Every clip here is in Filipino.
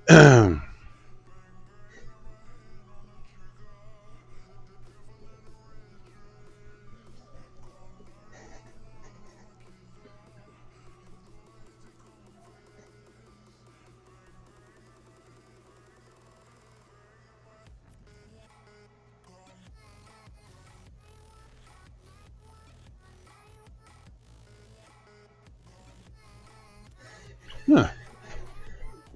Huh.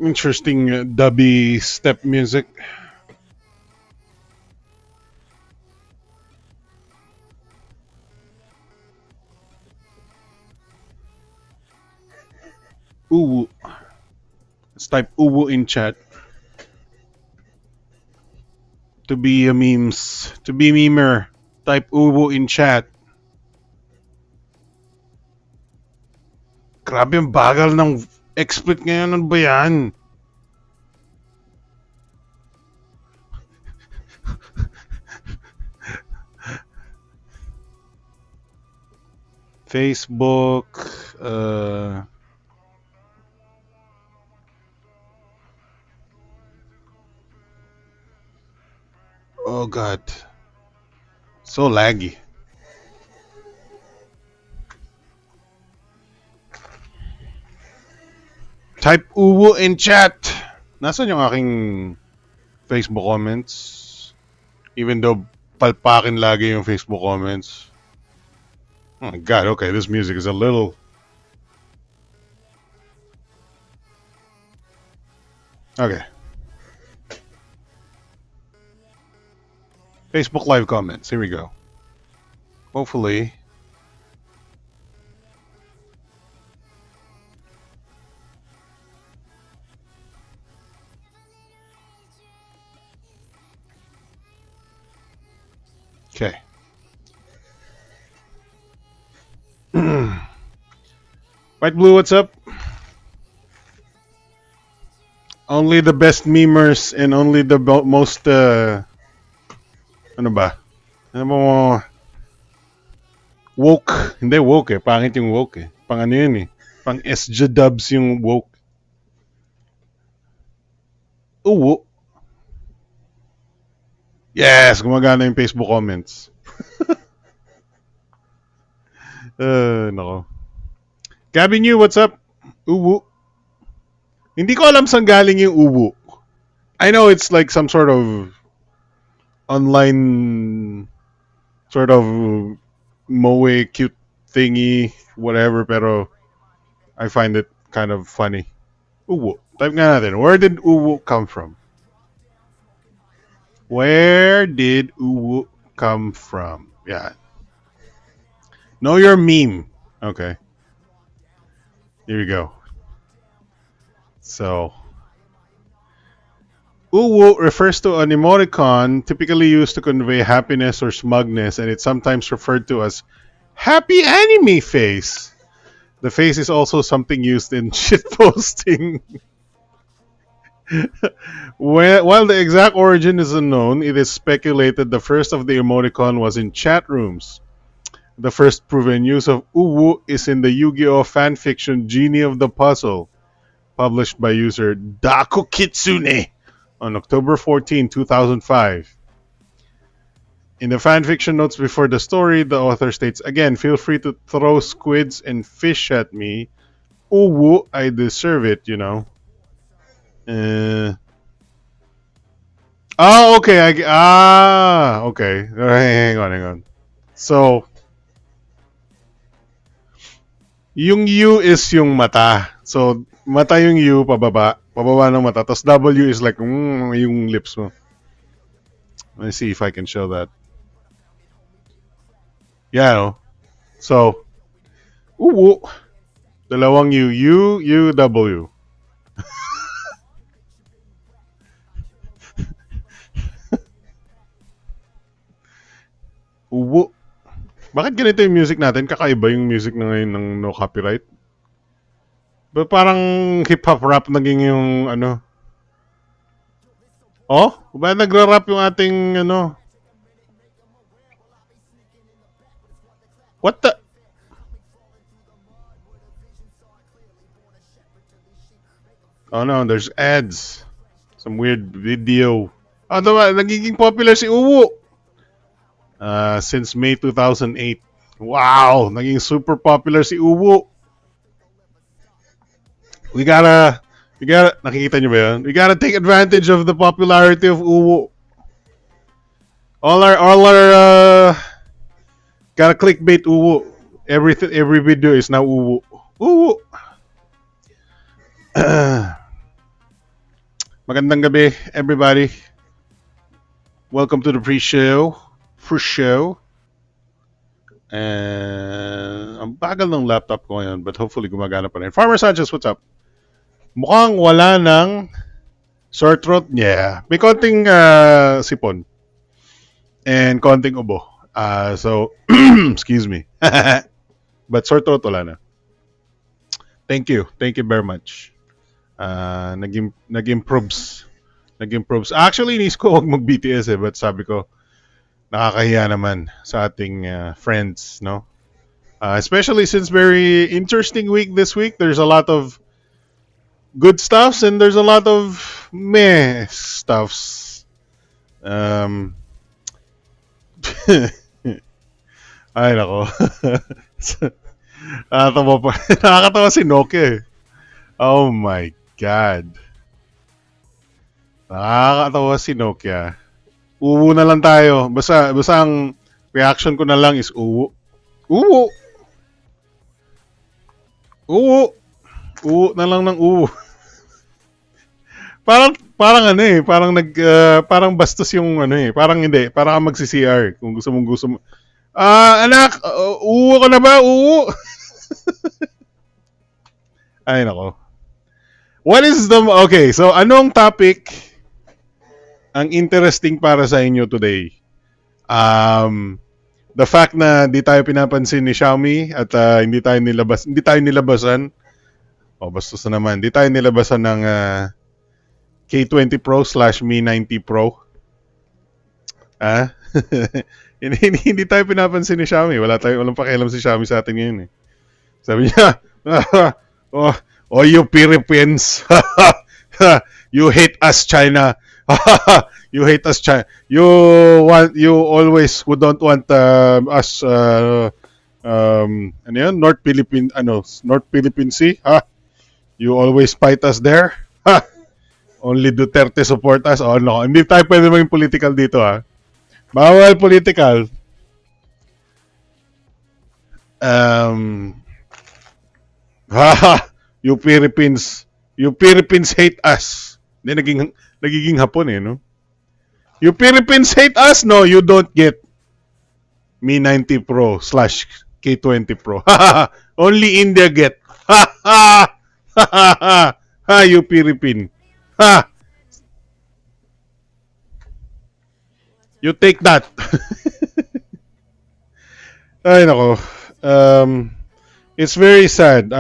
Interesting dubby step music. Uwu. Let's type uwu in chat to be a memes. To be memer. Type uwu in chat. Grabe ang bagal ng XSplit ngayon. Ano ba yan? Facebook. Oh God. So laggy. Type uwu in chat. Nasaan yung aking Facebook comments? Even though palpakin lagi yung Facebook comments. Oh my God, okay, this music is a little... Okay. Facebook live comments, here we go. Hopefully... Okay. White Blue, what's up? Only the best memers and only the most ano ba? Ano mo woke? Hindi woke eh. Pangit yung woke eh. Pang ano yun eh. Pang SJ dubs yung woke. Uwo. Yes, gumagana yung Facebook comments. Nako. Gabby New, what's up? Uwu. Hindi ko alam saan galing yung uwu. I know it's like some sort of online sort of moe cute thingy, whatever, pero I find it kind of funny. Uwu. Type nga natin. Where did uwu come from? Where did uwu come from? Yeah. Know your meme. Okay. Here we go. So, uwu refers to an emoticon typically used to convey happiness or smugness, and it's sometimes referred to as happy anime face. The face is also something used in shitposting. While the exact origin is unknown, it is speculated the first of the emoticon was in chat rooms. The first proven use of uwu is in the Yu-Gi-Oh fanfiction Genie of the Puzzle, published by user Daku Kitsune on October 14, 2005. In the fanfiction notes before the story, the author states, again, feel free to throw squids and fish at me. Uwu, I deserve it, you know. Okay. Okay. Hang on. So, yung U is yung mata. So, mata yung U, pababa. Pababa ng mata. Tapos W is like, yung lips mo. Let me see if I can show that. Yeah, no? So, uwu. Dalawang U. U, W. Uwu. Bakit ganito yung music natin? Kakaiba yung music na ngayon ng no copyright? But parang hip-hop rap naging yung ano? Oh? Ba nagra-rap yung ating ano? What the? Oh no, there's ads. Some weird video. Ano ba, nagiging popular si Uwu since May 2008. Wow, naging super popular si Uwu. We gotta, nakikita niyo ba yun? We gotta take advantage of the popularity of Uwu. Gotta clickbait Uwu. Every video is now Uwu. Uwu. Magandang gabi, everybody. Welcome to the pre-show. First show. And ang bagal ng laptop ko ngayon, but hopefully gumagana pa rin. Farmer Sanchez, what's up? Mukhang wala ng sore throat. Yeah. May konting sipon. And konting ubo. So, excuse me. But sore throat wala na. Thank you. Thank you very much. Nag-improves. Actually, inis ko huwag mag-BTS but sabi ko, nakakahiya naman sa ating friends, no? Especially since very interesting week this week. There's a lot of good stuffs and there's a lot of meh stuffs. Ay, nako. Nakakatawa si Nokia. Oh my God. Nakakatawa si Nokia. Uwu na lang tayo. Basta ang reaction ko na lang is uwu. Uwu! Uwu! Uwu na lang ng uwu. parang ano eh, parang bastos yung ano eh. Parang hindi, parang magsi-CR kung gusto mo. Anak, uwu ko na ba? Uwu! Ay, nako. Okay, so anong topic ang interesting para sa inyo today? The fact na di tayo pinapansin ni Xiaomi at hindi tayo nilabasan. Bastos na naman. Di tayo nilabasan ng K20 Pro / Mi 90 Pro. Hindi tayo pinapansin ni Xiaomi. Walang pakialam si Xiaomi sa atin ngayon eh. Sabi niya, you Philippines. You hate us, China. You hate us, China. You always who don't want us North Philippine Sea. You always fight us there. Only Duterte support us. Oh no, hindi tayo pwede maging political dito ha. Bawal political. You Philippines hate us. Hindi nagiging hapon eh, no? You Philippines hate us? No, you don't get Mi 90 Pro / K20 Pro. Only India get. You Philippine. You take that. Ay, nako. It's very sad.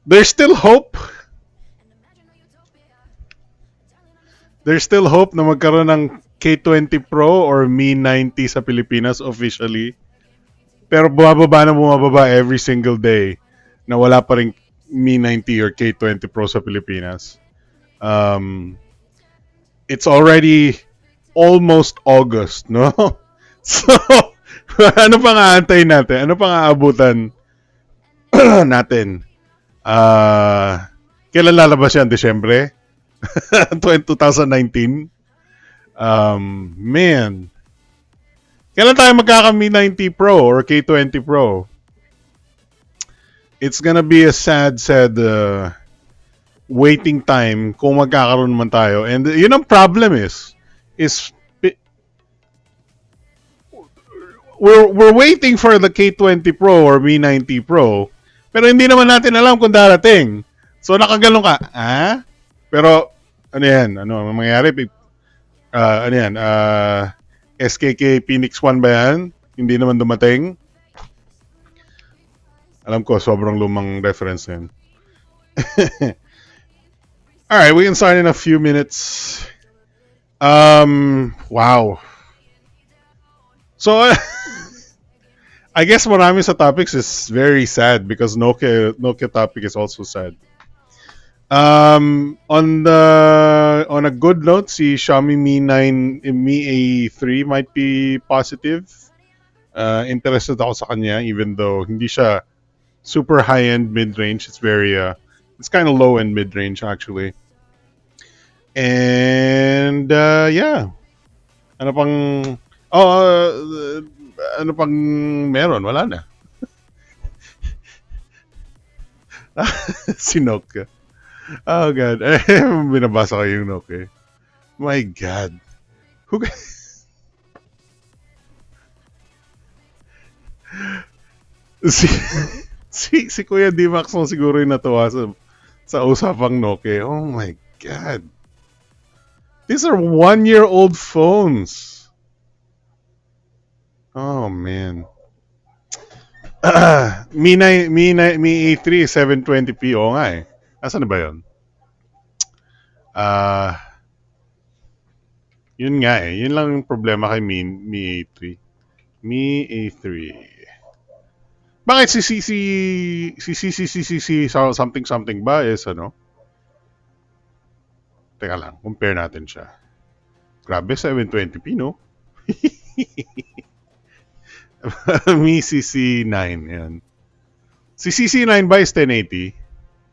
There's still hope. There's still hope na magkaroon ng K20 Pro or Mi 90 sa Pilipinas officially. Pero bumababa every single day na wala pa rin Mi 90 or K20 Pro sa Pilipinas. It's already almost August, no? So, ano pang aantayin natin? Ano pang aabutan natin? Kailan lalabas yan? Desyembre? 2019? Man. Kailan tayo magkaka-Mi 90 Pro or K20 Pro? It's gonna be a sad waiting time kung magkakaroon naman tayo. And yun ang problem is we're waiting for the K20 Pro or Mi 90 Pro, pero hindi naman natin alam kung darating. So nakagalong ka, Pero ano yan? Ano ang mangyayari? Ano yan? SKK Phoenix 1 ba yan? Hindi naman dumating. Alam ko, sobrang lumang reference yan. Alright, we can start in a few minutes. Wow. So, I guess marami sa topics is very sad because Nokia topic is also sad. On a good note, si Xiaomi Mi 9, Mi A3 might be positive. Interested ako sa kanya even though hindi siya super high-end mid-range. It's kind of low-end mid-range actually. And yeah, ano pang ano pang meron? Wala na. Si Nokia. Oh God. Binabasa ko yung Nokia. My God. Who si si Kuya D-Max mo siguro yung natuwa sa usapang Nokia. Oh my God. These are 1 year old phones. Oh man. Mi A3 720p. Oo nga eh. Asan na ba yun? Ah, yun nga eh. Yun lang yung problema kay Mi A3. Mi A3. Bakit si something something ba is ano? Teka lang, compare natin siya. Grabe, 720p, no? Mi CC9, yan. Si CC9 ba is 1080?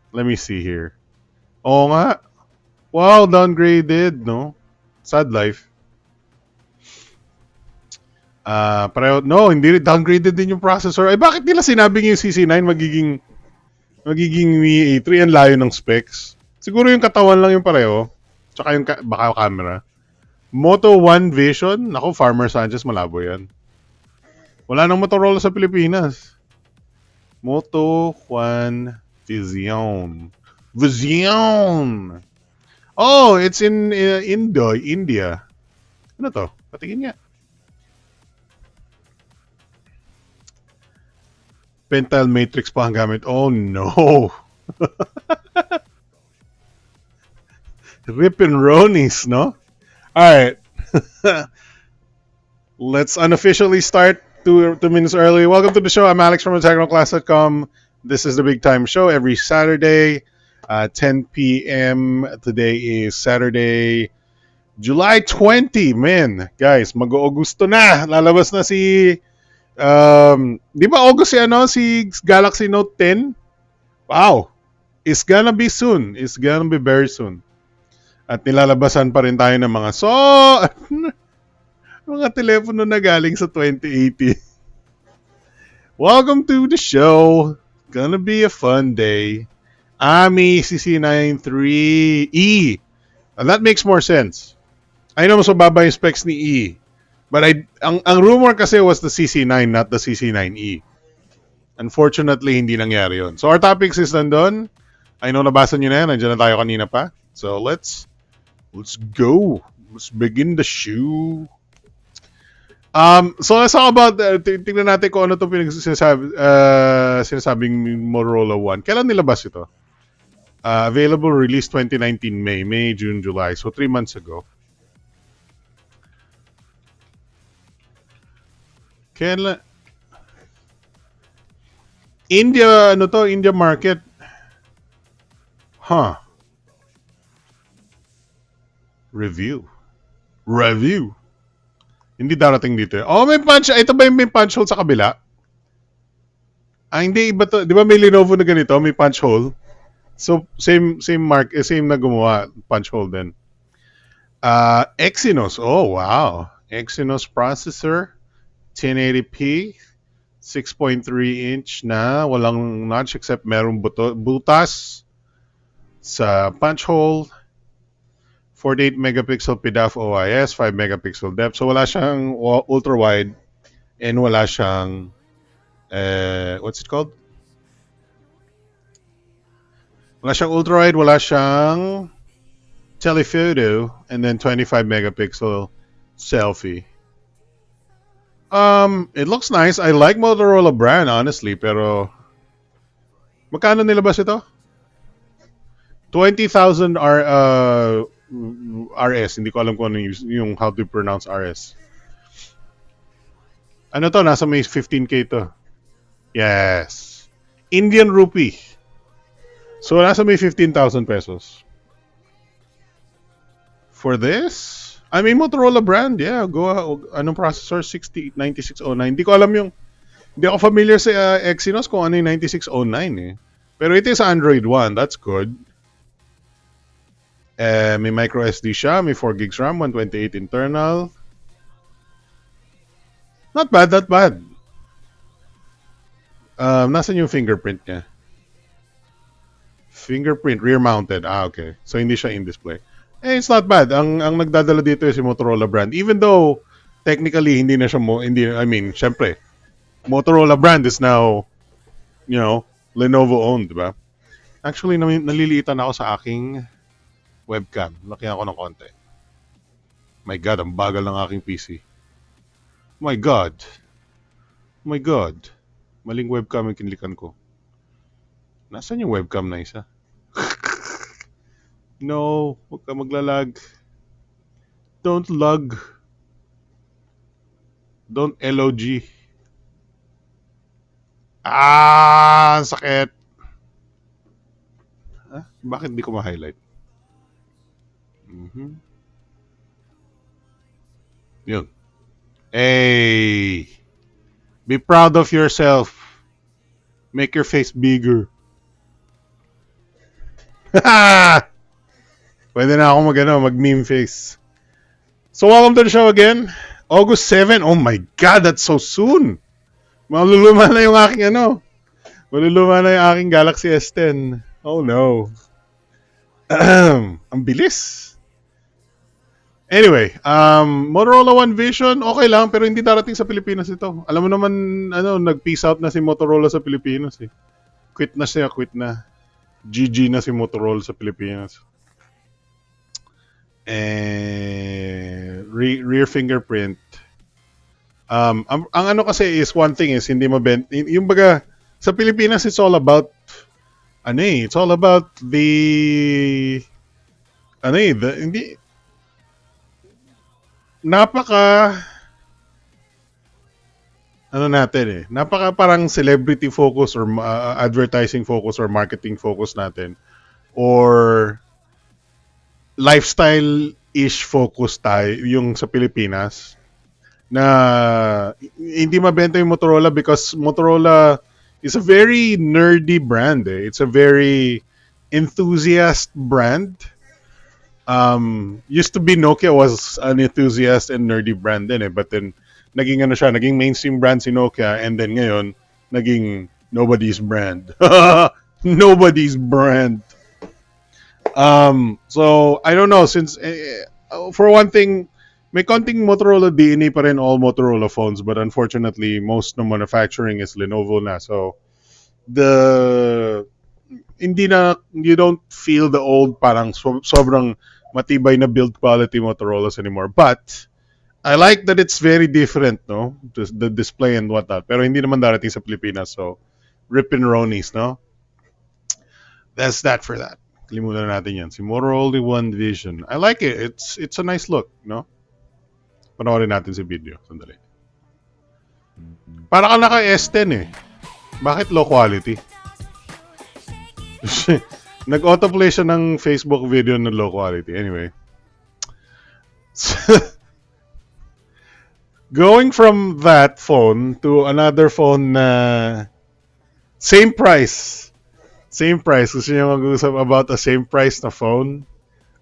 Let me see here. Oo nga. Wow, downgraded, no? Sad life. Pareho, no, hindi rin downgraded din yung processor. Ay, bakit nila sinabing yung CC9 magiging Mi A3? Ang layo ng specs. Siguro yung katawan lang yung pareho. Tsaka yung baka camera. Moto One Vision? Nako, Farmer Sanchez, malabo yan. Wala nang Motorola sa Pilipinas. Moto One Vision. Vision! Oh, it's in India. Ano to? Patingin nga. Pentel Matrix pa ang gamit. Oh no. Rip and Ronies, no? Alright. Let's unofficially start 2 minutes early. Welcome to the show. I'm Alex from TechnoClass.com. This is the Big Time Show every Saturday, 10 p.m. Today is Saturday, July 20. Man, guys, mag-Augusto na. Lalabas na di ba August si Galaxy Note 10? Wow. It's gonna be soon. It's gonna be very soon. At nilalabasan pa rin tayo ng mga telepono na galing sa 2080. Welcome to the show. Gonna be a fun day. Ami CC93E. That makes more sense. I know mas mababa yung specs ni E. But ang rumor kasi was the CC9, not the CC9E. Unfortunately, hindi nangyari yun. So our topics is nandun. I know nabasa nyo na yan. Nandiyan na tayo kanina pa. So let's go. Let's begin the show. So let's talk about, tingnan natin kung ano itong sinasabing Motorola One. Kailan nilabas ito? Available release 2019 May, June, July. So 3 months ago. Kailan? India market. Huh. Review. Hindi darating dito. Oh, may punch. Ito ba yung may punch hole sa kabila? Hindi. Iba to. Di ba may Lenovo na ganito? May punch hole. So, same na gumawa. Punch hole din. Exynos. Oh, wow. Exynos processor. 1080p. 6.3-inch na. Walang notch except merong butas sa punch hole. 48 megapixel PDAF OIS, 5 megapixel depth. So wala siyang ultra wide and wala siyang what's it called? Wala siyang ultra wide, wala siyang telephoto, and then 25 megapixel selfie. It looks nice. I like Motorola brand honestly, pero magkano nilabas ito? 20,000 RS. Hindi ko alam kung ano yung how to pronounce RS. Ano to? Nasa may 15K to. Yes. Indian rupee. So, nasa may 15,000 pesos. For this, I mean, Motorola brand, yeah, go, anong processor? 9609. Hindi ko alam yung, hindi ako familiar sa Exynos kung ano yung 9609 eh. Pero it is Android One, that's good. May micro SD siya, may 4 gigs RAM, 128 internal. Not bad, not bad. Nasaan yung fingerprint niya? Fingerprint, rear mounted. Ah, okay. So hindi siya in-display. It's not bad. Ang nagdadala dito is si Motorola brand. Even though technically hindi na siya I mean, syempre, Motorola brand is now, Lenovo owned, di ba? Actually, naliliitan ako sa aking webcam. Laki ako ng konti. My God, ang bagal ng aking PC. My God. My God. Maling webcam yung kinlikan ko. Nasaan yung webcam na isa? No, huwag ka maglalag. Don't log. Don't LOG. Sakit. Bakit di ko ma-highlight? Yun. Hey! Be proud of yourself. Make your face bigger. Pwede na ako mag-meme face. So welcome to the show again. August 7. Oh my God, that's so soon. Maluluma na yung aking Maluluma na yung aking Galaxy S10. Oh no. Ang bilis. Anyway, Motorola One Vision, okay lang, pero hindi darating sa Pilipinas ito. Alam mo naman, nag-peace out na si Motorola sa Pilipinas eh. Quit na. GG na si Motorola sa Pilipinas. Rear fingerprint. Ang kasi is one thing is hindi mabenta. Yung baga, sa Pilipinas it's all about it's all about hindi napaka napaka parang celebrity focus or advertising focus or marketing focus natin or lifestyle-ish focus tayo yung sa Pilipinas na hindi mabenta yung Motorola because Motorola is a very nerdy brand eh. It's a very enthusiast brand. Used to be Nokia was an enthusiast and nerdy brand din eh, but then naging mainstream brand si Nokia and then ngayon naging nobody's brand. Nobody's brand. So I don't know since for one thing may konting Motorola DNA pa rin all Motorola phones but unfortunately most ng manufacturing is Lenovo na so you don't feel the old parang sobrang matibay na build quality Motorola's anymore. But I like that it's very different, no? The display and whatnot. Pero hindi naman darating sa Pilipinas, so rip and Ronies, no? That's that for that. Kalimutan natin yan. Si Motorola One Vision. I like it. It's a nice look, no? Panoorin natin si video. Sandali. Para ka naka S10 eh. Bakit low quality? Nag-autoplay siya ng Facebook video na low quality. Anyway. Going from that phone to another phone na same price. Same price. Gusto niyo mag-usap about a same price na phone?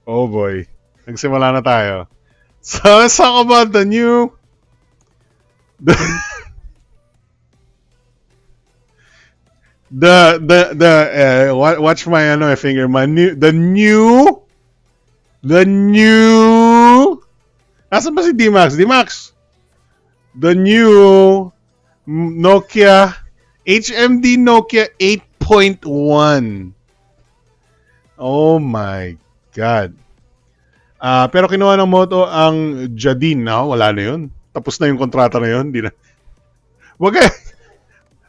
Oh boy. Nagsimula na tayo. So let's talk about the new watch my finger. The new Nasaan ba si D-Max? D-Max. The new Nokia HMD Nokia 8.1. Oh my God. Pero kinuha ng Moto ang Jadin na wala na yun. Tapos na yung kontrata na yun. Di na. Wag eh.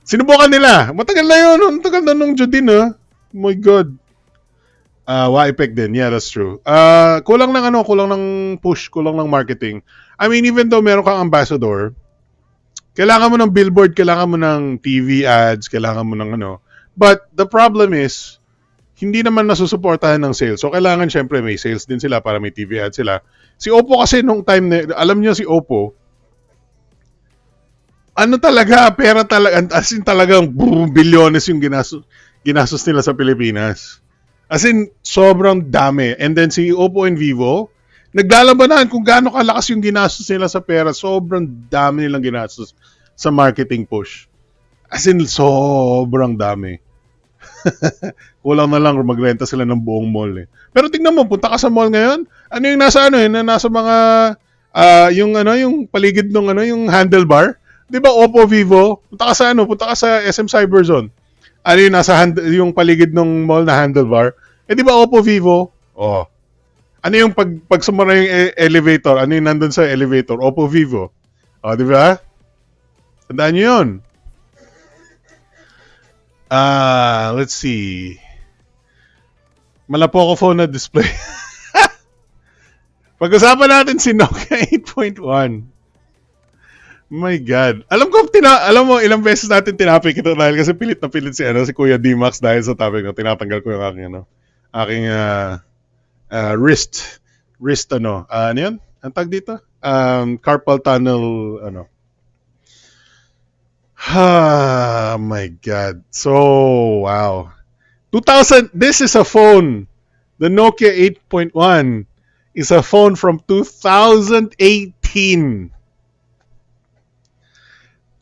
Sinubukan nila. Matagal na yun. Ang tagal na nung Jadin ha. Oh my God. Waipek din. Yeah, that's true. Kulang ng push, kulang ng marketing. I mean, even though meron kang ambassador, kailangan mo ng billboard, kailangan mo ng TV ads, kailangan mo ng But the problem is, hindi naman nasusuportahan ng sales. So, kailangan syempre may sales din sila para may TV ad sila. Si Oppo kasi nung time na, alam niyo si Oppo, ano talaga, pera talaga, as in talagang bilyones yung ginastos nila sa Pilipinas. As in, sobrang dami. And then si Oppo and Vivo, naglalabanan kung gaano kalakas yung ginastos nila sa pera. Sobrang dami nilang ginastos sa marketing push. As in, sobrang dami. Kulang na lang magrenta sila ng buong mall eh. Pero tingnan mo, punta ka sa mall ngayon, ano yung nasa ano eh, nasa mga yung ano, yung paligid ng ano, yung handlebar. 'Di ba Oppo, Vivo? Punta ka sa ano, punta ka sa SM Cyberzone. Ano yung nasa yung paligid ng mall na handlebar? Eh di ba Oppo, Vivo? Oh. Ano yung pag sumara yung elevator? Ano yung nandun sa elevator? Oppo, Vivo. Oh, di ba? Tandaan niyo 'yon. Let's see. Malapoko phone na display. Pag-usapan natin si Nokia 8.1. My God. Alam mo, ilang beses natin tinapik ito dahil kasi pilit na pilit si Kuya D-Max dahil sa topic ko. Tinatanggal ko yung aking wrist, ano yun? Ang tag dito? Carpal tunnel, my God. So, wow. This is a phone. The Nokia 8.1 is a phone from 2018.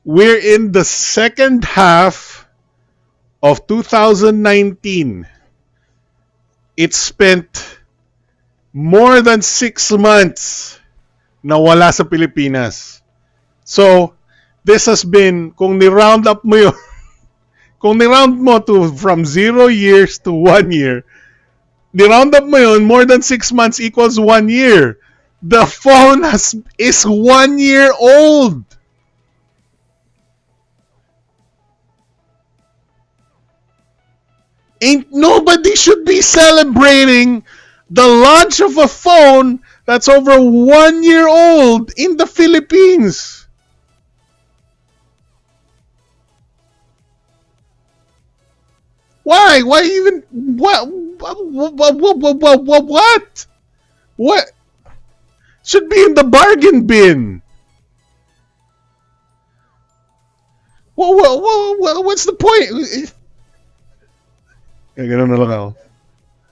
We're in the second half of 2019. It spent more than 6 months na wala sa Pilipinas. So, this has been, kung ni-round up mo yun, kung ni-round mo to from 0 years to 1 year, ni-round up mo yun, more than 6 months equals 1 year. The phone is 1 year old. Ain't nobody should be celebrating the launch of a phone that's over 1 year old in the Philippines. Why? Why even? What? What? Should be in the bargain bin. What's the point? Ganun na lang ako.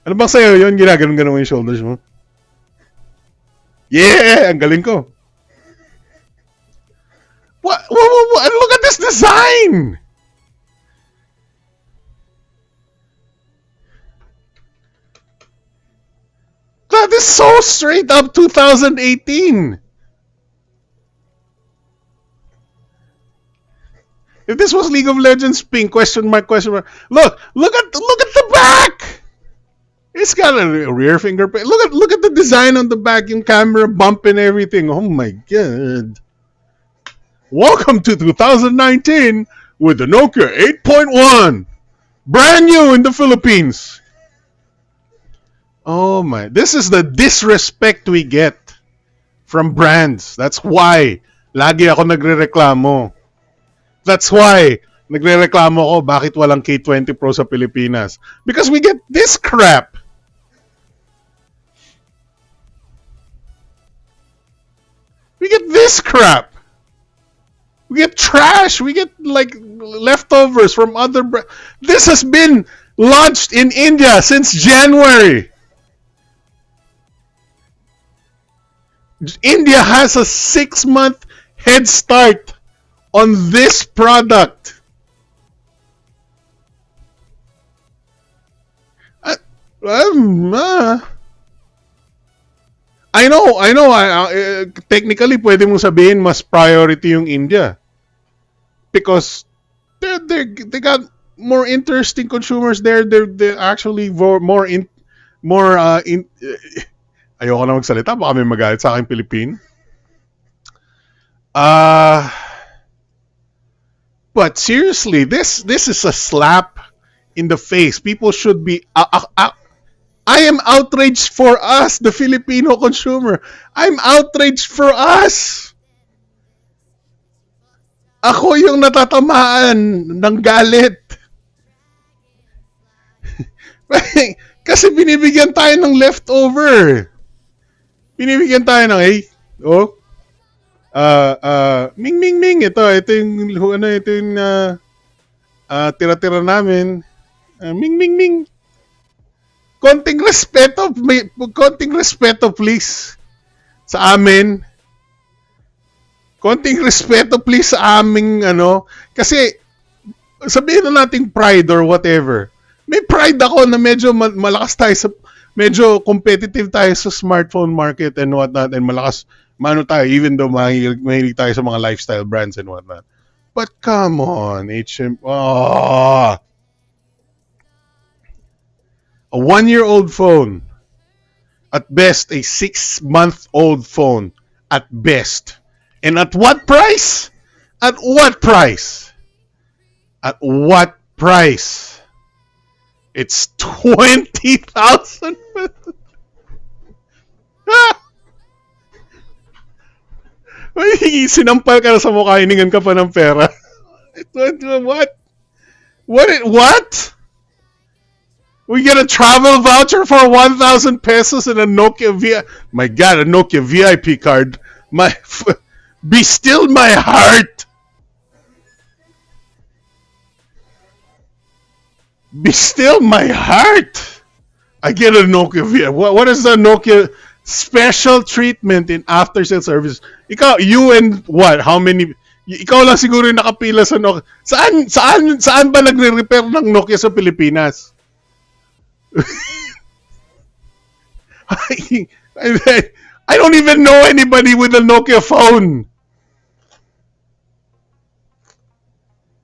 Ano bang sa'yo yun? Ginaganon-ganon mo yung shoulders mo? Yeah! Ang galing ko. What? Look at this design! That is so straight up 2018. If this was League of Legends pink, question mark. Look at the back! It's got a rear fingerprint. Look at the design on the back, yung camera bump and everything. Oh my God. Welcome to 2019 with the Nokia 8.1. Brand new in the Philippines. Oh my. This is the disrespect we get from brands. That's why lagi ako nagrereklamo. That's why nagrereklamo ko bakit walang K20 Pro sa Pilipinas. Because we get this crap. We get this crap. We get trash. We get like leftovers from other brands. This has been launched in India since January. India has a 6-month head start on this product. I know. Technically, pwede mong sabihin mas priority yung India. Because they got more interesting consumers there. They're actually ayoko na magsalita, baka may magalit sa akin Pilipin. But seriously, this is a slap in the face. People should be I am outraged for us, the Filipino consumer. I'm outraged for us. Ako yung natatamaan ng galit. Kasi binibigyan tayo ng leftover. Binibigyan tayo ng, hey, oh, Ming Ming Ming, ito yung, ano, ito yung tira-tira namin. Ming Ming Ming, konting respeto, konting respeto please sa amin. Konting respeto please sa aming ano, kasi sabihin na nating pride or whatever. May pride ako na medyo malakas tayo sa, medyo competitive tayo sa smartphone market and whatnot, and malakas mano tayo even though mahilig tayo sa mga lifestyle brands and whatnot. But come on, HM, a 1-year-old phone, at best a 6-month-old phone, at best. And at what price? At what price? At what price? It's 20,000. Sinampal ka na sa mukha, hiningan ka pa ng pera. What? What? We get a travel voucher for 1,000 pesos and a Nokia My God, a Nokia VIP card. Be still my heart. Be still my heart. I get a Nokia VIP. What is the Nokia special treatment in after sales service? Ikaw, you and what? How many? Ikaw lang siguro yung nakapila sa Nokia. Saan ba nagre-repair ng Nokia sa Pilipinas? I don't even know anybody with a Nokia phone.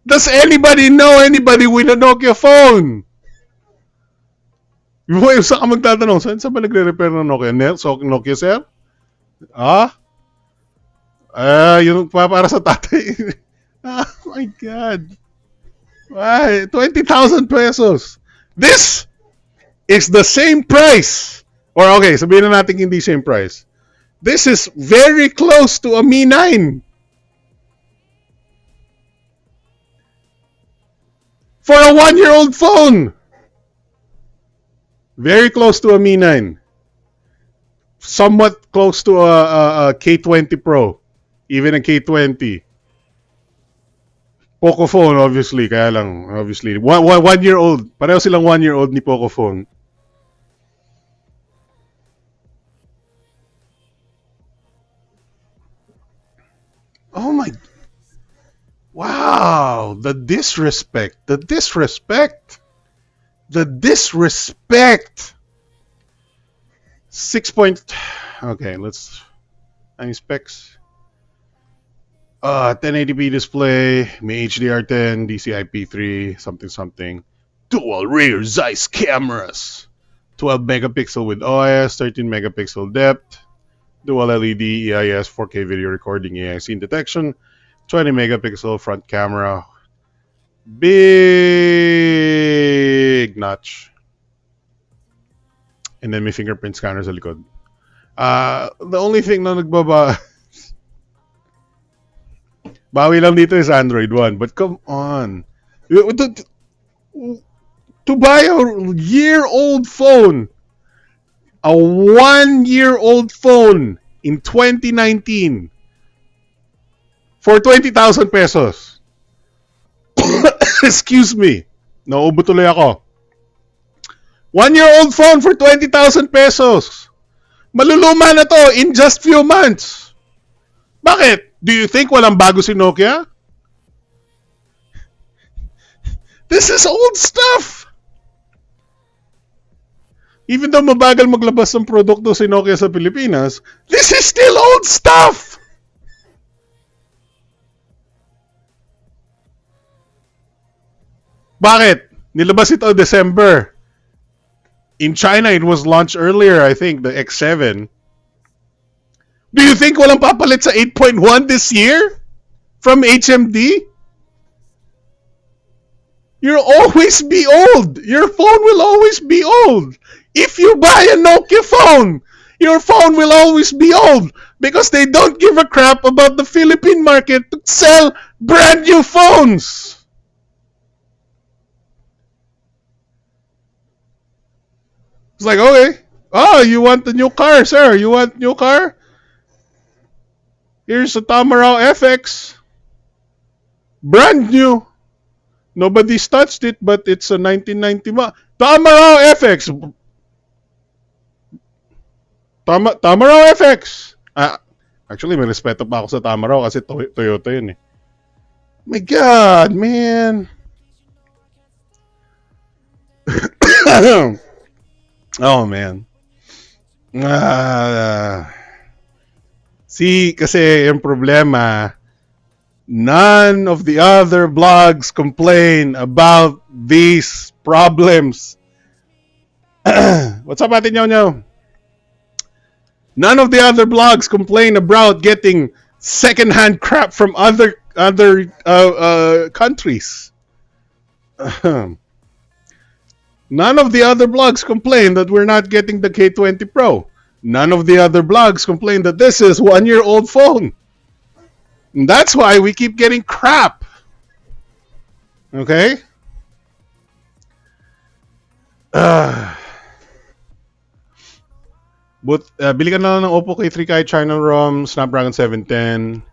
Does anybody know anybody with a Nokia phone? Saan ka magtatanong? Saan ba nagre-repair ng Nokia? Nokia, sir? Yung para sa tatay. Oh my God. Why? 20,000 pesos. This is the same price. Or okay, sabihin na natin hindi same price. This is very close to a Mi 9. For a 1-year-old phone. Very close to a Mi 9. Somewhat close to a K20 Pro. Even a K20. Pocophone, obviously. Kaya lang, obviously. 1-year-old. Pareho silang 1-year-old ni Pocophone. Oh my. Wow. The disrespect. The disrespect. The disrespect. 6 point. Okay, let's. Any specs? 1080p display, may HDR10, DCI-P3, something. Dual rear Zeiss cameras. 12 megapixel with OIS, 13 megapixel depth. Dual LED, EIS, 4K video recording, AI scene detection. 20 megapixel front camera. Big notch. And then may fingerprint scanner sa likod. The only thing na nagbaba... Bawi lang dito is Android 1. But come on. To buy a year-old phone, a 1-year-old phone in 2019 for 20,000 pesos. Excuse me. Nauubo tuloy ako. 1-year-old phone for 20,000 pesos. Maluluma na to in just few months. Bakit? Do you think walang bago si Nokia? This is old stuff. Even though mabagal maglabas ng produkto si Nokia sa Pilipinas, this is still old stuff. Bakit? Nilabas ito December. In China, it was launched earlier, I think, the X7. Do you think walang papalit sa 8.1 this year? From HMD? You'll always be old. Your phone will always be old. If you buy a Nokia phone, your phone will always be old because they don't give a crap about the Philippine market to sell brand new phones. It's like, okay, oh, you want the new car, sir? You want new car? Here's a Tamaraw FX, brand new. Nobody's touched it, but it's a 1990 Tamaraw FX. Tamaraw FX. Actually, may respeto pa ako sa Tamaraw kasi Toyota yun eh. My God, man. Oh, man. Ah, see, kasi yung problema, none of the other blogs complain about these problems. What's up, Ate Nyo Nyo? None of the other blogs complain about getting secondhand crap from other countries. None of the other blogs complain that we're not getting the K20 Pro. None of the other blogs complain that this is 1 year old phone. And that's why we keep getting crap. Okay? Bili ka na lang ng Oppo K3 kahit China ROM, Snapdragon 710.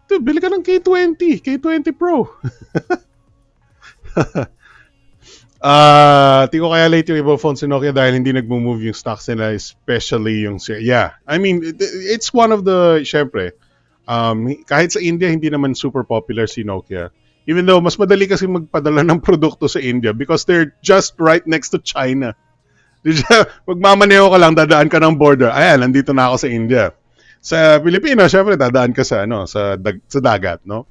Dude, bili ka ng K20, K20 Pro. Di ko kaya late yung ibang phones ni Nokia dahil hindi nagmo-move yung stocks nila, especially yung... Yeah, I mean, it's one of the... Syempre, kahit sa India, hindi naman super popular si Nokia. Even though, mas madali kasi magpadala ng produkto sa India because they're just right next to China. Magmamaneho ka lang, dadaan ka ng border. Ayan, nandito na ako sa India. Sa Pilipinas, syempre, dadaan ka sa, sa dagat, no?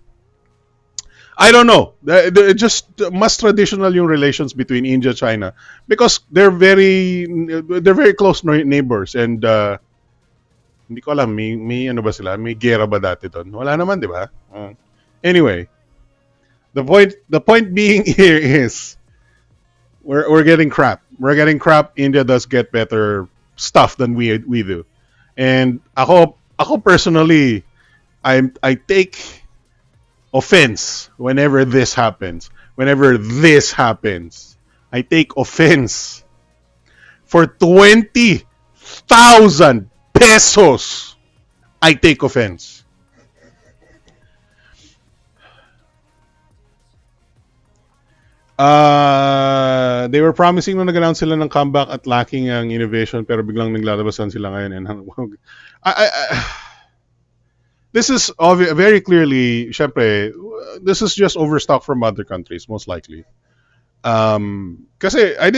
I don't know. Just mas traditional yung relations between India and China because they're very close neighbors and hindi ko alam may ano ba sila, may gera ba dati doon? Wala naman, di ba? Anyway, the point being here is we're getting crap. We're getting crap. India does get better stuff than we do. And ako personally, I take offense whenever this happens. Whenever this happens, I take offense. For 20,000 pesos, I take offense. They were promising nung nag-announce sila ng comeback at lacking ang innovation pero biglang naglalabasan sila ngayon. And this is very clearly, syempre, this is just overstock from other countries, most likely. Kasi I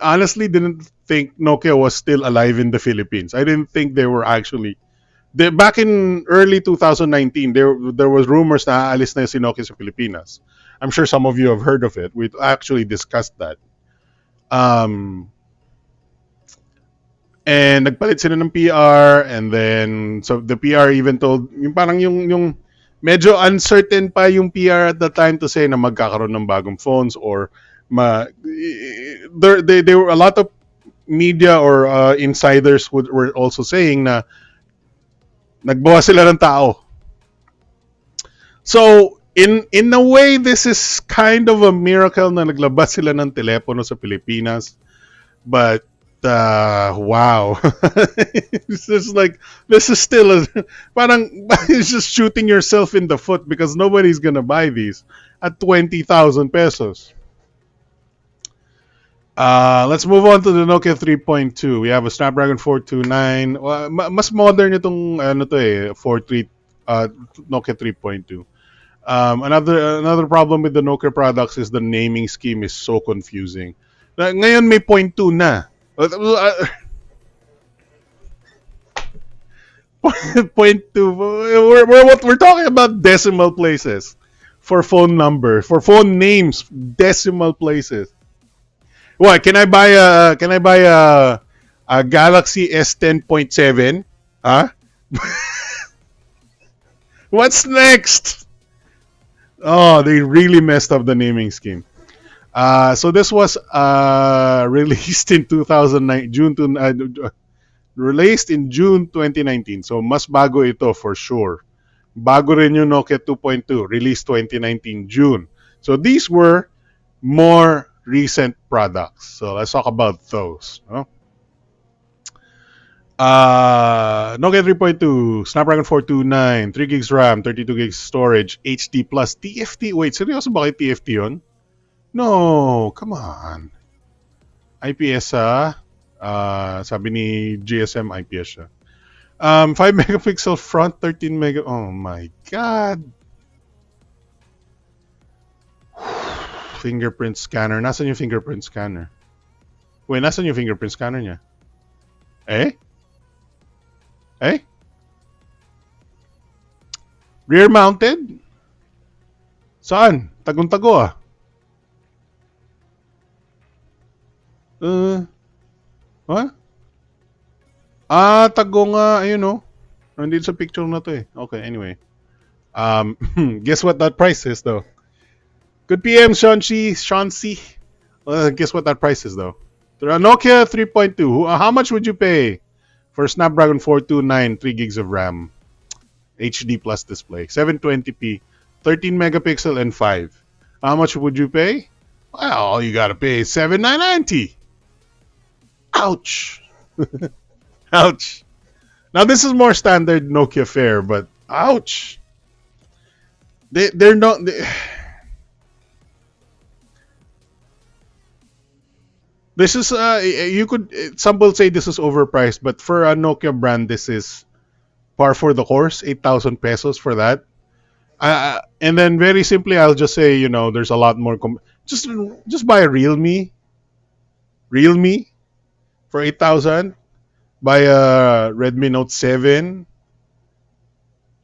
honestly didn't think Nokia was still alive in the Philippines. I didn't think they were actually. Back in early 2019, there was rumors na aalis na si Nokia sa Pilipinas. I'm sure some of you have heard of it. We actually discussed that. And nagpalit sila ng PR and then so the PR even told yung parang yung medyo uncertain pa yung PR at the time to say na magkakaroon ng bagong phones or there were a lot of media or insiders were also saying na nagbawa sila ng tao. So in a way this is kind of a miracle na naglabas sila ng telepono sa Pilipinas, but wow. It's just like this is still parang it's just shooting yourself in the foot because nobody's gonna buy these at 20,000 pesos. Let's move on to the Nokia 3.2. We have a Snapdragon 429. Mas modern itong Nokia 3.2. Another problem with the Nokia products is the naming scheme is so confusing. Ngayon may 0.2 na. 0.2. We're talking about decimal places for phone number, for phone names, decimal places. What can I buy a Galaxy S10.7? Huh? What's next? Oh, they really messed up the naming scheme. So this was released in 2009, released in June 2019. So mas bago ito for sure. Bago rin yung Nokia 2.2, released 2019 June. So these were more recent products. So let's talk about those. No? Nokia 3.2, Snapdragon 429, 3 gigs RAM, 32 gigs storage, HD plus, TFT. Wait, seryoso ba kayo TFT yun? No, come on. IPS sabi ni GSM IPS siya. 5 megapixel front, 13 mega. Oh my god. Fingerprint scanner. Nasaan yung fingerprint scanner? Wait, nasaan yung fingerprint scanner niya? Eh? Eh? Rear mounted? Saan? Tagong-tago ah. What? Tago nga. Ayun oh. Nandito sa picture na to eh. Okay, anyway. Guess what that price is though? Good PM, Sean C. Guess what that price is though? Nokia 3.2. How much would you pay for Snapdragon 429, 3 gigs of RAM, HD plus display, 720p, 13 megapixel, and 5? How much would you pay? Well, you gotta pay 7,990. Ouch. Ouch. Now this is more standard Nokia fare, but ouch. They're not. This is you could some will say this is overpriced, but for a Nokia brand, this is par for the course. 8,000 pesos for that. And then very simply, I'll just say there's a lot more. Just buy a Realme for 8,000. Buy a Redmi Note 7.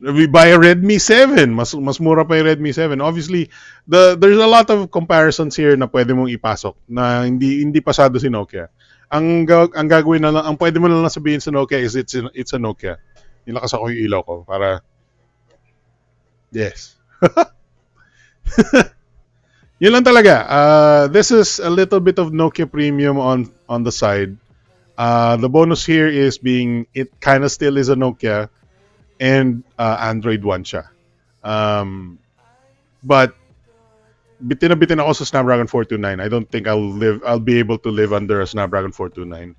We buy a Redmi 7. Mas mura pa yung Redmi 7. Obviously, there's a lot of comparisons here na pwede mong ipasok na hindi pasado si Nokia. Ang gagawin na lang, ang pwede mo na lang sabihin sa Nokia is it's a Nokia. Nilakas ako yung ilaw ko para yes. Yun lang talaga. This is a little bit of Nokia premium on the side. The bonus here is it kind of still is a Nokia and Android One siya. But bitin ako sa Snapdragon 429. I don't think I'll be able to live under a Snapdragon 429.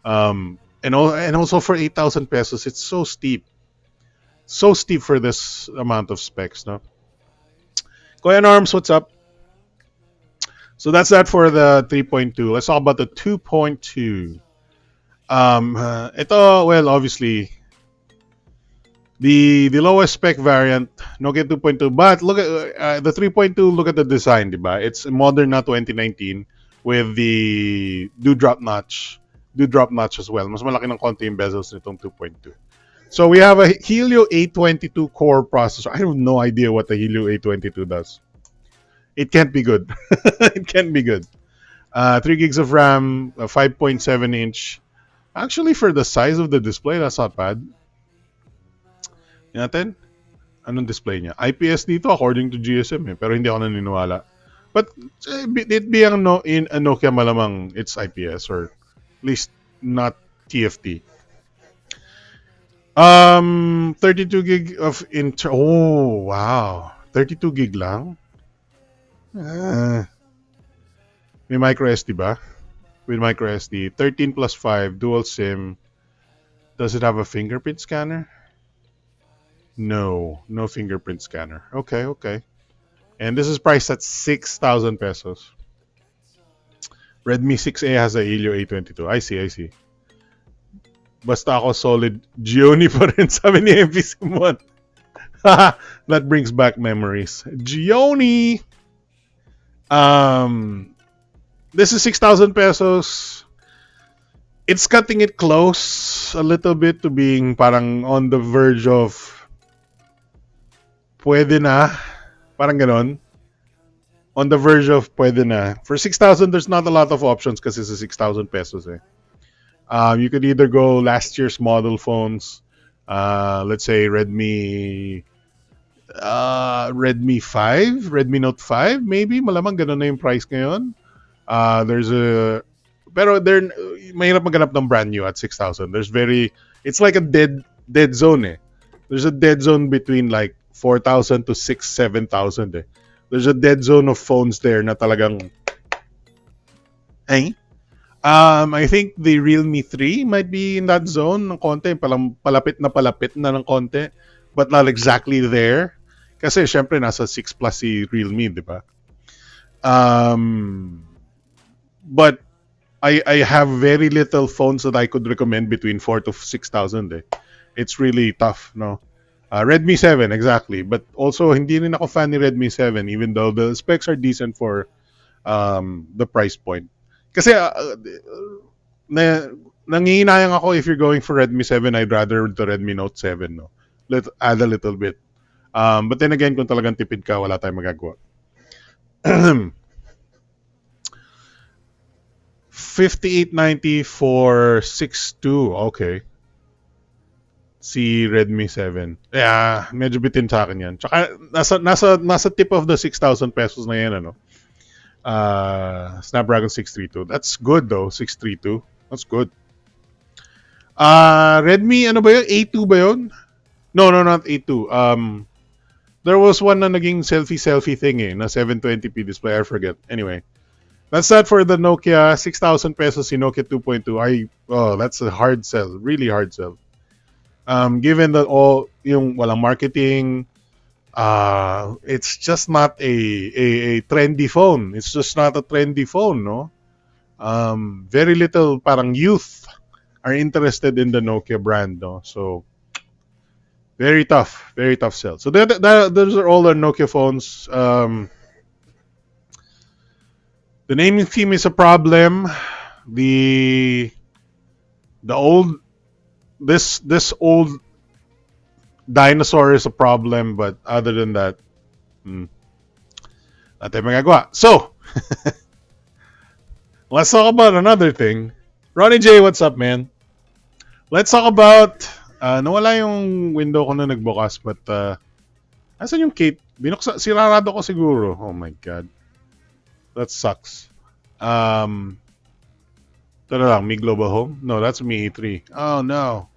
And also for 8,000 pesos, it's so steep. So steep for this amount of specs, no? Kuya Norms, what's up? So that's that for the 3.2. Let's talk about the 2.2. Ito, well, obviously, the lowest spec variant, Nokia 2.2. But look at the 3.2. Look at the design, diba? It's modern na 2019 with the dewdrop notch as well. Mas malaki ng konti yung bezels nitong 2.2. So we have a Helio A22 core processor. I have no idea what the Helio A22 does. It can't be good. It can't be good. 3 gigs of RAM, 5.7 inch. Actually, for the size of the display, that's not bad. Natin, anong display niya? IPS dito according to GSM pero hindi ako naniniwala. But it being in a Nokia malamang it's IPS or at least not TFT. 32 gig of oh wow, 32 gig lang. May micro SD ba? With micro SD, 13 plus 5 dual SIM. Does it have a fingerprint scanner? No fingerprint scanner. Okay. And this is priced at 6,000 pesos. Redmi 6A has a Helio A22. I see. Basta ako solid G90 pa rin, sabi ni MP Simon. That brings back memories. G90! This is 6,000 pesos. It's cutting it close a little bit to being parang on the verge of pwede na. Parang ganon. On the verge of pwede na. For 6,000, there's not a lot of options kasi it's 6,000 pesos eh. You could either go last year's model phones. Let's say Redmi 5, Redmi Note 5 maybe. Malamang ganon na yung price ngayon. Pero mahirap maghanap ng brand new at 6,000. It's like a dead zone eh. There's a dead zone between like 4,000 to 6,000, 7,000 eh. There's a dead zone of phones there na talagang I think the Realme 3 might be in that zone ng konti, palapit na ng konti, but not exactly there. Kasi syempre nasa 6 plus si Realme, di ba? Um, but I have very little phones that I could recommend between 4 to 6,000 eh. It's really tough, no? Redmi 7, exactly. But also, hindi rin ako fan ni Redmi 7 even though the specs are decent for the price point. Kasi na, nangihinayang ako if you're going for Redmi 7, I'd rather the Redmi Note 7, no? Add a little bit. But then again, kung talagang tipid ka, wala tayong magagawa. 5890 for 6.2. Okay. Si Redmi 7. Yeah, medyo bitin sa akin yan. Tsaka nasa tip of the 6,000 pesos na yan, ano. Snapdragon 632. That's good though, 632. That's good. Redmi, ano ba yun? A2 ba yun? No, not A2. There was one na naging selfie thing eh, na 720p display. I forget. Anyway. That's that for the Nokia. 6,000 pesos si Nokia 2.2. That's a hard sell. Really hard sell. Given that all yung walang marketing, it's just not a trendy phone. It's just not a trendy phone, no? Very little parang youth are interested in the Nokia brand, no? So very tough sell. So those are all our Nokia phones. The naming scheme is a problem. The old this old dinosaur is a problem, but other than that, natin magagawa. So, let's talk about another thing. Ronnie J, what's up, man? Let's talk about nawala yung window ko na nagbukas, but asan yung Kate? Sirarado ko siguro. Oh my god. That sucks. Ito na lang, Mi Global Home? No, that's Mi E3. Oh no.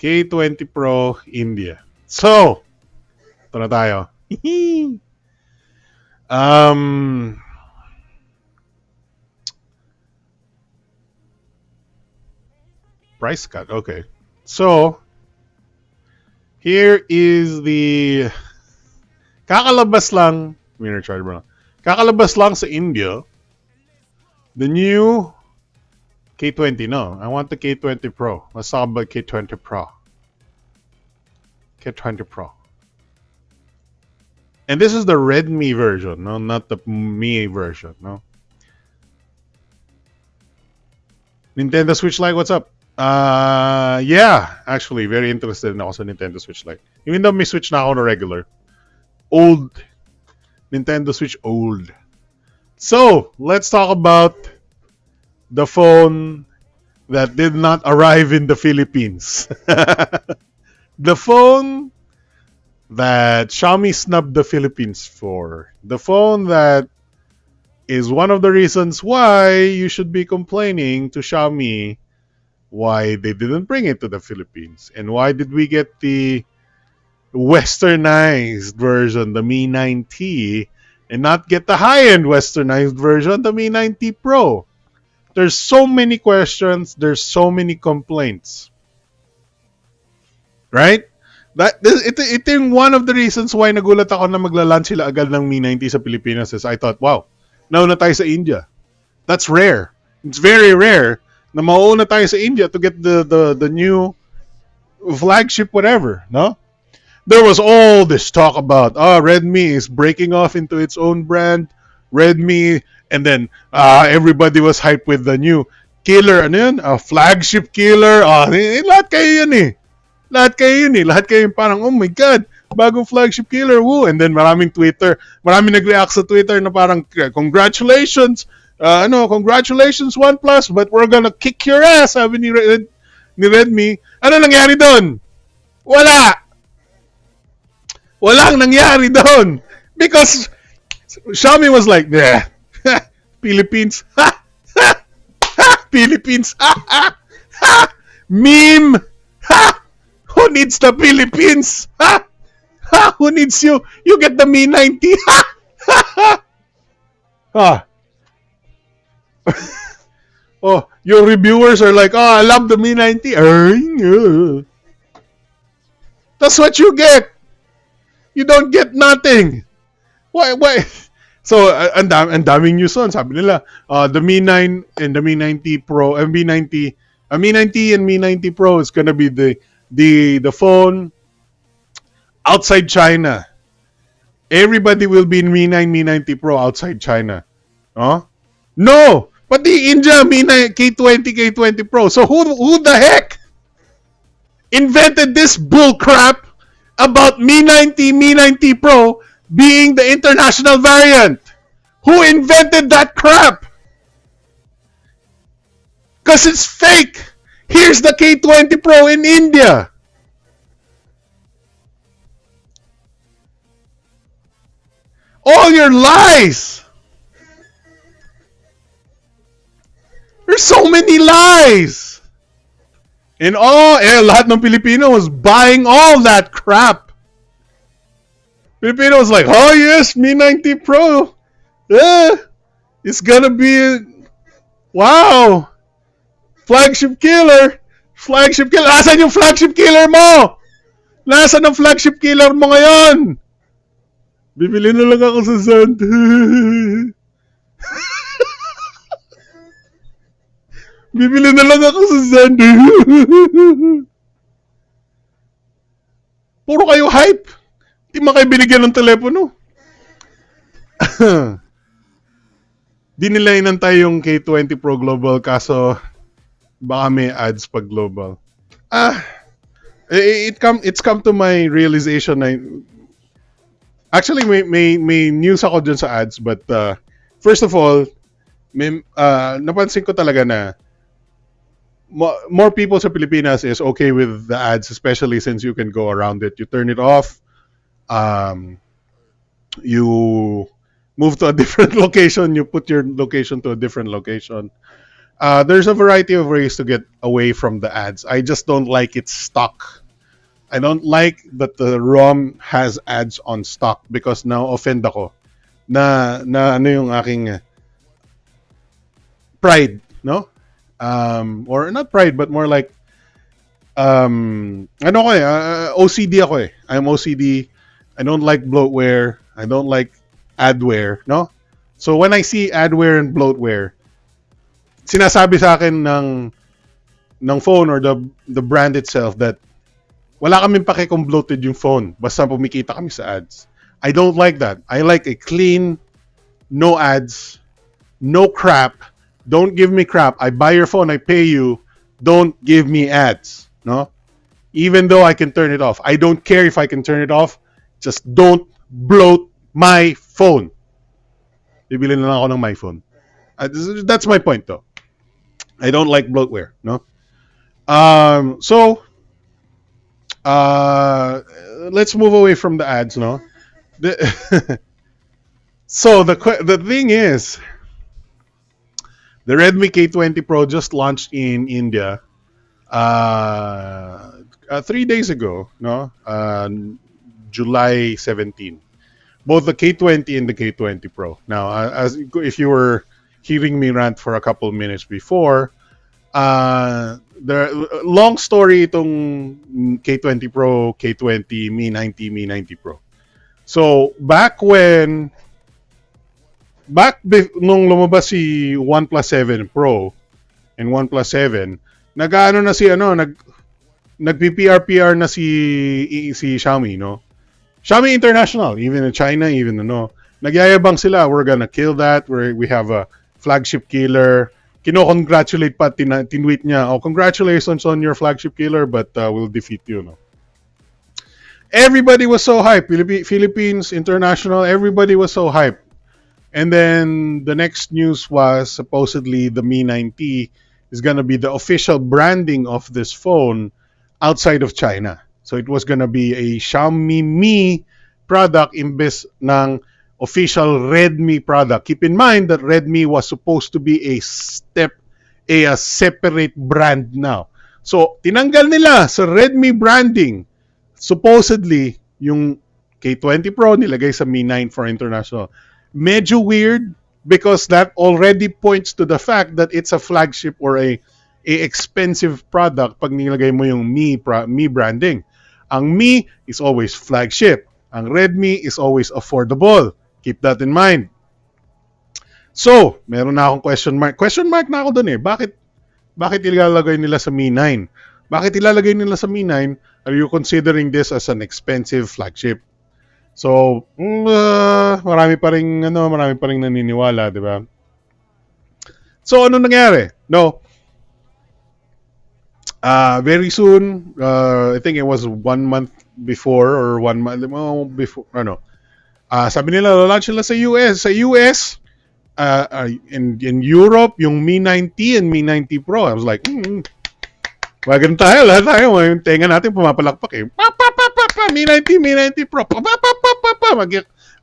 K20 Pro India. So, ito na tayo. Price cut. Okay. So, here is the kakalabas lang, winner charge bro. Kakalabas lang sa India, the new K20, no. I want the K20 Pro. Let's talk about K20 Pro. K20 Pro. And this is the Redmi version, no, not the Mi version, no. Nintendo Switch Lite, what's up? Yeah, actually, very interested in ako sa Nintendo Switch Lite. Even though may Switch na ako na regular. Old. Nintendo Switch old. So, let's talk about the phone that did not arrive in the Philippines. The phone that Xiaomi snubbed the Philippines for. The phone that is one of the reasons why you should be complaining to Xiaomi why they didn't bring it to the Philippines. And why did we get the westernized version, the Mi 9T, and not get the high-end westernized version, the Mi 9T Pro? There's so many questions, there's so many complaints. Right? Ito yung one of the reasons why nagulat ako na magla-launch sila agad ng Mi 9T sa Pilipinas is I thought, wow, nauna tayo sa India. That's rare. It's very rare na mauna tayo sa India to get the new flagship whatever, no? There was all this talk about, Redmi is breaking off into its own brand, Redmi, and then everybody was hyped with the new killer, ano yun? Flagship killer. Lahat kayo yun eh. Lahat kayo parang, oh my God, bagong flagship killer, woo. And then maraming nag-react sa Twitter na parang, congratulations, congratulations OnePlus, but we're gonna kick your ass, sabi ni Redmi. Ano nangyari doon? Walang nangyari doon. Because Xiaomi was like, yeah, Philippines, Philippines, meme, who needs the Philippines? Who needs you? You get the Mi 90. Oh, your reviewers are like, oh, I love the Mi 90. That's what you get. You don't get nothing. Why? So, ang daming news on. Sabi nila, the Mi 9 and the Mi 90 Pro, Mi 90, Mi 90 and Mi 90 Pro is gonna be the phone outside China. Everybody will be in Mi 9, Mi 90 Pro outside China. Huh? No! But the India Mi 9, K20, K20 Pro. So who the heck invented this bull crap about Mi 90, Mi 90 Pro being the international variant? Who invented that crap? Because it's fake. Here's the K20 Pro in India. All your lies. There's so many lies. And lahat ng Pilipino was buying all that crap. Filipino was like, oh yes, Mi 90 Pro. Yeah, it's gonna be, wow, flagship killer. Flagship killer. Asan yung flagship killer mo? Nasaan ang flagship killer mo ngayon? Bibili na lang ako sa Zand. Bibili na lang ako sa Zand. Puro kayo hype. Di man kayo binigyan ng telepono. Di nila inantay yung K20 Pro Global kaso baka may ads pag global. It's come to my realization na actually may news ako dyan sa ads, but first of all, napansin ko talaga na more people sa Pilipinas is okay with the ads, especially since you can go around it. You turn it off, you move to a different location, you put your location to a different location. There's a variety of ways to get away from the ads. I just don't like it stuck. I don't like that the ROM has ads on stock because now offend ako na ano yung aking pride, no? Or not pride, but more like ano ko OCD ako eh. I'm OCD. I don't like bloatware. I don't like adware, no? So when I see adware and bloatware, sinasabi sa akin ng phone or the brand itself that wala kaming pake kung bloated yung phone basta pumikita kami sa ads. I don't like that. I like a clean, no ads, no crap. Don't give me crap. I buy your phone, I pay you. Don't give me ads, no? Even though I can turn it off. I don't care if I can turn it off. Just don't bloat my phone. Bibili na lang ako ng my phone. That's my point though. I don't like bloatware, no? So let's move away from the ads, no? So the thing is, the Redmi K20 Pro just launched in India 3 days ago, no? July 17. Both the K20 and the K20 Pro. Now, as if you were hearing me rant for a couple minutes before, the long story itong K20 Pro, K20, Mi 90, Mi 90 Pro. So, nung lumabas si OnePlus 7 Pro and OnePlus 7, nag-ano na si nag-PPR-PR na si Xiaomi, no? Xiaomi International, even in China, even nagyayabang sila, we're gonna kill that, we have a flagship killer. Kino-congratulate pa, tinweet niya, oh, congratulations on your flagship killer, but we'll defeat you, no? Everybody was so hyped. Philippines, international, everybody was so hyped. And then the next news was supposedly the Mi 90 is gonna be the official branding of this phone outside of China. So it was gonna be a Xiaomi Mi product imbes ng official Redmi product. Keep in mind that Redmi was supposed to be a separate brand now. So tinanggal nila sa Redmi branding supposedly yung K20 Pro nilagay sa Mi 9 for international. Medyo weird because that already points to the fact that it's a flagship or a expensive product pag nilagay mo yung Mi branding. Ang Mi is always flagship. Ang Redmi is always affordable. Keep that in mind. So, meron na akong question mark. Question mark na ako dun eh. Bakit ilalagay nila sa Mi 9? Bakit ilalagay nila sa Mi 9? Are you considering this as an expensive flagship? So, marami pa ring naniniwala, di ba? So, ano nangyari? No. Very soon, I think it was 1 month before or 1 month before, sabi nila, launch nila sa US. Sa US, in Europe, yung Mi 90 and Mi 90 Pro. I was like, wag ganun tayo, lahat tayo. Yung tenga natin pumapalakpak eh. Mi 90, Mi 90 Pro.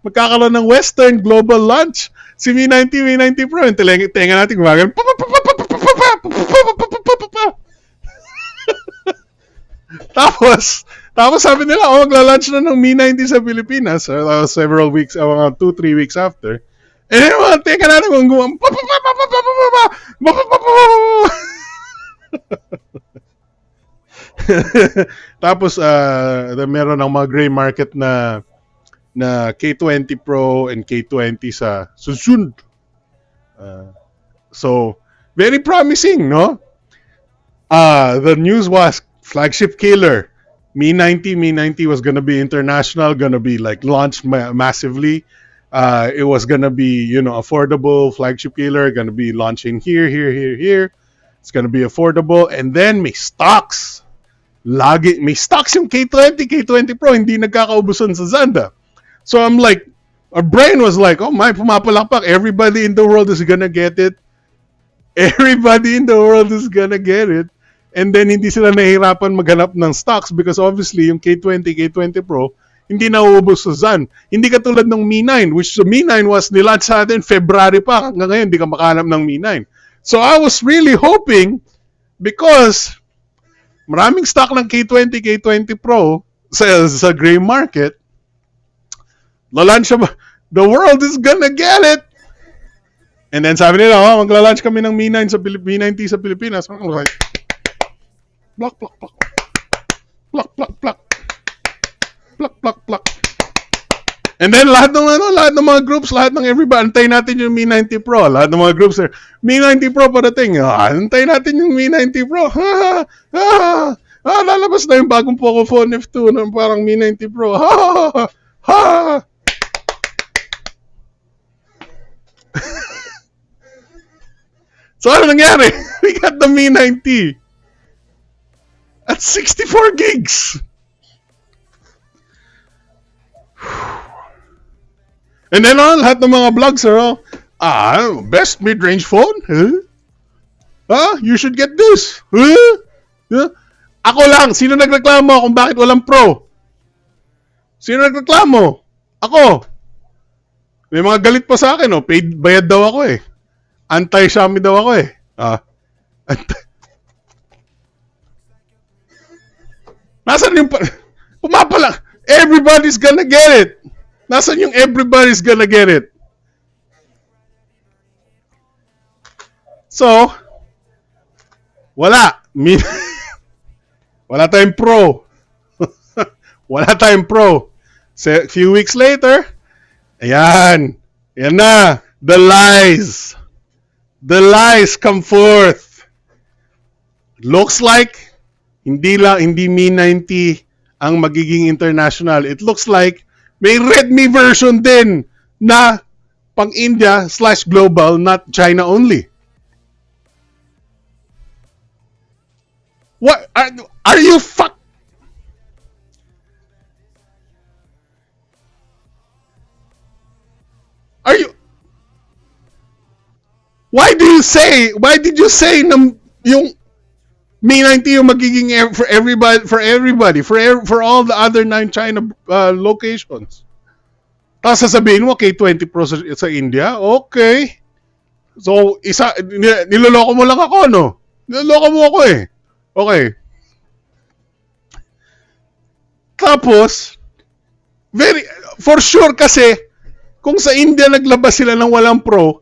Magkakaroon ng Western global launch. Si Mi 90, Mi 90 Pro. Yung tenga natin gumagano. Tapos sabi nila, magla-launch na ng Mi 90 sa Pilipinas. Several weeks, mga 2-3 weeks after. And then, teka natin kung tapos, meron ng mga gray market na K20 Pro and K20 sa susunod. So, very promising, no? The news was flagship killer. Mi 90 was gonna be international, gonna be like launched massively. It was gonna be, affordable, flagship killer, gonna be launching here. It's gonna be affordable, and then may stocks. May stocks yung K20 Pro, hindi nagkakaubusan sa Zanda. So I'm like, our brain was like, oh my, pumapalakpak. Everybody in the world is gonna get it. Everybody in the world is gonna get it. And then hindi sila nahihirapan maghanap ng stocks because obviously yung K20 Pro, hindi nauubos sa ZAN. Hindi katulad ng Mi 9, which the Mi 9 was nilaunch sa atin February pa. Hanggang ngayon, hindi ka makahanap ng Mi 9. So I was really hoping, because maraming stock ng K20 Pro sa gray market, launch the world is gonna get it. And then sabi nila, magla-launch kami ng Mi 9 Mi 90 sa Pilipinas. I'm like, block. And then lahat ng mga groups, lahat ng everybody, antayin natin yung Mi 90 Pro. Lahat ng mga groups, Mi 90 Pro parating. Antayin natin yung Mi 90 Pro. Lalabas na yung bagong Pocophone F2 na parang Mi 90 Pro. So ano nangyari? We got the Mi 90 at 64 gigs. And then lahat ng mga vlogs are best mid-range phone? You should get this. Ako lang, sino nagreklamo kung bakit walang Pro? Sino nagreklamo? Ako. May mga galit pa sa akin, paid bayad daw ako eh. Anti-Xiaomi daw ako eh. Nasaan yung pumapala? Everybody's gonna get it. Nasaan yung everybody's gonna get it? So, wala. Wala tayong Pro. Wala tayong Pro. So, a few weeks later, ayan. Ayan na. The lies. The lies come forth. Looks like hindi Mi 90 ang magiging international. It looks like may Redmi version din na pang India/global, not China only. What are you Are you Why did you say na yung Mi 90 yung magiging for everybody, for all the other 9 China locations? Tapos sasabihin mo, K20 Pro sa India? Okay. So, niloloko mo lang ako, no? Niloloko mo ako eh. Okay. Tapos, for sure kasi, kung sa India naglabas sila ng walang Pro,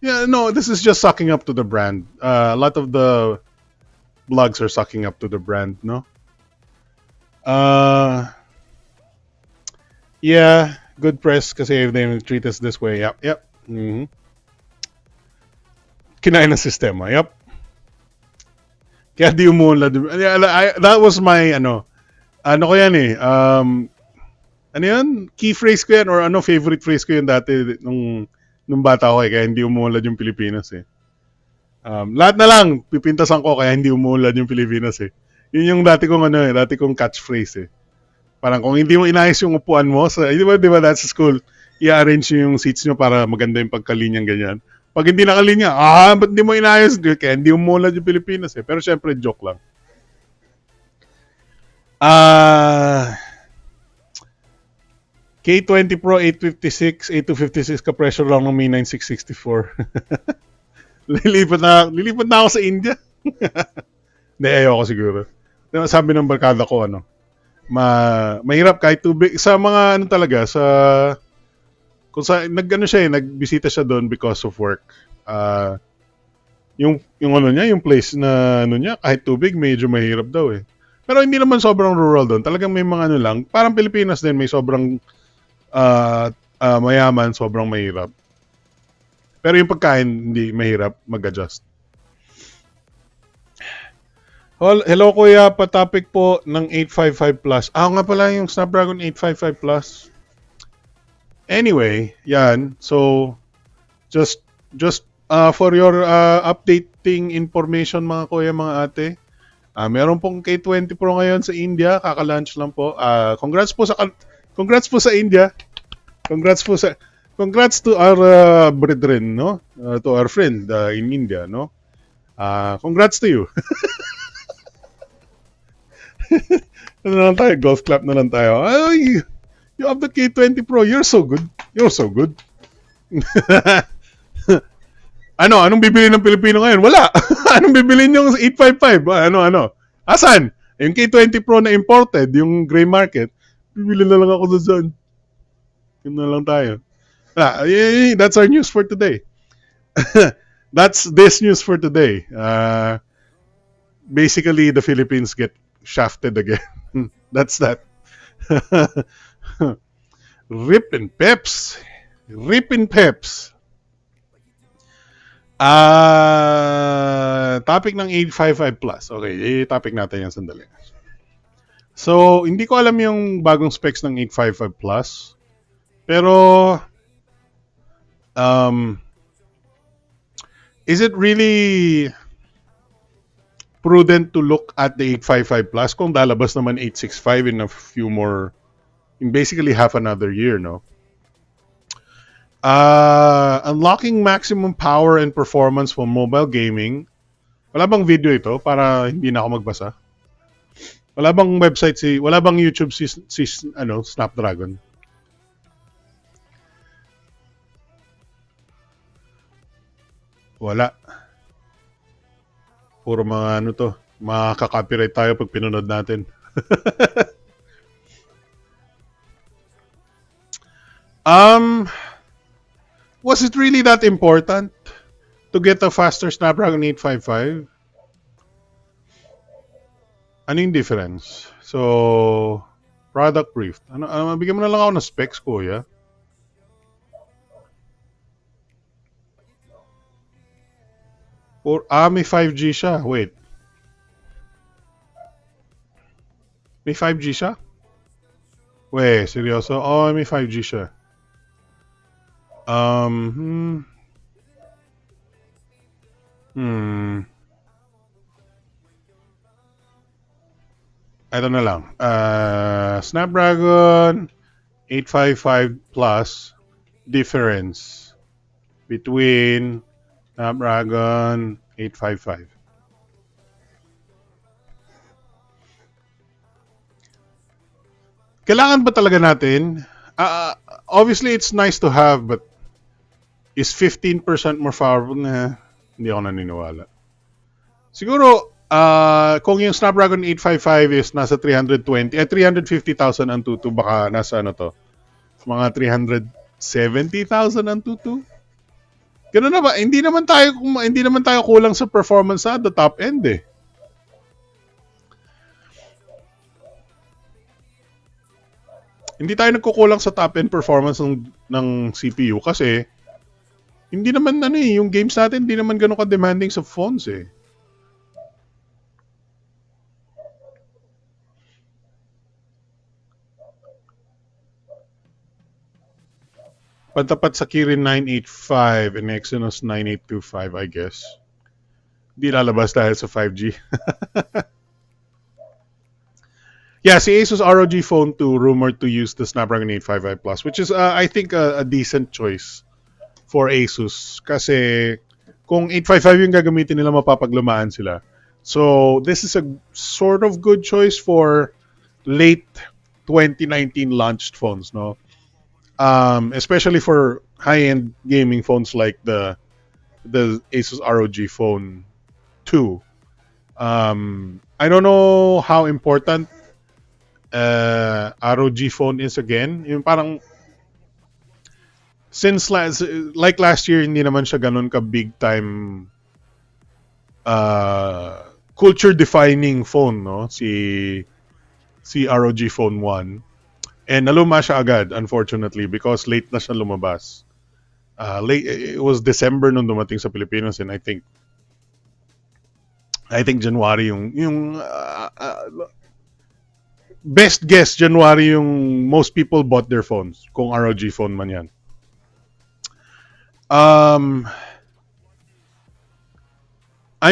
Yeah, no, this is just sucking up to the brand. A lot of the blogs are sucking up to the brand, no? Uh, yeah, good press kasi if they treat us this way. Yep, yep. Kinain ng sistema. Yep. Kaya di umuunlad. That was my, ano ko yan eh. Ano yun? Key phrase ko yan or favorite phrase ko yun dati nung bata ko eh. Kaya hindi umuunlad yung Pilipinas eh. Lahat na lang, pipintasan ko kaya hindi umuunlad yung Pilipinas eh. Yun yung dati kong catchphrase eh. Parang kung hindi mo inayos yung upuan mo, di ba that's school, i-arrange yung seats nyo para maganda yung pagkalinyang ganyan. Pag hindi nakalinya, ba't hindi mo inayos? Kaya hindi umuunlad yung Pilipinas eh. Pero syempre, joke lang. K20 Pro 856, 8256 ka-pressure lang ng Mi 9664. Lilipat na ako sa India. Hindi, ayoko siguro. Sabi ng barkada ko, mahirap kahit tubig. Sa mga talaga, kung nagbisita siya doon because of work. Yung niya, yung place na niya, kahit tubig, medyo mahirap daw eh. Pero hindi naman sobrang rural doon. Talagang may mga lang. Parang Pilipinas din, may sobrang mayaman, sobrang mahirap. Pero yung pagkain, hindi mahirap mag-adjust. Hello kuya, pa-topic po ng 855 Plus. Nga pala yung Snapdragon 855 Plus. Anyway, yan. So, just for your updating information mga kuya, mga ate. Meron pong K20 Pro ngayon sa India, kaka-launch lang po. Congrats po sa India. Congrats to our brethren, no? To our friend in India, no? Congrats to you. Ano na lang tayo? Golf clap na lang tayo. Ay, you have the K20 Pro. You're so good. Anong bibili ng Pilipino ngayon? Wala. Anong bibili yung 855? Ano? Asan? Yung K20 Pro na imported, yung gray market, bibili na lang ako doon. Yun na lang tayo. That's our news for today. That's this news for today. Basically, the Philippines get shafted again. That's that. Rip and peps. Topic ng 855 Plus. Okay, topic natin yan sandali. So, hindi ko alam yung bagong specs ng 855 Plus. Pero, is it really prudent to look at the 855 Plus kung lalabas naman 865 in a few more, in basically half another year, no? Unlocking maximum power and performance for mobile gaming. Wala bang video ito para hindi na ako magbasa? Wala bang website wala bang YouTube si Snapdragon? Wala. Puro mga makaka-copyright tayo pag pinunod natin. Was it really that important to get a faster Snapdragon 855? Ano yung difference? So, product brief. Bigyan mo na lang ako ng specs, kuya. May 5G siya. Wait. May 5G siya? Wait, seryoso? May 5G siya. Ito na lang. Snapdragon 855 Plus difference between Snapdragon 855. Kailangan ba talaga natin? Obviously, it's nice to have, but is 15% more powerful na? Hindi ako naniniwala. Siguro, kung yung Snapdragon 855 is nasa 350,000 ang tutu, baka nasa mga 370,000 ang tutu. Ganun na ba? Hindi naman tayo kulang sa performance sa the top end eh. Hindi tayo nagkukulang sa top end performance ng CPU kasi hindi naman ano eh, yung games natin hindi naman ganun ka-demanding sa phones eh. Pantapat sa Kirin 985 and Exynos 9825, I guess. Di lalabas dahil sa 5G. Yeah, si Asus ROG Phone 2 rumored to use the Snapdragon 855 Plus, which is, I think, a decent choice for Asus. Kasi kung 855 yung gagamitin nila, mapapaglumaan sila. So, this is a sort of good choice for late 2019 launched phones, no? Especially for high-end gaming phones like the Asus ROG Phone 2. I don't know how important ROG phone is again. Yung parang since last year hindi naman siya ganun ka big time culture defining phone, no? Si ROG Phone 1. And naluma siya agad, unfortunately, because late na siya lumabas. Late, it was December nung dumating sa Pilipinas, and I think January yung best guess January yung most people bought their phones kung ROG phone man yan. I'm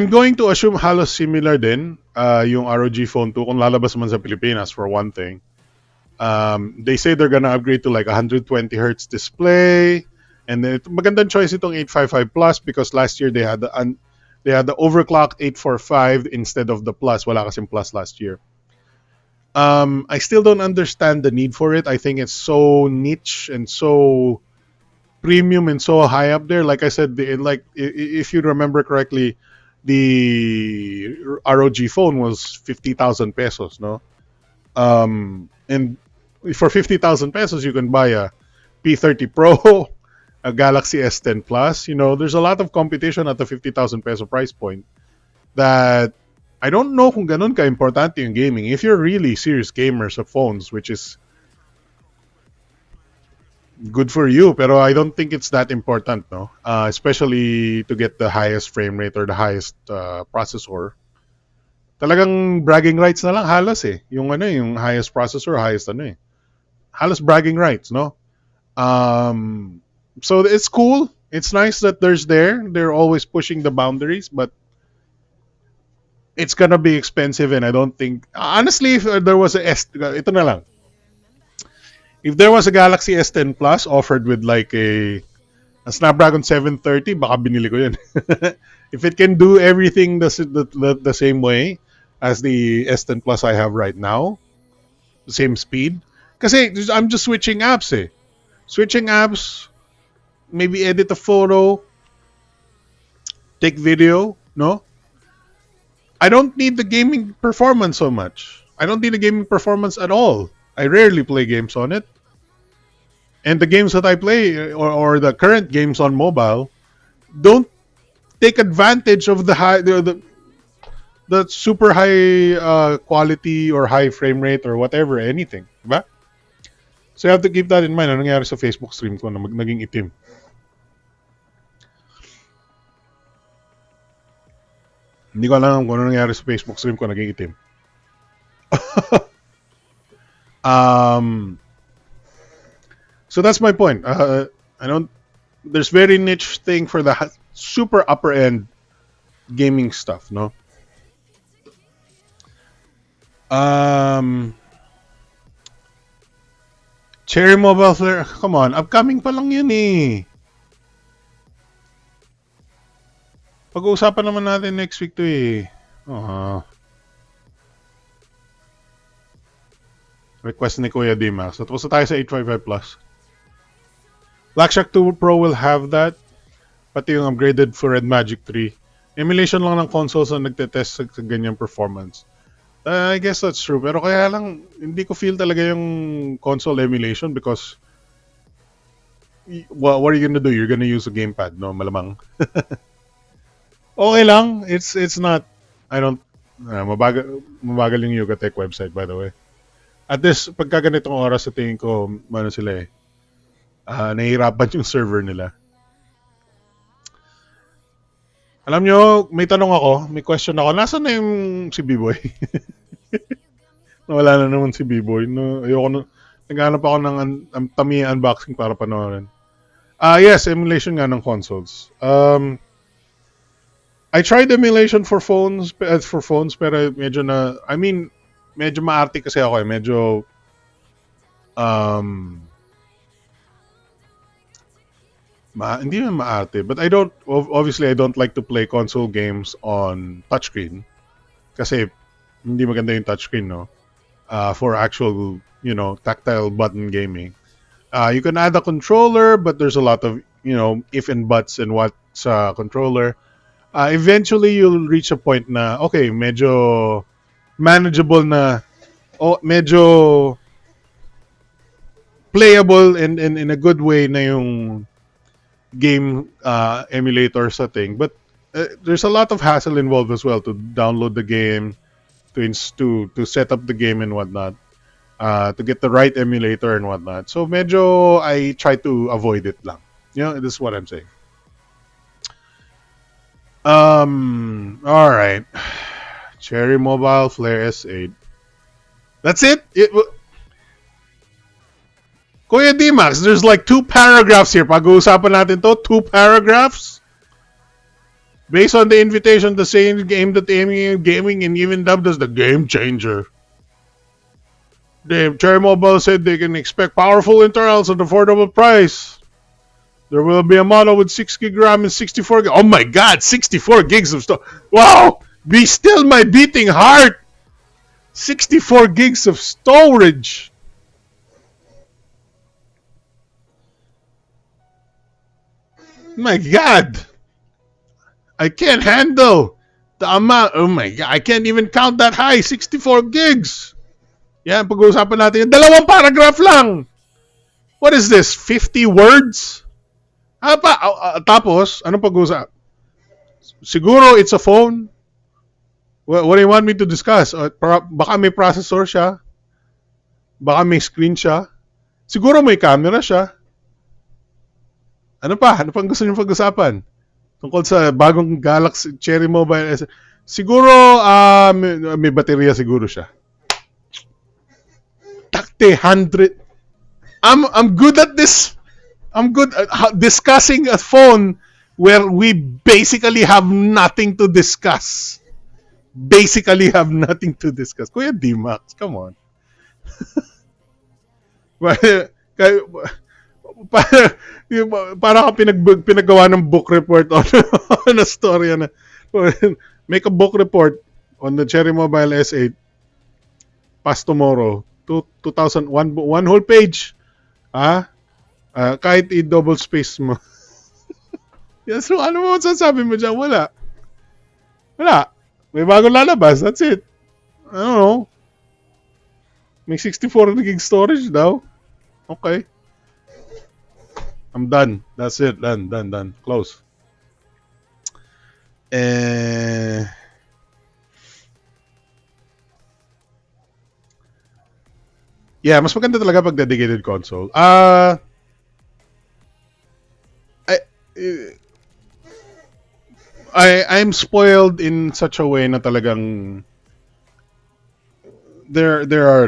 going to assume halos similar din yung ROG Phone 2 kung lalabas man sa Pilipinas for one thing. They say they're gonna upgrade to like 120 hertz display, and then magandang choice itong 855 Plus because last year they had the overclocked 845 instead of the Plus. Wala kasing Plus last year. I still don't understand the need for it. I think it's so niche and so premium and so high up there. Like I said, if you remember correctly, the ROG phone was 50,000 pesos, no? And for 50,000 pesos, you can buy a P30 Pro, a Galaxy S10 Plus. There's a lot of competition at the 50,000 peso price point that I don't know kung ganun ka-importante yung gaming. If you're really serious gamers of phones, which is good for you, pero I don't think it's that important, no? Especially to get the highest frame rate or the highest processor. Talagang bragging rights na lang halos eh. Yung highest processor, highest halos bragging rights, no? So it's cool. It's nice that they're always pushing the boundaries, but it's gonna be expensive, and I don't think honestly if there was ito na lang. If there was a Galaxy S10 Plus offered with like a Snapdragon 730, baka binili ko yun. If it can do everything the same way as the S10 Plus I have right now, the same speed. Kasi I'm just switching apps eh. Switching apps, maybe edit a photo, take video, no? I don't need the gaming performance so much. I don't need the gaming performance at all. I rarely play games on it. And the games that I play, or the current games on mobile, don't take advantage of the super high quality or high frame rate or whatever, anything. Diba? So you have to keep that in mind. Ano nangyari sa Facebook stream ko na naging itim? Hindi ko alam kung ano nangyari sa Facebook stream ko naging itim. So that's my point. I don't. There's very niche thing for the super upper end gaming stuff, no? Cherry Mobile Flare, come on, upcoming pa lang yun eh. Pag-uusapan naman natin next week to eh. Request ni Kuya Dimax. Tapos na tayo sa 855 Plus. Black Shark 2 Pro will have that. Pati yung upgraded for Red Magic 3. Emulation lang ng consoles na nagtetest sa ganyang performance. I guess that's true. Pero kaya lang, hindi ko feel talaga yung console emulation because what are you gonna do? You're gonna use a gamepad, no? Malamang. Okay lang. It's not. I don't. Mabagal yung Yugatech website, by the way. At this, pagka ganitong oras sa tingin ko, ano sila eh, nahihirapan yung server nila. Alam nyo, may tanong ako, may question ako. Nasaan na yung si B-Boy? Wala na naman si B-Boy. No, ayoko na. Naghanap ako ng Tamiya unboxing para panoorin. Yes, emulation nga ng consoles. I tried emulation for phones pero medyo na I mean medyo maarte kasi ako eh. Medyo um hindi naman maarte, but I don't like to play console games on touchscreen kasi hindi maganda yung touchscreen, no? For actual, tactile button gaming. You can add a controller, but there's a lot of, if and buts and what sa controller. Eventually, you'll reach a point na, okay, medyo manageable na, medyo playable and in a good way na yung game emulator sa thing. But there's a lot of hassle involved as well to download the game, to set up the game and whatnot. To get the right emulator and whatnot. So medyo I try to avoid it lang. This is what I'm saying. All right. Cherry Mobile Flare S8. That's it? Kuya D-Max, there's like 2 paragraphs here. Pag-uusapan natin to, 2 paragraphs? Based on the invitation, the same game that gaming and even dubbed as the game changer. Cherry Mobile said they can expect powerful internals at affordable price. There will be a model with 6 gig RAM and 64 gig. Oh my god, 64 gigs of storage. Wow! Be still my beating heart! 64 gigs of storage! My god! I can't handle the amount. Oh my god, I can't even count that high. 64 gigs! Yan, pag-uusapan natin yan. 2 paragraph lang! What is this? 50 words? Tapos, anong pag-uusap? Siguro it's a phone. What do you want me to discuss? Baka may processor siya. Baka may screen siya. Siguro may camera siya. Ano pa? Ano pang gusto niyo pag-usapan? Tungkol sa bagong Galaxy Cherry Mobile. Siguro, may baterya siguro siya. Takte, 100. I'm good at this. I'm good at discussing a phone where we basically have nothing to discuss. Basically have nothing to discuss. Kuya D-Max, come on. Para ka pinagawa ng book report on a story. Make a book report on the Cherry Mobile S8 past tomorrow. 2001 one whole page. Kahit i-double space mo. Yes, so ano mo sasabi mo dyan? Wala. May bagong lalabas. That's it. I don't know. May 64 gig storage daw. Okay. I'm done. That's it. Done. Close. Yeah, mas maganda talaga pag dedicated console. I'm spoiled in such a way na talagang there are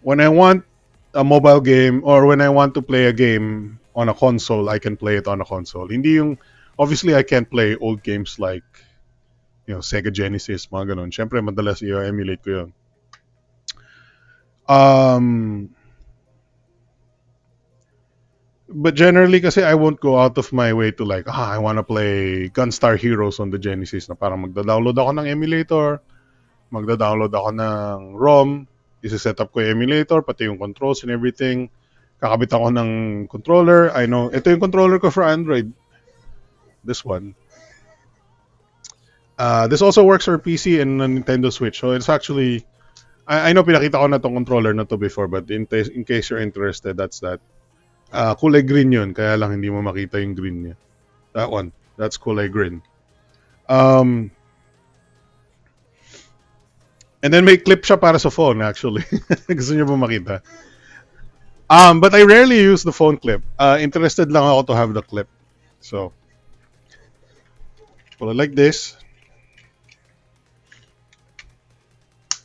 when I want a mobile game or when I want to play a game on a console, I can play it on a console. Hindi yung obviously I can't play old games like Sega Genesis, mga ganun. Syempre madalas i-emulate ko 'yun. But generally kasi I won't go out of my way to like, I want to play Gunstar Heroes on the Genesis na parang magda-download ako ng emulator, magda-download ako ng ROM, isi-set up ko yung emulator, pati yung controls and everything. Kakabit ako ng controller. I know, ito yung controller ko for Android. This one. This also works for PC and Nintendo Switch. So it's actually I know pinakita ko na tong controller na to before, but in case you're interested, that's that. Kulay green yun, kaya lang hindi mo makita yung green niya. That one. That's kulay green. Um, and then may clip siya para sa phone, actually. Gusto niyo ba makita? But I rarely use the phone clip. Interested lang ako to have the clip. So, pull it like this.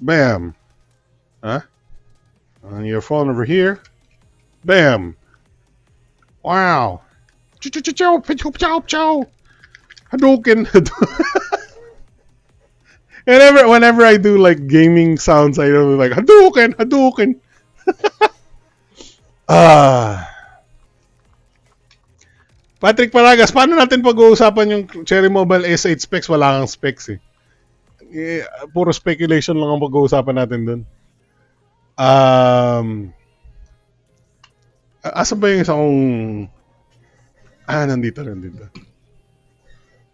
Bam. Huh? On your phone over here. Bam. Wow. Hadouken. Whenever I do like gaming sounds, I do like Hadouken, Hadouken. Patrick Paragas, paano natin pag-uusapan yung Cherry Mobile S8 specs? Wala kang specs eh. Puro speculation lang ang pag-uusapan natin dun. Asa ba yung isang nandito.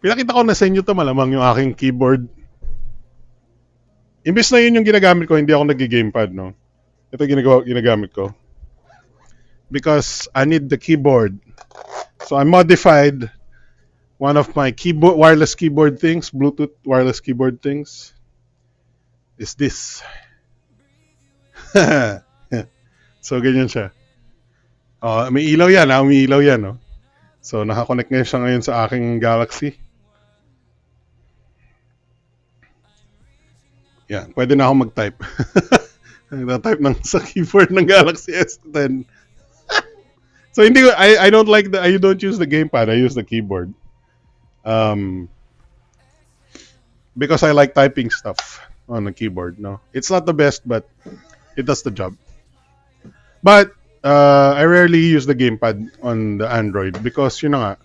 Pinakita ko na sa inyo to malamang yung aking keyboard. Imbes na yun yung ginagamit ko, hindi ako nag-gamepad, no? Ito ginagamit ko. Because I need the keyboard. So I modified one of my wireless keyboard things, Bluetooth wireless keyboard things. Is this. So ganyan siya. May ilaw yan, umiilaw yan, no? So nakakonect ngayon siya ngayon sa aking Galaxy. Yan, pwede na ako mag-type. Nag-type sa keyboard ng Galaxy S10. So hindi ko, I don't like I don't use the gamepad, I use the keyboard. Because I like typing stuff on the keyboard, no. It's not the best, but it does the job. But I rarely use the gamepad on the Android because yun na nga,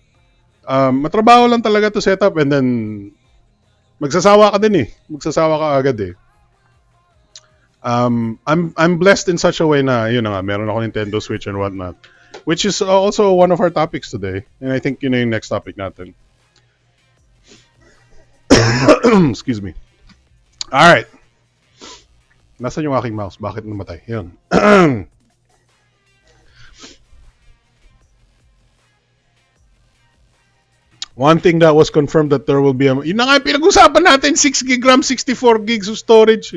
matrabaho lang talaga to set up and then magsasawa ka din eh. Magsasawa ka agad eh. I'm blessed in such a way na yun na nga, meron ako Nintendo Switch and whatnot. Which is also one of our topics today. And I think yun na yung next topic natin. Excuse me. Alright. Nasaan yung aking mouse? Bakit namatay? Yun. One thing that was confirmed that there will be yun na nga pinag-usapan natin, 6 gig RAM, 64 gigs of storage.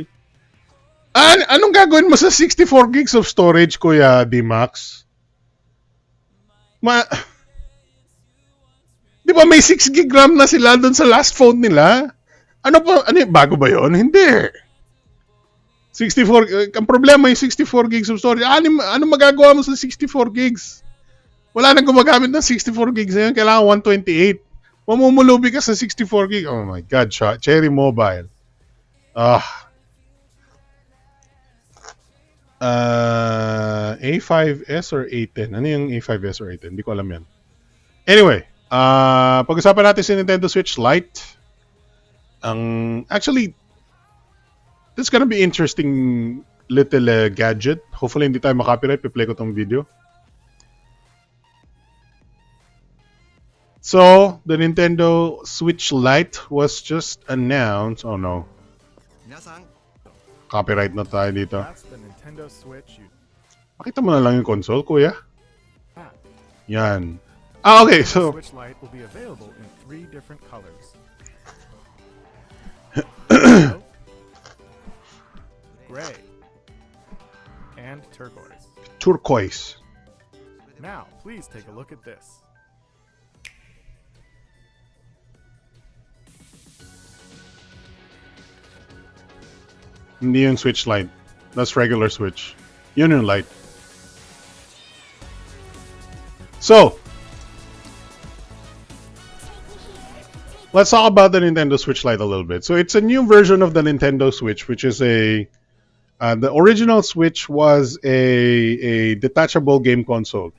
Anong gagawin mo sa 64 gigs of storage, Kuya D-Max? Di ba may 6 gig RAM na sila doon sa last phone nila? Ano bago ba yon? Hindi. 64, ang problema yung 64 gigs of storage. Ano magagawa mo sa 64 gigs? Wala nang gumagamit ng 64 gigs ngayon. Kailangan 128. Mamumulubi ka sa 64 gig. Oh my God, Cherry Mobile. A5S or A10? Ano yung A5S or A10? Hindi ko alam yan. Anyway, pag-usapan natin si Nintendo Switch Lite. Actually, this is gonna be interesting little gadget. Hopefully hindi tayo makopyright. Piplay ko tong video. So, the Nintendo Switch Lite was just announced. Oh no. Copyright na tayo dito. Pakita mo na lang yung console, kuya. Yan. Okay, so Switch Lite will be available in 3 different colors. Gray and turquoise. Turquoise. Now, please take a look at this. Hindi yung Switch Lite. That's regular Switch. Yun yung Lite. So, let's talk about the Nintendo Switch Lite a little bit. So it's a new version of the Nintendo Switch, which is the original Switch was a detachable game console.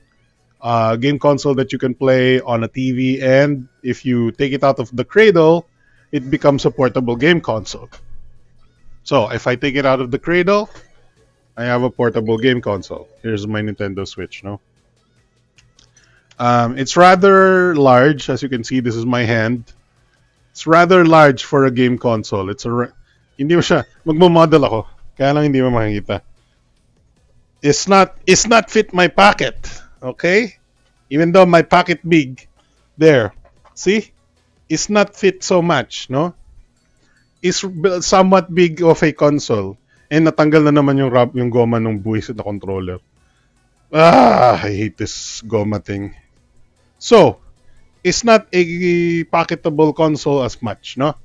Game console that you can play on a TV, and if you take it out of the cradle, it becomes a portable game console. So if I take it out of the cradle, I have a portable game console. Here's my Nintendo Switch, no? It's rather large, as you can see. This is my hand. It's rather large for a game console. Hindi mo siya, magmo-model ako. Kaya lang hindi mo makikita. It's not fit my pocket. Okay? Even though my pocket big. There. See? It's not fit so much, no? Is somewhat big of a console. And natanggal na naman yung goma ng buwisit na controller. I hate this goma thing. So, it's not a pocketable console as much, no?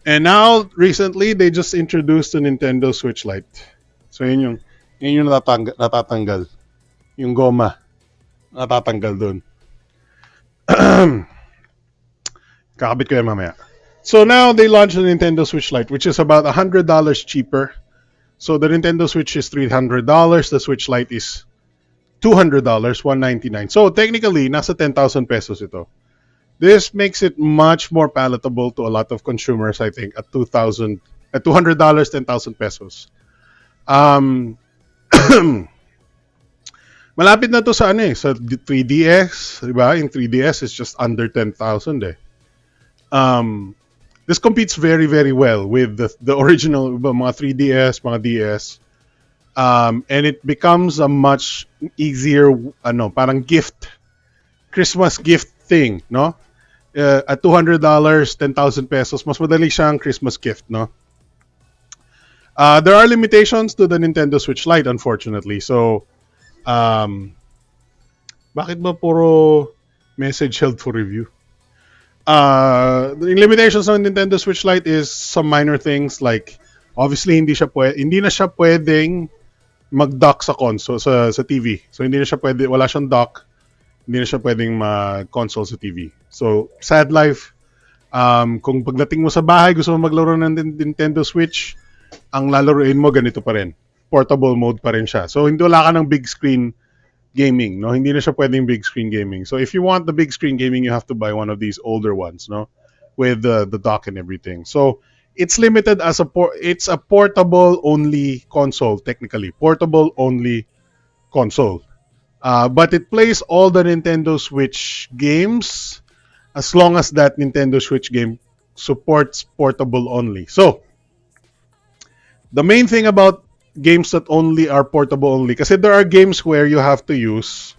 And now, recently, they just introduced the Nintendo Switch Lite. So, yun yung natatanggal. Yung goma, natatanggal dun. Kakabit ko yan mamaya. So now they launched the Nintendo Switch Lite, which is about $100 cheaper. So the Nintendo Switch is $300. The Switch Lite is $200, $199. So technically, nasa 10,000 pesos ito. This makes it much more palatable to a lot of consumers, I think, at $200, 10,000 pesos. Malapit na to sa sa 3DS, di ba? In 3DS, it's just under 10,000 eh. This competes very, very well with the original mga 3DS, mga DS. And it becomes a much easier, parang Christmas gift thing, no? At $200, 10,000 pesos, mas madali siyang Christmas gift, no? There are limitations to the Nintendo Switch Lite, unfortunately. So, bakit ba puro message held for review? The limitations ng Nintendo Switch Lite is some minor things like obviously hindi na siya pwedeng mag-dock sa console sa TV. So hindi na siya wala siyang dock, hindi na siya pwedeng mag-console sa TV. So sad life. Kung pagdating mo sa bahay gusto mo maglaro ng Nintendo Switch, ang lalaroin mo ganito pa rin. Portable mode pa rin siya. So hindi wala ka ng big screen gaming, no? Hindi na siya pwedeng big screen gaming. So if you want the big screen gaming, you have to buy one of these older ones, no? With the dock and everything. So it's limited as it's a portable only console technically. Portable only console. But it plays all the Nintendo Switch games as long as that Nintendo Switch game supports portable only. So the main thing about games that only are portable only kasi there are games where you have to use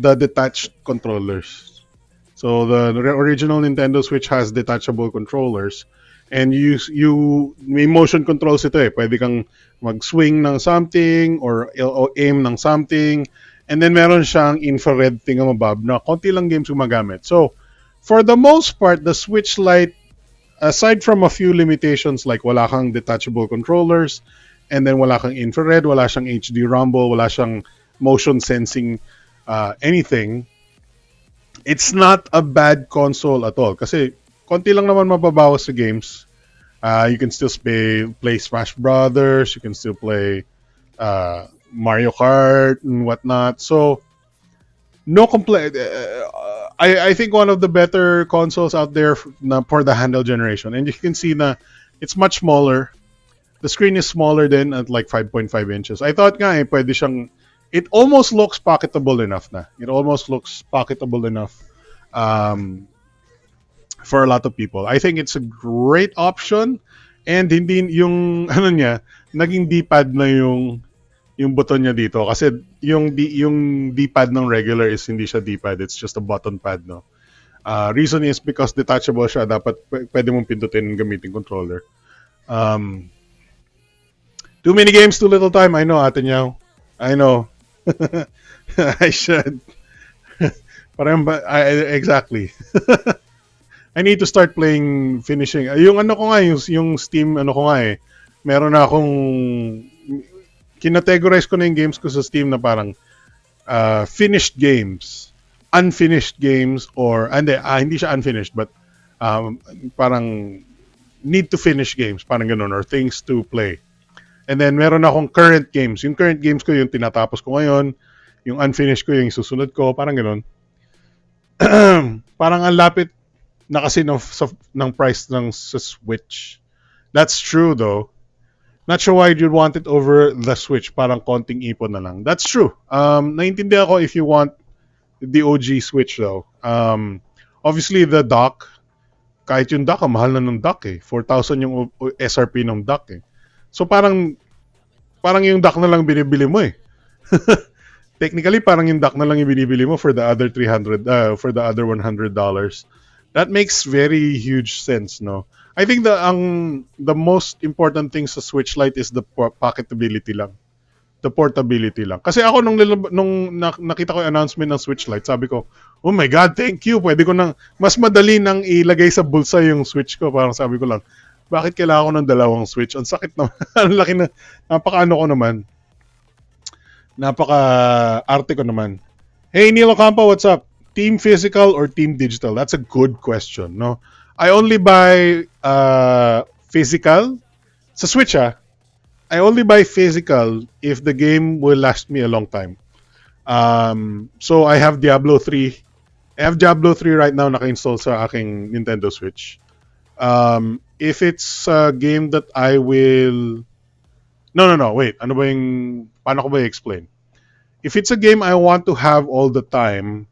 the detached controllers. So the original Nintendo Switch has detachable controllers and you may motion controls ito eh. Pwede kang mag-swing ng something or aim ng something and then meron siyang infrared thingamabob na konti lang games gumagamit. So for the most part, the Switch Lite, aside from a few limitations like wala kang detachable controllers, and then wala kang infrared, wala siyang HD rumble, wala siyang motion sensing anything, it's not a bad console at all. Kasi konti lang naman mababawas sa games. You can still play Smash Brothers, you can still play Mario Kart and whatnot. So, no complaint. I think one of the better consoles out there for the handheld generation. And you can see na it's much smaller. The screen is smaller than at like 5.5 inches. I thought nga pwede siyang, it almost looks pocketable enough na. It almost looks pocketable enough for a lot of people. I think it's a great option and hindi yung niya, naging D-pad na yung button niya dito kasi yung D-pad ng regular is hindi siya D-pad, it's just a button pad, no. Reason is because detachable siya, dapat pwede mong pindutin gamitin controller. Too many games, too little time. I know, Ate Nyao. I know. I should. Exactly. I need to start playing finishing. Yung ko nga, yung Steam ko nga meron na akong kinategorize ko na yung games ko sa Steam na parang finished games, unfinished games, or hindi siya unfinished, but parang need to finish games, parang ganun, or things to play. And then meron akong current games. Yung current games ko yung tinatapos ko ngayon. Yung unfinished ko yung susunod ko. Parang ganun. Parang ang lapit na kasi ng price ng sa Switch. That's true though. Not sure why you'd want it over the Switch. Parang konting ipon na lang. That's true. Naintindihan ko if you want the OG Switch though. Obviously the dock, kahit yung dock, mahal na ng dock eh. 4,000 yung SRP ng dock eh. So parang parang yung dock na lang binibili mo eh. Technically, parang yung dock na lang yung binibili mo for the other 300, for the other $100. That makes very huge sense, no? I think the most important thing sa Switch Lite is the pocketability lang. The portability lang. Kasi ako nung nakita ko yung announcement ng Switch Lite, sabi ko, oh my God, thank you. Pwede ko nang, mas madali nang ilagay sa bulsa yung Switch ko. Parang sabi ko lang, bakit kailangan ko ng dalawang Switch? Ang sakit naman. Ang laki na, napaka-ano ko naman. Napaka-arte ko naman. Hey, Neil Ocampo, what's up? Team physical or team digital? That's a good question, no? I only buy physical. Sa Switch, I only buy physical if the game will last me a long time. So I have Diablo 3. I have Diablo 3 right now naka-install sa aking Nintendo Switch. If it's a game that I will... No. Wait. Ano ba yung... Paano ko ba i-explain? If it's a game I want to have all the time,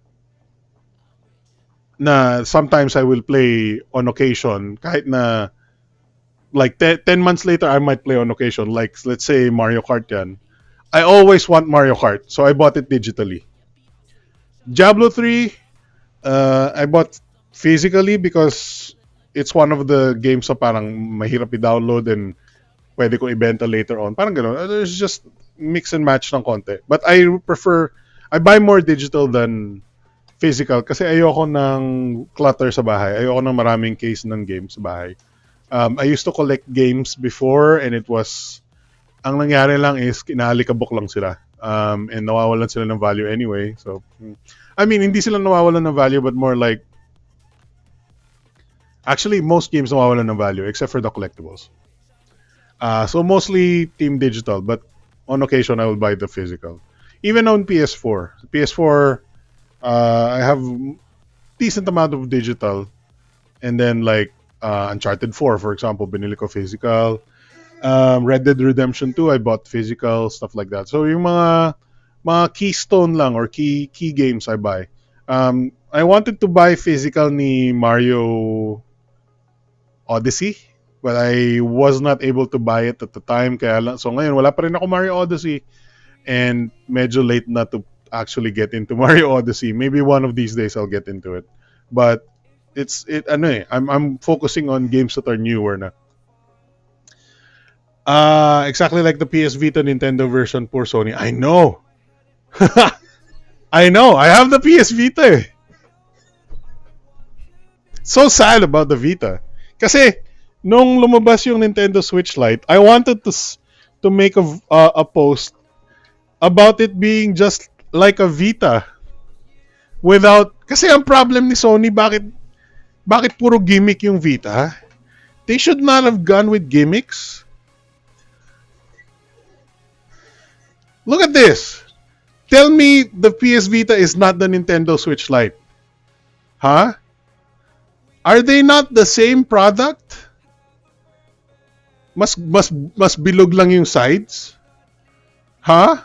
na sometimes I will play on occasion, kahit na like 10 months later I might play on occasion, like let's say Mario Kart yan. I always want Mario Kart, so I bought it digitally. Diablo 3, I bought physically because it's one of the games na parang mahirap i-download and pwede ko ibenta later on. Parang gano'n. There's just mix and match ng konti. But I buy more digital than physical kasi ayoko ng clutter sa bahay. Ayoko ng maraming case ng games sa bahay. I used to collect games before and it was, ang nangyari lang is kinaalikabok lang sila. And nawawalan sila ng value anyway. So, I mean, hindi sila nawawalan ng value but more like, actually, most games nawawalan ng value except for the collectibles. So mostly team digital, but on occasion I will buy the physical. Even on PS4. PS4, I have decent amount of digital, and then like Uncharted 4, for example, binili ko physical. Red Dead Redemption 2, I bought physical, stuff like that. So yung mga keystone lang or key games I buy. I wanted to buy physical ni Mario Odyssey, but I was not able to buy it at the time. Kaya lang, so ngayon, wala pa rin ako Mario Odyssey. And medyo late na to actually get into Mario Odyssey. Maybe one of these days I'll get into it. But I'm focusing on games that are newer na. Exactly like the PS Vita Nintendo version, poor Sony. I know. I know. I have the PS Vita. So sad about the Vita. Kasi nung lumabas yung Nintendo Switch Lite, I wanted to make a post about it being just like a Vita without, kasi ang problem ni Sony, bakit puro gimmick yung Vita? They should not have gone with gimmicks. Look at this. Tell me the PS Vita is not the Nintendo Switch Lite. Huh? Are they not the same product? Mas bilog lang yung sides? Huh?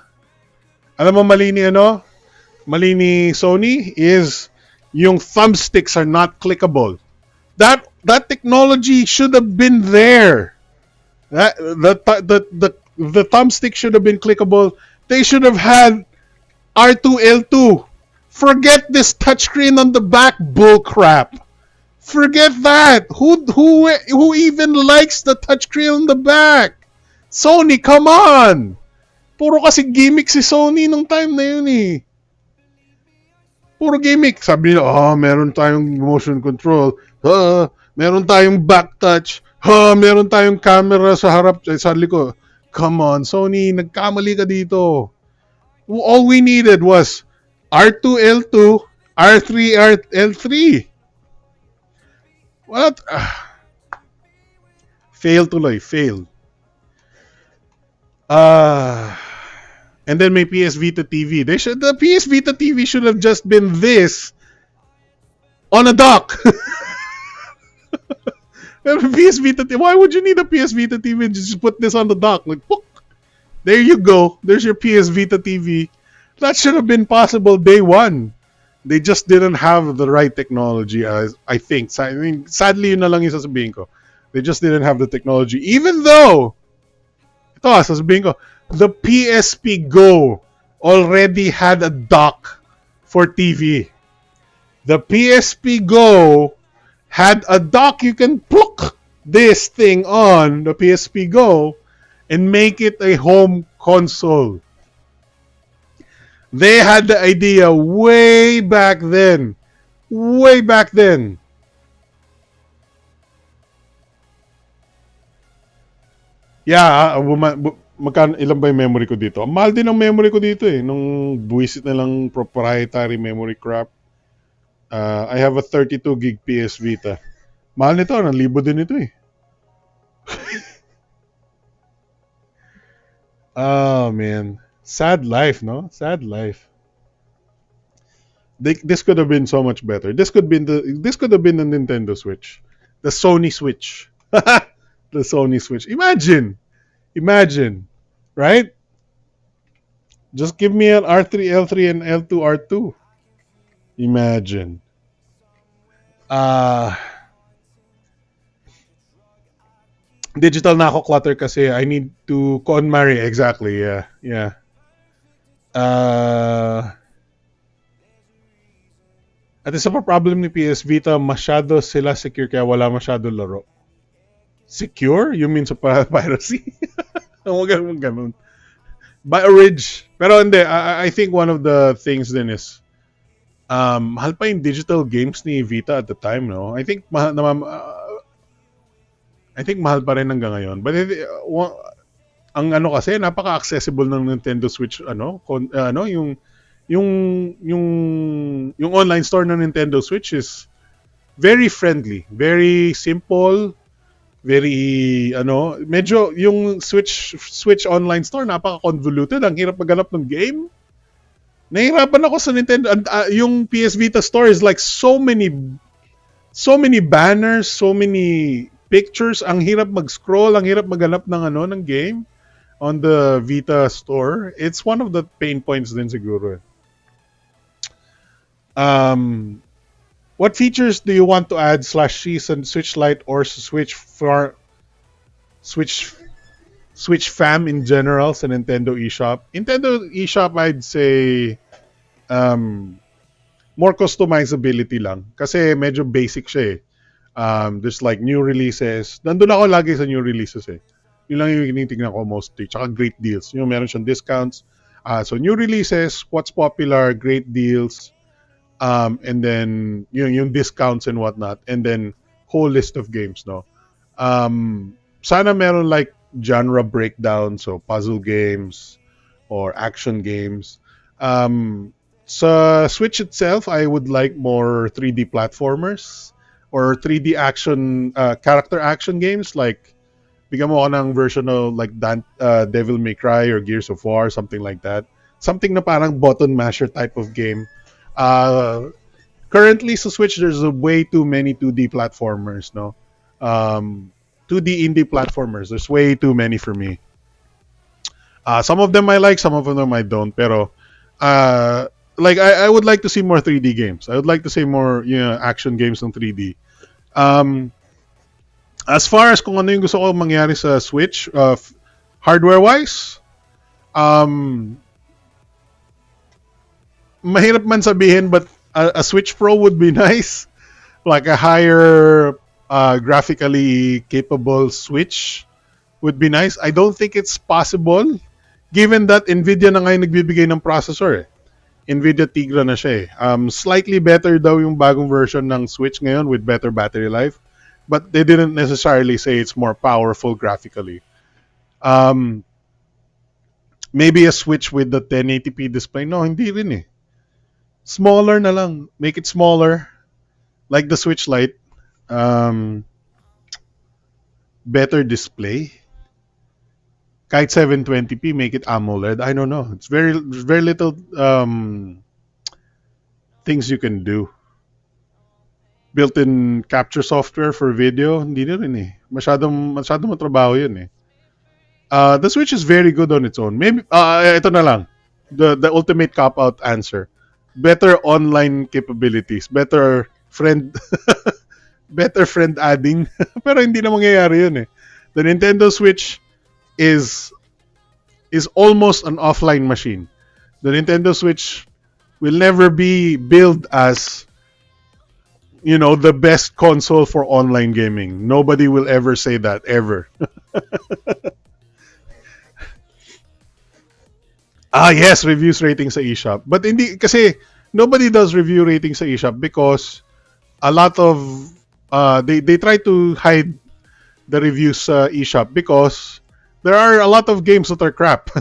Alam mo mali ni Sony is yung thumbsticks are not clickable. That technology should have been there. The thumbstick should have been clickable. They should have had R2L2. Forget this touchscreen on the back bull crap. Forget that. Who even likes the touchscreen on the back? Sony, come on. Puro kasi gimmick si Sony nung time na yun eh. Puro gimmick. Sabi nila, meron tayong motion control. Meron tayong back touch. Meron tayong camera sa harap, sa likod. Come on, Sony, nagkamali ka dito. All we needed was R2L2, R3L3. What? Fail tuloy. Fail. And then may PS Vita TV. The PS Vita TV should have just been this on a dock. PS Vita TV. Why would you need a PS Vita TV and just put this on the dock? Like, book. There you go. There's your PS Vita TV. That should have been possible day one. They just didn't have the right technology, I think. I mean, sadly, yun na lang yung sasabihin ko. They just didn't have the technology. Even though Ito, sasabihin ko, the PSP Go already had a dock for TV. The PSP Go had a dock you can plug this thing on the PSP Go and make it a home console. They had the idea way back then. Way back then. Yeah, magkano, ilan ba yung memory ko dito? Ang mahal din ang memory ko dito eh. Nung buwisit na lang proprietary memory crap. I have a 32 gig PS Vita. Mahal nito, ng libo din ito eh. Oh man. Sad life, no? Sad life. This could have been so much better. This could have been the Nintendo Switch. The Sony Switch. The Sony Switch. Imagine. Right? Just give me an R3, L3, and L2, R2. Imagine. Uh, digital na ako clutter kasi I need to con marry. Exactly, yeah. Yeah. At isa pa problem ni PS Vita, masyado sila secure kaya wala masyado laro. Secure? You mean sa piracy? Huwag ganun. By Orig. Pero hindi, I think one of the things din is, mahal pa yung digital games ni Vita at the time, no? I think mahal pa rin hanggang ngayon. But ang ano kasi, napaka-accessible ng Nintendo Switch, yung yung online store ng Nintendo Switch is very friendly, very simple, very medyo yung Switch online store napaka-convoluted, ang hirap maghanap ng game. Nahirapan ako sa Nintendo. Yung PS Vita store is like so many banners, so many pictures, ang hirap mag-scroll, ang hirap maghanap ng game on the Vita store. It's one of the pain points din siguro. What features do you want to add /C on Switch Lite or Switch Fam in general sa Nintendo eShop? Nintendo eShop, I'd say more customizability lang. Kasi medyo basic siya eh. There's like new releases. Nandun ako lagi sa new releases eh. Yun lang yung tinitingnan ko mostly. Tsaka great deals. Yung meron siyang discounts. So new releases, what's popular, great deals, and then yung discounts and whatnot, and then whole list of games, no? Sana meron like genre breakdown, so puzzle games or action games. Sa Switch itself, I would like more 3D platformers or 3D action character action games, like bigyan mo ako ng version of like Devil May Cry or Gears of War, something like that. Something na parang button masher type of game. Currently sa Switch, there's way too many 2D platformers, no? 2D indie platformers. There's way too many for me. Some of them I like, some of them I don't. Pero, like I would like to see more 3D games. I would like to see more, action games ng 3D. As far as kung ano yung gusto ko mangyari sa Switch, hardware-wise, mahirap man sabihin, but a Switch Pro would be nice. Like a higher graphically capable Switch would be nice. I don't think it's possible given that Nvidia na ngayon nagbibigay ng processor eh. Nvidia Tegra na siya eh. Slightly better daw yung bagong version ng Switch ngayon with better battery life. But they didn't necessarily say it's more powerful graphically. Maybe a Switch with the 1080p display. No, hindi rin eh. Smaller na lang. Make it smaller. Like the Switch Lite. Better display. Kahit 720p, make it AMOLED. I don't know. It's very little things you can do. Built-in capture software for video, hindi na rin eh. Masyadong matrabaho yun eh. The Switch is very good on its own. Maybe, ito na lang. The ultimate cop-out answer. Better online capabilities. Better friend adding. Pero hindi na mangyayari yun eh. The Nintendo Switch is is almost an offline machine. The Nintendo Switch will never be billed as the best console for online gaming. Nobody will ever say that ever. Yes, reviews rating sa eShop. But hindi kasi nobody does review rating sa eShop because a lot of they try to hide the reviews sa eShop because there are a lot of games that are crap.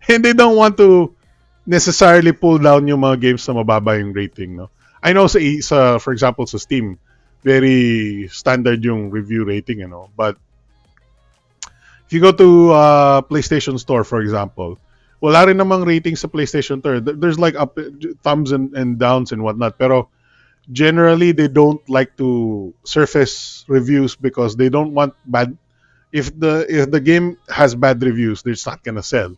And they don't want to necessarily pull down yung mga games na mababa yung rating, no? I know sa for example sa Steam, very standard yung review rating, But if you go to PlayStation Store, for example, wala rin namang rating sa PlayStation Store. There's like up thumbs and downs and whatnot. Pero generally, they don't like to surface reviews because they don't want bad. If the game has bad reviews, they're not gonna sell.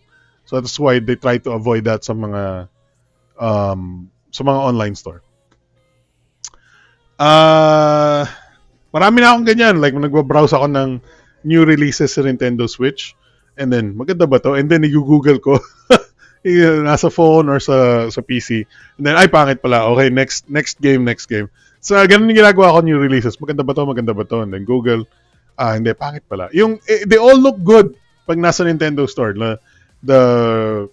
So that's why they try to avoid that sa mga online store. Marami na akong ganyan. Like, nagwa-browse ako ng new releases sa Nintendo Switch. And then, maganda ba to? And then, i-google ko. Nasa phone or sa PC. And then, ay, pangit pala. Okay, next game. So, ganun yung ginagawa ko new releases. Maganda ba to? And then, Google. Hindi, pangit pala. They all look good pag nasa Nintendo Store. The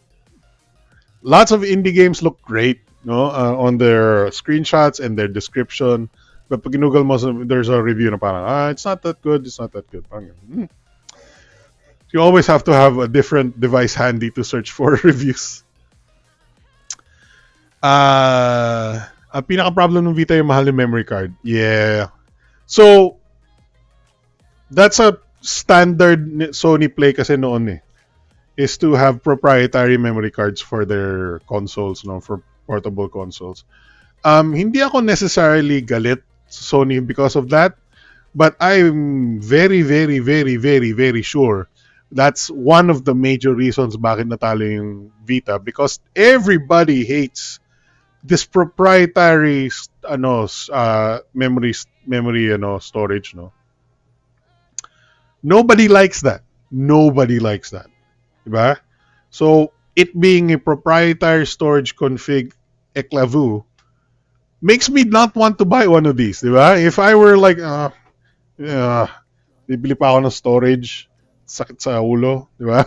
lots of indie games look great, no, on their screenshots and their description. But pag Google mo, there's a review na parang, it's not that good. Parang, You always have to have a different device handy to search for reviews. Ang pinaka-problem ng Vita yung mahal yung memory card. Yeah. So, that's a standard Sony play kasi noon is to have proprietary memory cards for their consoles, for portable consoles. Hindi ako necessarily galit sa Sony because of that, but I'm very, very, very, very, very sure that's one of the major reasons bakit natalo yung Vita, because everybody hates this proprietary memory storage, no. Nobody likes that. Diba? So, it being a proprietary storage config eklavu makes me not want to buy one of these, diba? If I were like, bibili pa ako ng storage, sakit sa ulo, diba?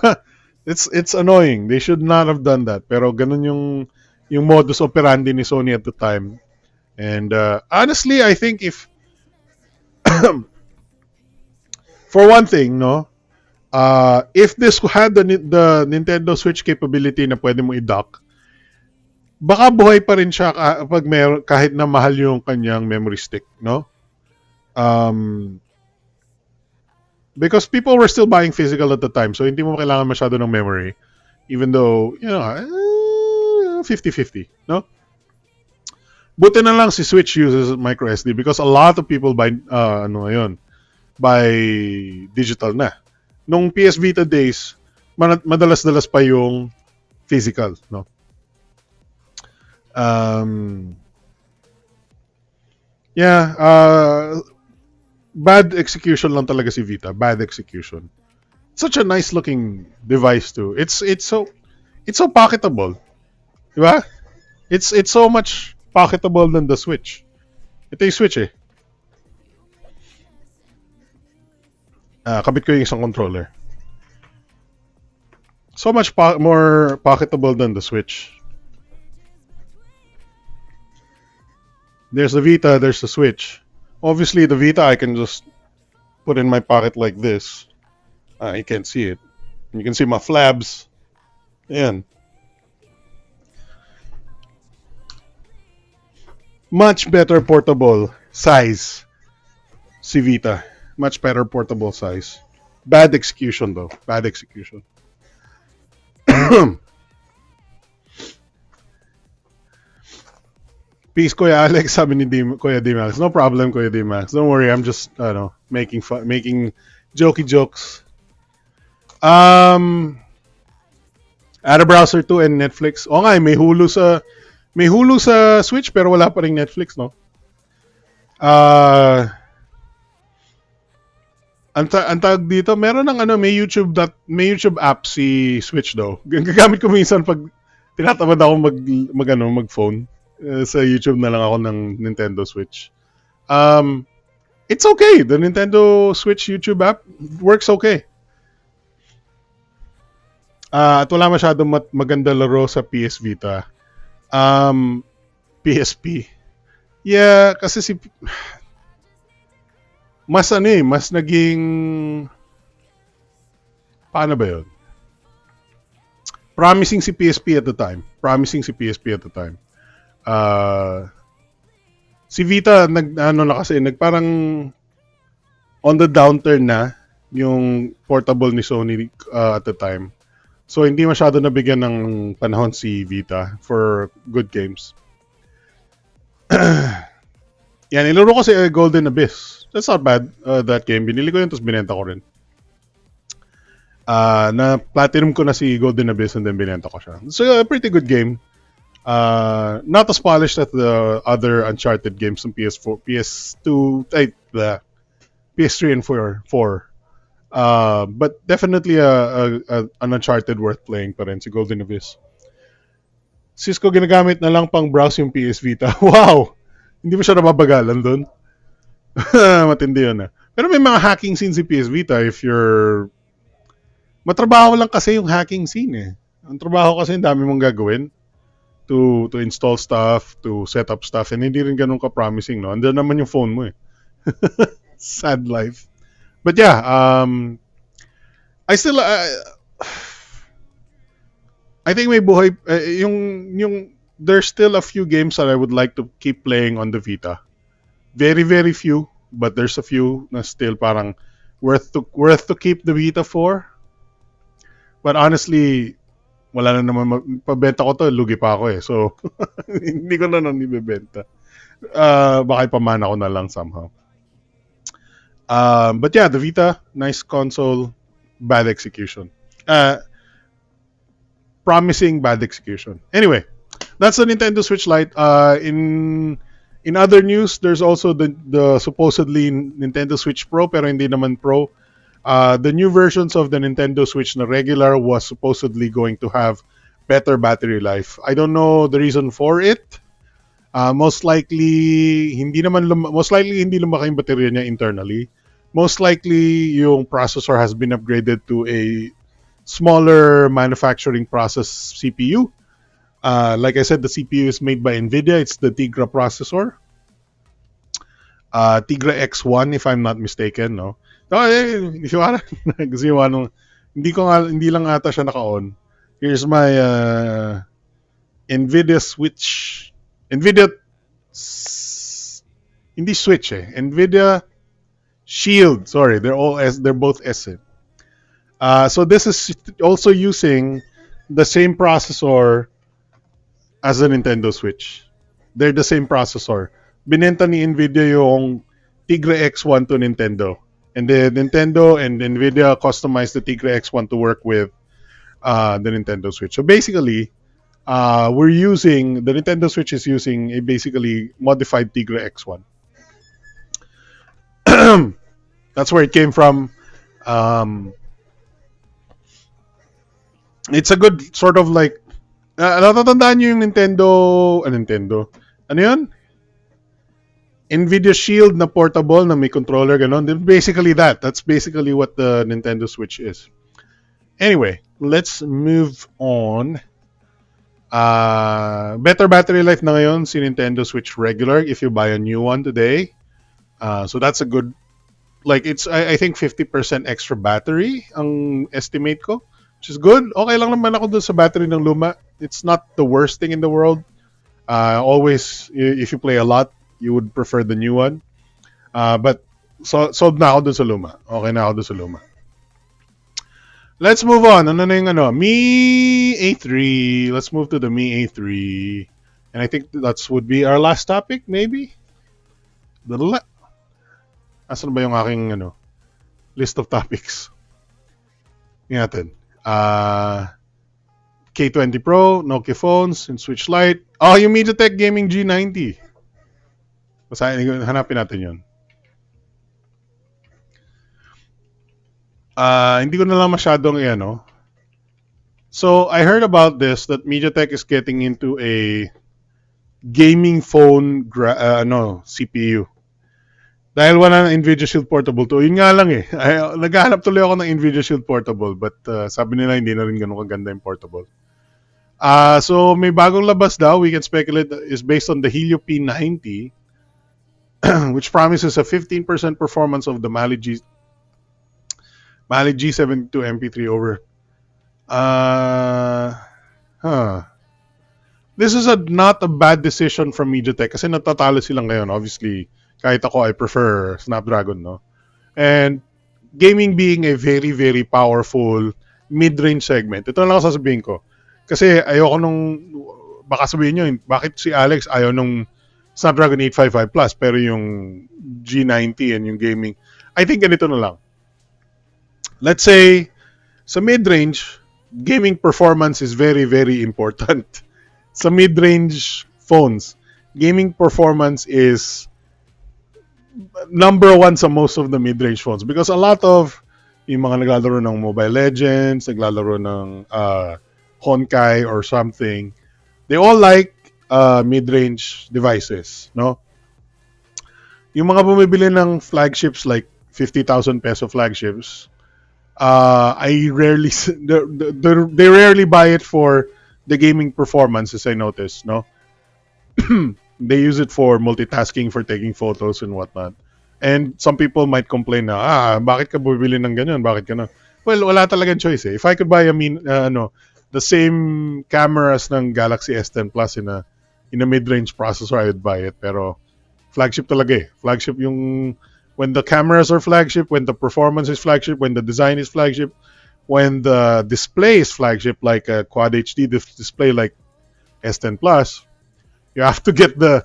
It's annoying. They should not have done that. Pero ganun yung modus operandi ni Sony at the time. And honestly, I think for one thing, no, if this had the Nintendo Switch capability na pwede mo i-dock, baka buhay pa rin siya kahit na mahal yung kanyang memory stick, no? Because people were still buying physical at the time, so hindi mo kailangan masyado ng memory, even though 50-50, no? Buti na lang si Switch uses micro SD because a lot of people buy digital na. Nung PS Vita days, madalas-dalas pa yung physical, no? Bad execution lang talaga si Vita. Bad execution. Such a nice looking device too. It's so pocketable. Diba? It's so much pocketable than the Switch. Ito yung Switch eh. Kabit ko yung isang controller. So much more pocketable than the Switch. There's the Vita, there's the Switch. Obviously, the Vita I can just put in my pocket like this. You can't see it. You can see my flabs. Ayan. Much better portable size si Vita. Much better portable size. Bad execution though. Bad execution. Peace, Kuya Alex, sabi ni Kuya D-Max. No problem, Kuya D-Max. Don't worry, I'm just, making jokey jokes. Add a browser to and Netflix. O nga, may Hulu sa Switch pero wala pa ring Netflix, no? ang tawag dito, meron ng ano, may YouTube app si Switch daw. Gagamit ko minsan pag tinatamad ako mag phone. Sa YouTube na lang ako ng Nintendo Switch. Um, it's okay. The Nintendo Switch YouTube app works okay. At wala masyadong maganda laro sa PS Vita. Um, PSP. Yeah, kasi mas ano eh, mas naging, paano ba yun? Promising si PSP at the time. Promising si PSP at the time. Uh, si Vita, ano na kasi, parang on the downturn na yung portable ni Sony at the time. So, hindi masyado nabigyan ng panahon si Vita for good games. Yan, ilaro ko si Golden Abyss. That's not bad, that game. Binili ko yun, tapos binenta ko rin. Na platinum ko na si Golden Abyss and then binenta ko siya. So, a pretty good game. Not as polished as the other Uncharted games ng PS4, PS2, the PS3 and 4. But definitely an Uncharted worth playing pa rin, si Golden Abyss. Cisco ginagamit na lang pang browse yung PS Vita. Wow! Hindi mo siya nababagalan doon. Matindi yun ah. Pero may mga hacking scene si PS Vita if you're... Matrabaho lang kasi yung hacking scene eh. Ang trabaho kasi dami mong gagawin to install stuff, to set up stuff, and hindi rin ganun ka-promising, no? Andiyan naman yung phone mo eh. Sad life. But yeah, I still... I think may buhay... yung there's still a few games that I would like to keep playing on the Vita. Very, very few, but there's a few na still parang worth to keep the Vita for. But honestly, wala na naman pabenta ko to, lugi pa ako eh. So hindi ko na nang ibebenta. Baka ipamana ko na lang somehow. But yeah, the Vita, nice console, bad execution. Promising bad execution. Anyway, that's the Nintendo Switch Lite. In other news, there's also the supposedly Nintendo Switch Pro, pero hindi naman Pro. The new versions of the Nintendo Switch na regular was supposedly going to have better battery life. I don't know the reason for it. Most likely hindi lumaki yung baterya niya internally. Most likely yung processor has been upgraded to a smaller manufacturing process CPU. Like I said, the CPU is made by NVIDIA. It's the Tegra processor. Tegra X1 if I'm not mistaken, no. If you want, kasi hindi lang ata siya naka-on. Here's my NVIDIA Switch. Hindi Switch eh. NVIDIA Shield. Sorry, they're both S. So this is also using the same processor as the Nintendo Switch. They're the same processor. Binenta ni NVIDIA yung Tegra X1 to Nintendo. And the Nintendo and NVIDIA customized the Tegra X1 to work with the Nintendo Switch. So basically, the Nintendo Switch is using a basically modified Tegra X1. That's where it came from. It's a good sort of like, natatandaan nyo yung Nintendo, ano yun? NVIDIA Shield na portable na may controller, ganon. Basically that's basically what the Nintendo Switch is. Anyway, let's move on. Better battery life na ngayon si Nintendo Switch regular if you buy a new one today. So that's a good, like it's I think 50% extra battery ang estimate ko, which is good. Okay lang naman ako dun sa battery ng luma. It's not the worst thing in the world. Always, if you play a lot, you would prefer the new one. But sold na ako dun sa luma. Okay na ako dun sa luma. Let's move on. Ano na yung Mi A3. Let's move to the Mi A3. And I think that would be our last topic, maybe? Asan ba yung aking list of topics? Tingnan natin. K20 Pro, Nokia phones, and Switch Lite. Yung MediaTek Gaming G90. Hanapin natin yun. Hindi ko na lang masyadong ano. So, I heard about this that MediaTek is getting into a gaming phone CPU. Dahil wala ng Nvidia Shield Portable 2. Yun nga lang eh. Naghahanap tuloy ako ng Nvidia Shield Portable but sabi nila hindi na rin ganun kaganda yung portable. So may bagong labas daw, we can speculate, is based on the Helio P90 which promises a 15% performance of the Mali G72 MP3 over. Uh, huh. This is not a bad decision from MediaTek kasi natatalo sila ngayon. Obviously, kahit ako, I prefer Snapdragon, no? And gaming being a very, very powerful mid-range segment. Ito lang ako sasabihin ko. Kasi ayoko nung, baka sabihin nyo, bakit si Alex ayaw nung Snapdragon 855 Plus pero yung G90 and yung gaming. I think ganito na lang. Let's say, sa mid-range, gaming performance is very, very important. Sa mid-range phones, gaming performance is number one sa most of the mid-range phones because a lot of yung mga naglalaro ng Mobile Legends, naglalaro ng Honkai or something, they all like mid-range devices, no? Yung mga bumibili ng flagships like 50,000 peso flagships, I rarely they rarely buy it for the gaming performance, as I noticed, no? They use it for multitasking, for taking photos and whatnot. And some people might complain na, bakit ka bumibili ng ganyan? Bakit ka na? Well, wala talagang choice eh. If I could buy, the same cameras ng Galaxy S10 Plus in a mid-range processor, I would buy it. Pero flagship talaga eh. Flagship yung, when the cameras are flagship, when the performance is flagship, when the design is flagship, when the display is flagship, like a Quad HD display like S10 Plus, you have to get the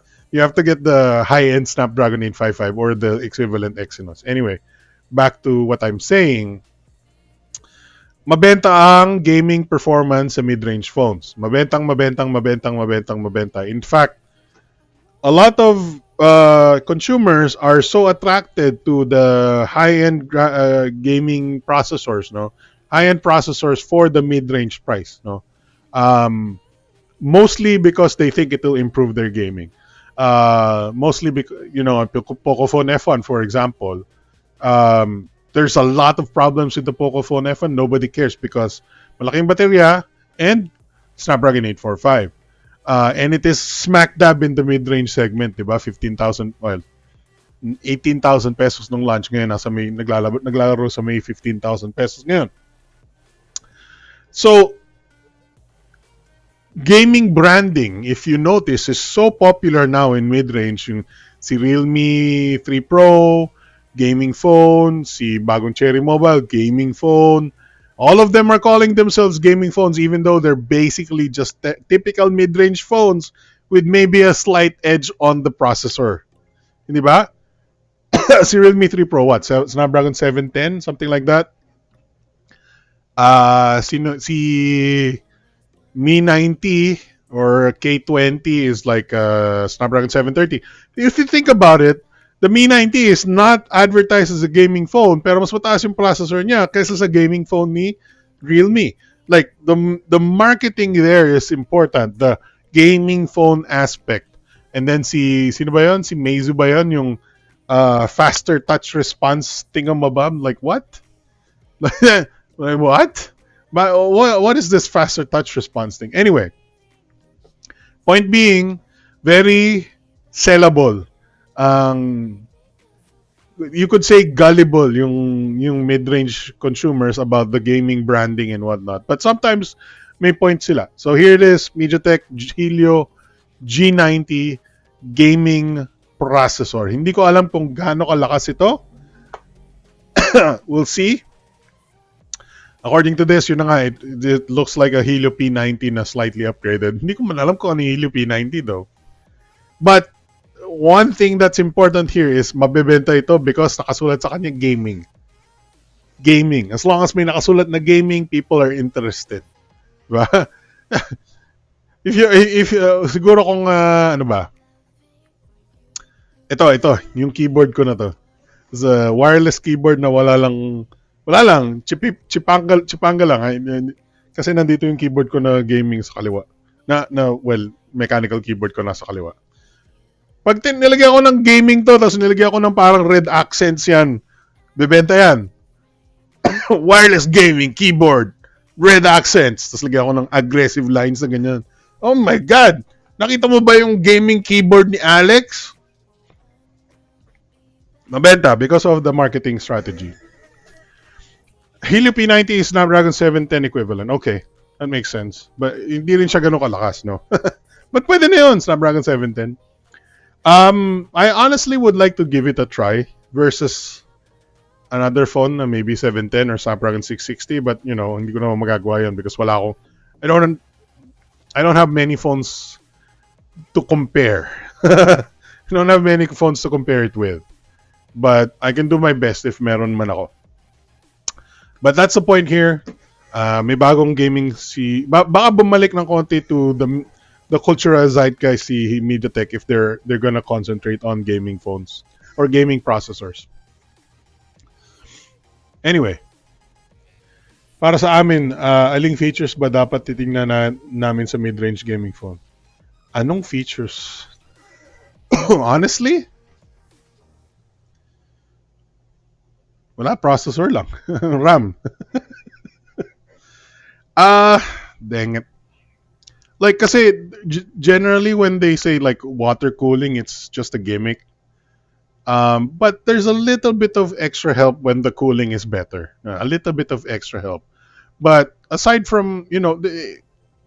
high-end Snapdragon 855 or the equivalent Exynos. Anyway, back to what I'm saying. Mabenta ang gaming performance sa mid-range phones. Mabenta. In fact, a lot of consumers are so attracted to the high-end gaming processors, no? High-end processors for the mid-range price, no? Mostly because they think it will improve their gaming. Mostly because, Pocophone F1, for example, there's a lot of problems with the Pocophone F1. Nobody cares because malaking baterya and Snapdragon 845. And it is smack dab in the mid-range segment, diba? 15,000, well, 18,000 pesos nung launch ngayon. Naglalaro sa may 15,000 pesos ngayon. So, gaming branding, if you notice, is so popular now in mid-range. Yung si Realme 3 Pro, gaming phone, si bagong Cherry Mobile, gaming phone. All of them are calling themselves gaming phones even though they're basically just typical mid-range phones with maybe a slight edge on the processor. Hindi ba? Si Realme 3 Pro, what? Snapdragon 710? Something like that? Si Mi 90 or K20 is like Snapdragon 730. If you think about it, the Mi 90 is not advertised as a gaming phone, pero mas mataas yung processor niya kaysa sa gaming phone ni Realme. Like, the marketing there is important. The gaming phone aspect. And then sino ba yun? Si Meizu ba yun? Yung faster touch response thingamabab? Like, what? Like, what? But what is this faster touch response thing? Anyway, point being, very sellable. You could say gullible yung mid-range consumers about the gaming branding and whatnot. But sometimes may point sila. So here it is, MediaTek Helio G90 gaming processor. Hindi ko alam kung gaano kalakas ito. We'll see. According to this, yun na nga, it looks like a Helio P90 na slightly upgraded. Hindi ko man alam kung ano yung Helio P90 though. But one thing that's important here is mabebenta ito because nakasulat sa kanya gaming. Gaming. As long as may nakasulat na gaming, people are interested. Diba? if siguro kung ano ba? Ito, yung keyboard ko na to. It's a wireless keyboard na wala lang Wala lang, chipanga lang. Kasi nandito yung keyboard ko na gaming sa kaliwa. Well, mechanical keyboard ko nasa kaliwa. Pag nilagyan ko ng gaming to, tapos nilagyan ko ng parang red accents yan, bebenta yan. Wireless gaming keyboard, red accents, tapos lagyan ko ng aggressive lines na ganyan. Oh my God! Nakita mo ba yung gaming keyboard ni Alex? Nabenta because of the marketing strategy. Helio P90 is Snapdragon 710 equivalent. Okay, that makes sense. But hindi rin siya ganun kalakas, no? But pwede na yun, Snapdragon 710. I honestly would like to give it a try versus another phone na maybe 710 or Snapdragon 660, but hindi ko naman magagawa yun because wala akong I don't I don't have many phones to compare. I don't have many phones to compare it with. But I can do my best if meron man ako. But that's the point here. May bagong gaming baka bumalik ng konti to the cultural zeitgeist si MediaTek if they're gonna concentrate on gaming phones or gaming processors. Anyway, para sa amin, aling features ba dapat titingnan namin sa mid-range gaming phone? Anong features? Honestly, wala, processor lang. RAM. Dang it. Like, kasi generally when they say like water cooling, it's just a gimmick. But there's a little bit of extra help when the cooling is better. A little bit of extra help. But aside from,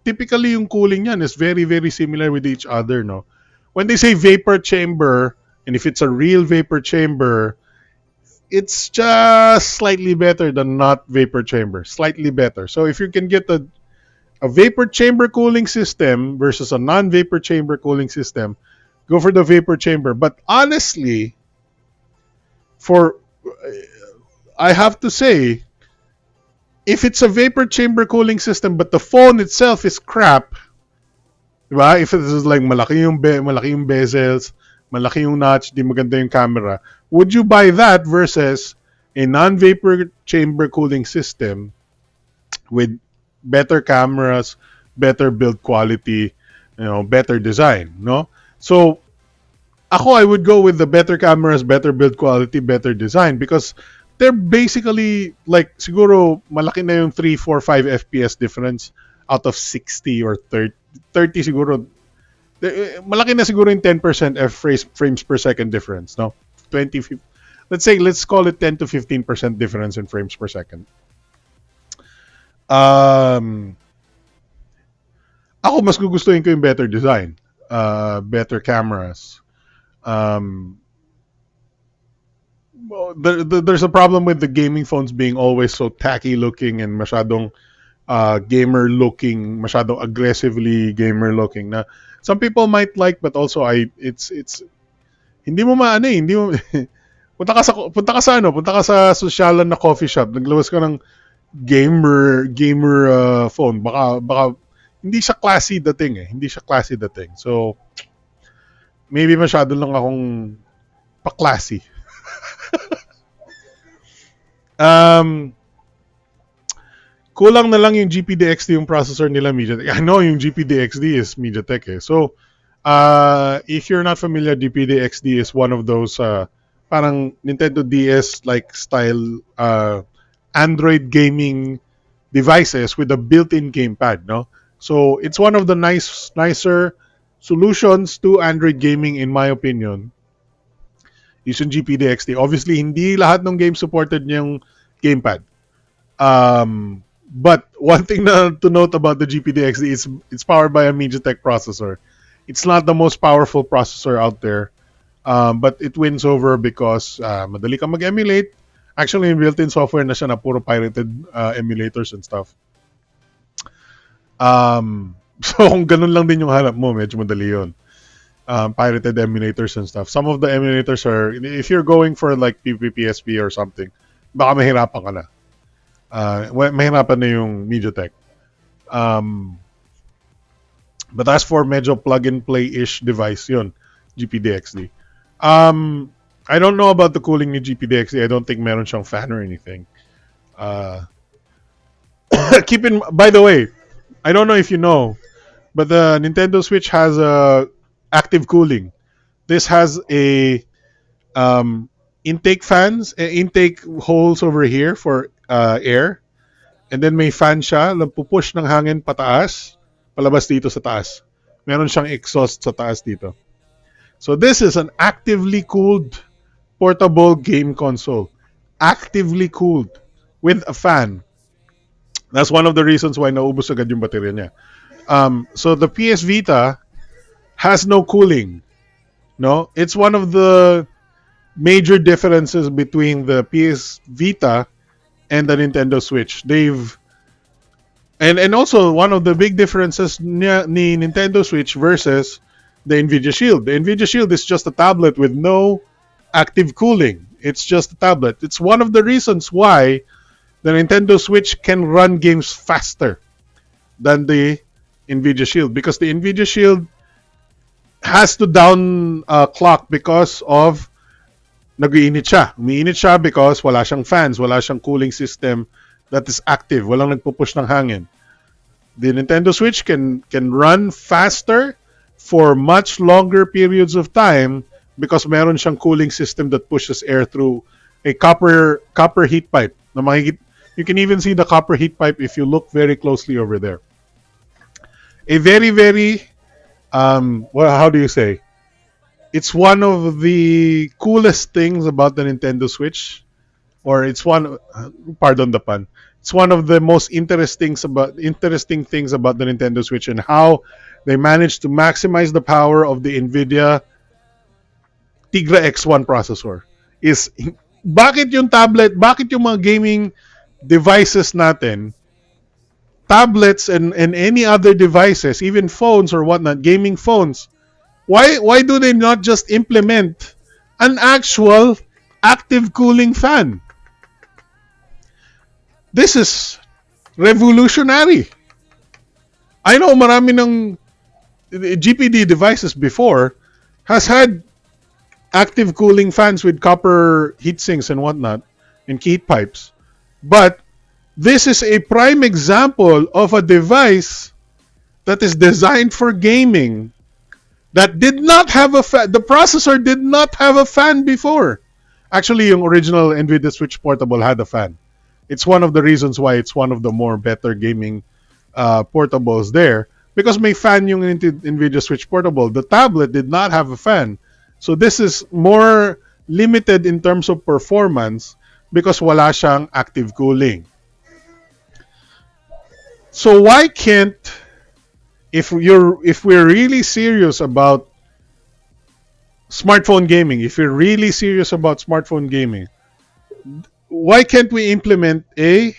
typically yung cooling yan is very, very similar with each other, no? When they say vapor chamber, and if it's a real vapor chamber, it's just slightly better than not vapor chamber. Slightly better. So if you can get a vapor chamber cooling system versus a non-vapor chamber cooling system, go for the vapor chamber. But honestly, I have to say, if it's a vapor chamber cooling system but the phone itself is crap, diba? If it is like malaki yung bezels, malaki yung notch, di maganda yung camera, would you buy that versus a non-vapor chamber cooling system with better cameras, better build quality, better design, no? So, I would go with the better cameras, better build quality, better design because they're basically like siguro malaki na yung 3, 4, 5 FPS difference out of 60 or 30 siguro. Malaki na siguro yung 10% frames per second difference, no? 20, let's call it 10 to 15% difference in frames per second. Ako mas gugustuhin ko yung better design, better cameras. There's a problem with the gaming phones being always so tacky looking and masyadong gamer looking, masyadong aggressively gamer looking na some people might like, but also it's hindi mo maano eh, hindi mo punta ka sa sosyalan na coffee shop, naglawas ka ng gamer phone, baka hindi siya classy dating. So maybe masyado lang akong pa-classy. Kulang na lang yung GPD-XD yung processor nila MediaTek. I know yung GPD-XD is MediaTek eh. So, if you're not familiar, GPD-XD is one of those parang Nintendo DS like style Android gaming devices with a built-in gamepad, no? So, it's one of the nicer solutions to Android gaming in my opinion. Using GPD-XD. Obviously, hindi lahat ng games supported niyang gamepad. But one thing to note about the GPD-XD is it's powered by a MediaTek processor. It's not the most powerful processor out there, but it wins over because madali ka mag-emulate. Actually, yung built-in software na siya na puro pirated emulators and stuff. So kung ganun lang din yung hanap mo, medyo madali yun. Pirated emulators and stuff. Some of the emulators are, if you're going for like PPPSP or something, baka mahirapan ka na. Mahirapan na yung MediaTek. But as for medyo plug-and-play-ish device yun, GPD-XD. I don't know about the cooling ni GPD-XD. I don't think meron siyang fan or anything. Uh, by the way, I don't know if you know, but the Nintendo Switch has active cooling. This has a intake intake holes over here for air, and then may fan siya, pupush ng hangin pataas, palabas dito sa taas. Meron siyang exhaust sa taas dito. So this is an actively cooled portable game console. Actively cooled with a fan. That's one of the reasons why naubos agad yung baterya niya. So the PS Vita has no cooling. No, it's one of the major differences between the PS Vita and the Nintendo Switch. And also one of the big differences ni Nintendo Switch versus the Nvidia Shield. The Nvidia Shield is just a tablet with no active cooling. It's just a tablet. It's one of the reasons why the Nintendo Switch can run games faster than the Nvidia Shield, because the Nvidia Shield has to down clock because of nag-iinit siya. Umiinit siya because wala siyang fans, wala siyang cooling system that is active, walang nagpupush ng hangin. The Nintendo Switch can run faster for much longer periods of time because meron siyang cooling system that pushes air through a copper heat pipe. You can even see the copper heat pipe if you look very closely over there. A very very well, how do you say? It's one of the coolest things about the Nintendo Switch, or it's one. Pardon the pun. It's one of the most interesting things about the Nintendo Switch, and how they managed to maximize the power of the Nvidia Tigra X1 processor. Is bakit yung mga gaming devices natin, tablets and any other devices, even phones or whatnot, gaming phones, why do they not just implement an actual active cooling fan? This is revolutionary. I know marami ng GPD devices before has had active cooling fans with copper heat sinks and whatnot and heat pipes. But this is a prime example of a device that is designed for gaming that did not have a fan. The processor did not have a fan before. Actually, yung original NVIDIA Switch Portable had a fan. It's one of the reasons why it's one of the more better gaming portables there, because may fan yung NVIDIA Switch Portable. The tablet did not have a fan. So this is more limited in terms of performance because wala siyang active cooling. So why can't, if we're really serious about smartphone gaming, if you're really serious about smartphone gaming, why can't we implement a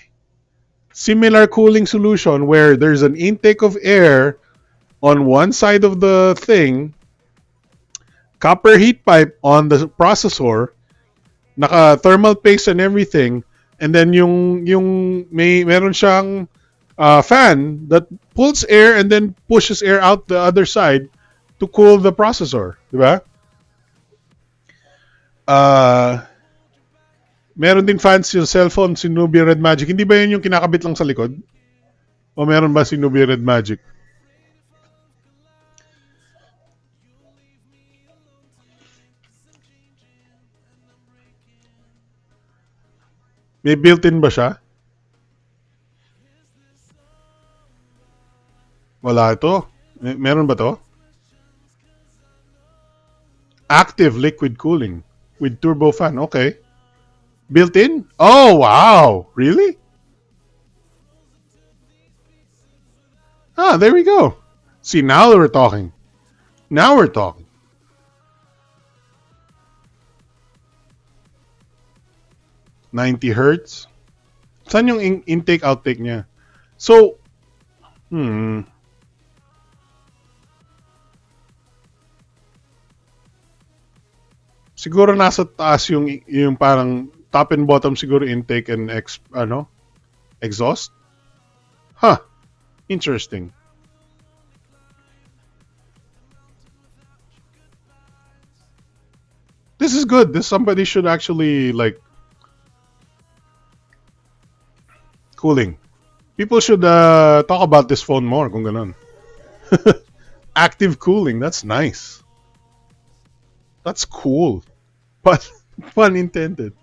similar cooling solution where there's an intake of air on one side of the thing, copper heat pipe on the processor, naka thermal paste and everything, and then yung meron siyang fan that pulls air and then pushes air out the other side to cool the processor, di ba? Meron din fans yung cellphone si Nubia Red Magic. Hindi ba yun yung kinakabit lang sa likod? O meron ba si Nubia Red Magic? May built-in ba siya? Wala ito. Meron ba to? Active liquid cooling with turbo fan. Okay. Built-in? Oh, wow. Really? Ah, there we go. See, now we're talking. Now we're talking. $90 Hz. Saan yung intake outtake niya? So, siguro nasa taas yung parang top and bottom siguro intake and exhaust. Huh. Interesting. This is good. This somebody should actually like Cooling. People should talk about this phone more kung ganun. Active cooling, that's nice. That's cool. But pun intended.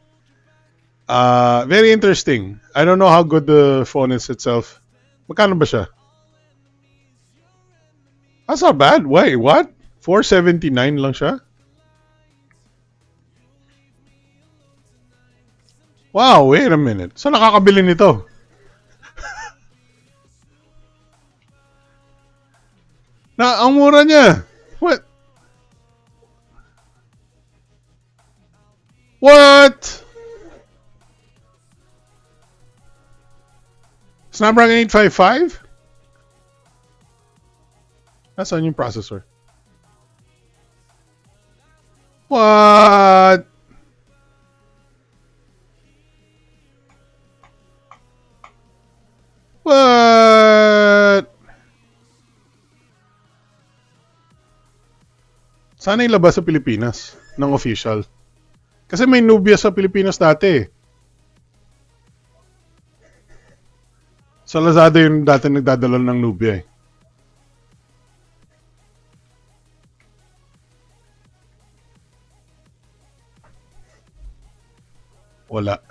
Very interesting. I don't know how good the phone is itself. Magkano ba siya? That's not bad. Wait, what? 479 lang siya? Wow, wait a minute. Saan nakakabili nito? Ang mura niya. What? What? Snapdragon 855? Nasaan yung processor? What? What? Sana ilabas sa Pilipinas ng official. Kasi may Nubia sa Pilipinas dati. Sa Lazada yung dati nagdadala ng Nubia eh. Wala.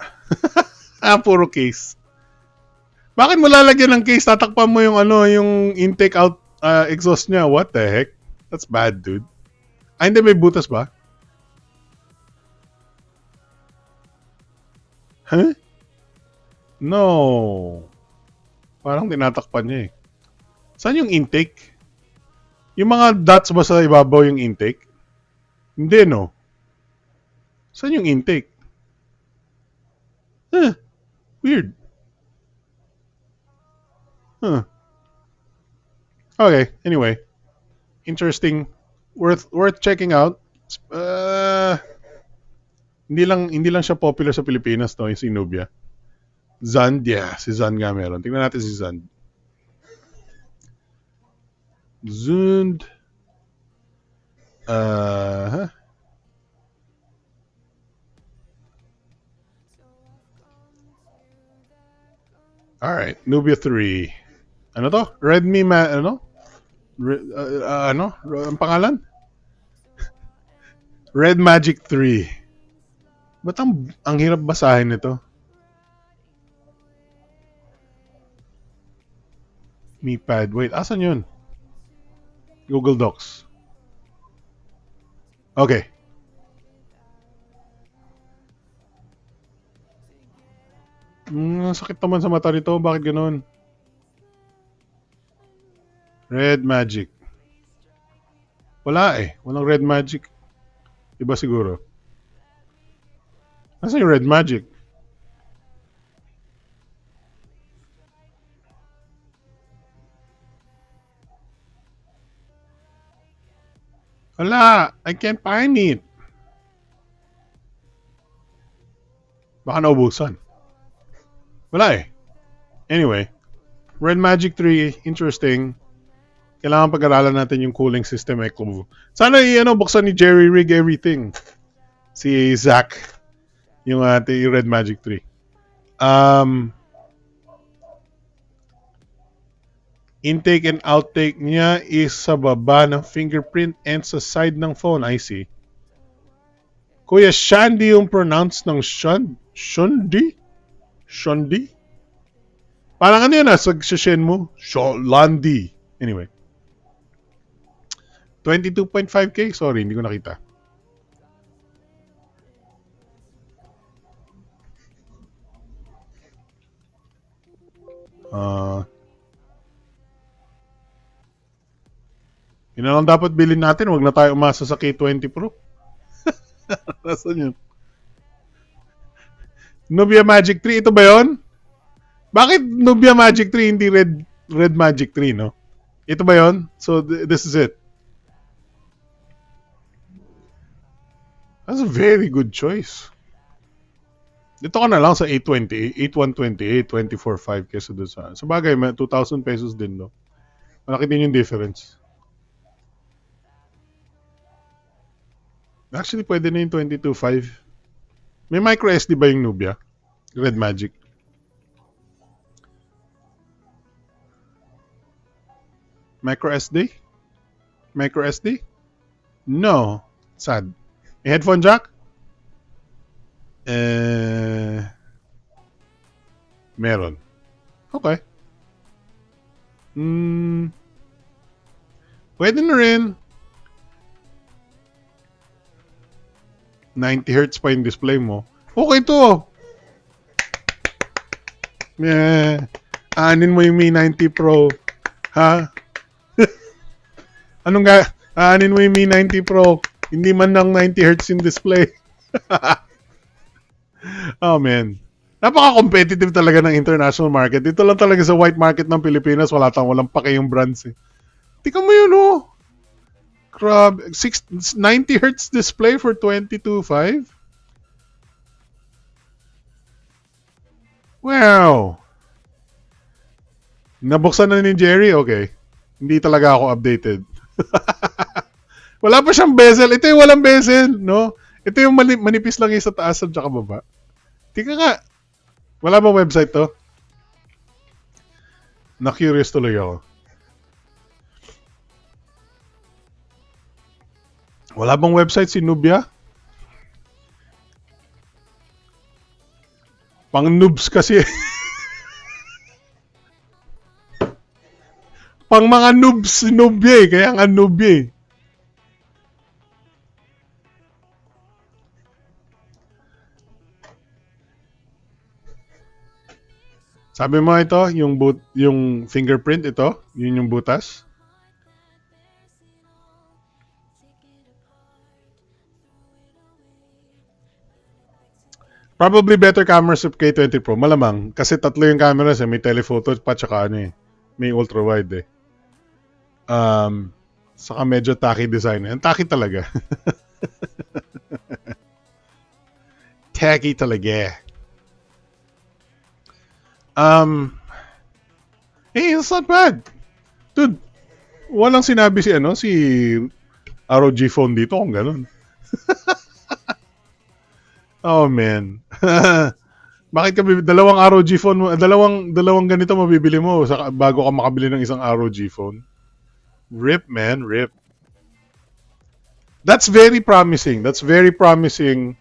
Puro case. Bakit mo lalagyan ng case? Tatakpan mo yung yung intake out exhaust niya. What the heck? That's bad, dude. Hindi may butas ba? Huh? No. Parang tinatakpan niya eh. Saan yung intake? Yung mga dots ba sa ibabaw yung intake? Hindi, no? Saan yung intake? Huh. Weird. Huh. Okay, anyway. Interesting. Worth checking out. Hindi lang siya popular sa Pilipinas, no, yung si Nubia. Zand, yeah. Si Zand nga meron. Tingnan natin si Zand. Zund. Alright, Nubia 3. Ano to? Redmi ang pangalan? Red Magic 3. Ba't ang hirap basahin nito? Mi Pad. Wait, asan yun? Google Docs. Okay. Sakit naman sa mata nito. Bakit ganun? Red Magic. Wala eh. Walang Red Magic. Iba siguro. Nasaan yung Red Magic? Wala. I can't find it. Baka naubusan. Wala eh. Anyway. Red Magic 3. Interesting. Kailangan pag-aralan natin yung cooling system echo. Sana buksan ni Jerry Rig everything. Si Zach. Yung Red Magic 3. Intake and outtake niya is sa baba ng fingerprint and sa side ng phone. I see. Kuya, Shandy yung pronounce ng Shundi? Shundi? Parang ano yun sa shin mo? Sholandi. Anyway. 22.5K? Sorry, hindi ko nakita. Yun na lang dapat bilhin natin. Huwag na tayo umasa sa K20 Pro. Nasaan yun? Nubia Magic 3. Ito ba yun? Bakit Nubia Magic 3 hindi Red Magic 3, no? Ito ba yun? So, this is it. That's a very good choice. Dito ka na lang sa 820, 8128, 24.5 kesa doon sa... Sa bagay, may 2,000 pesos din, no? Malaki din yung difference. Actually, pwede na yung 22.5. May micro SD ba yung Nubia? Red Magic. Micro SD? Micro SD? No. Sad. Headphone jack? Eh, meron. Okay. Hmm, pwede na rin. 90 Hz pa yung display mo. Okay to. Eh, aanin mo yung Mi 90 Pro. Ha? Anong ga? Aanin mo yung Mi 90 Pro. Hindi man lang 90 Hz yung display. Oh man. Napaka-competitive talaga ng international market. Dito lang talaga sa white market ng Pilipinas, walang pake yung brands eh. Tika mo yun oh. Grabe. 90 Hz display for 22.5? Wow. Nabuksan na ni Jerry? Okay. Hindi talaga ako updated. Wala pa siyang bezel. Ito yung walang bezel, no? Ito yung manipis lang yung sa taas at saka baba. Tika nga. Wala ba website to? Na-curious tuloy ako. Wala bang website si Nubia? Pang noobs kasi. Pang mga noobs si Nubia eh. Kaya nga Nubia eh. Sabi mo ito, yung fingerprint ito, yun yung butas. Probably better camera sa K20 Pro, malamang. Kasi tatlo yung cameras eh, may telephoto pa tsaka ano eh, may ultra wide eh. Saka medyo tacky design. Ang tacky talaga. Tacky talaga. Hey, it's not bad. Dude, walang sinabi si ROG phone dito kung ganun. Oh man. Bakit ka dalawang ROG phone mo, dalawang ganito mabibili mo bago ka makabili ng isang ROG phone? Rip man, rip. That's very promising. That's very promising.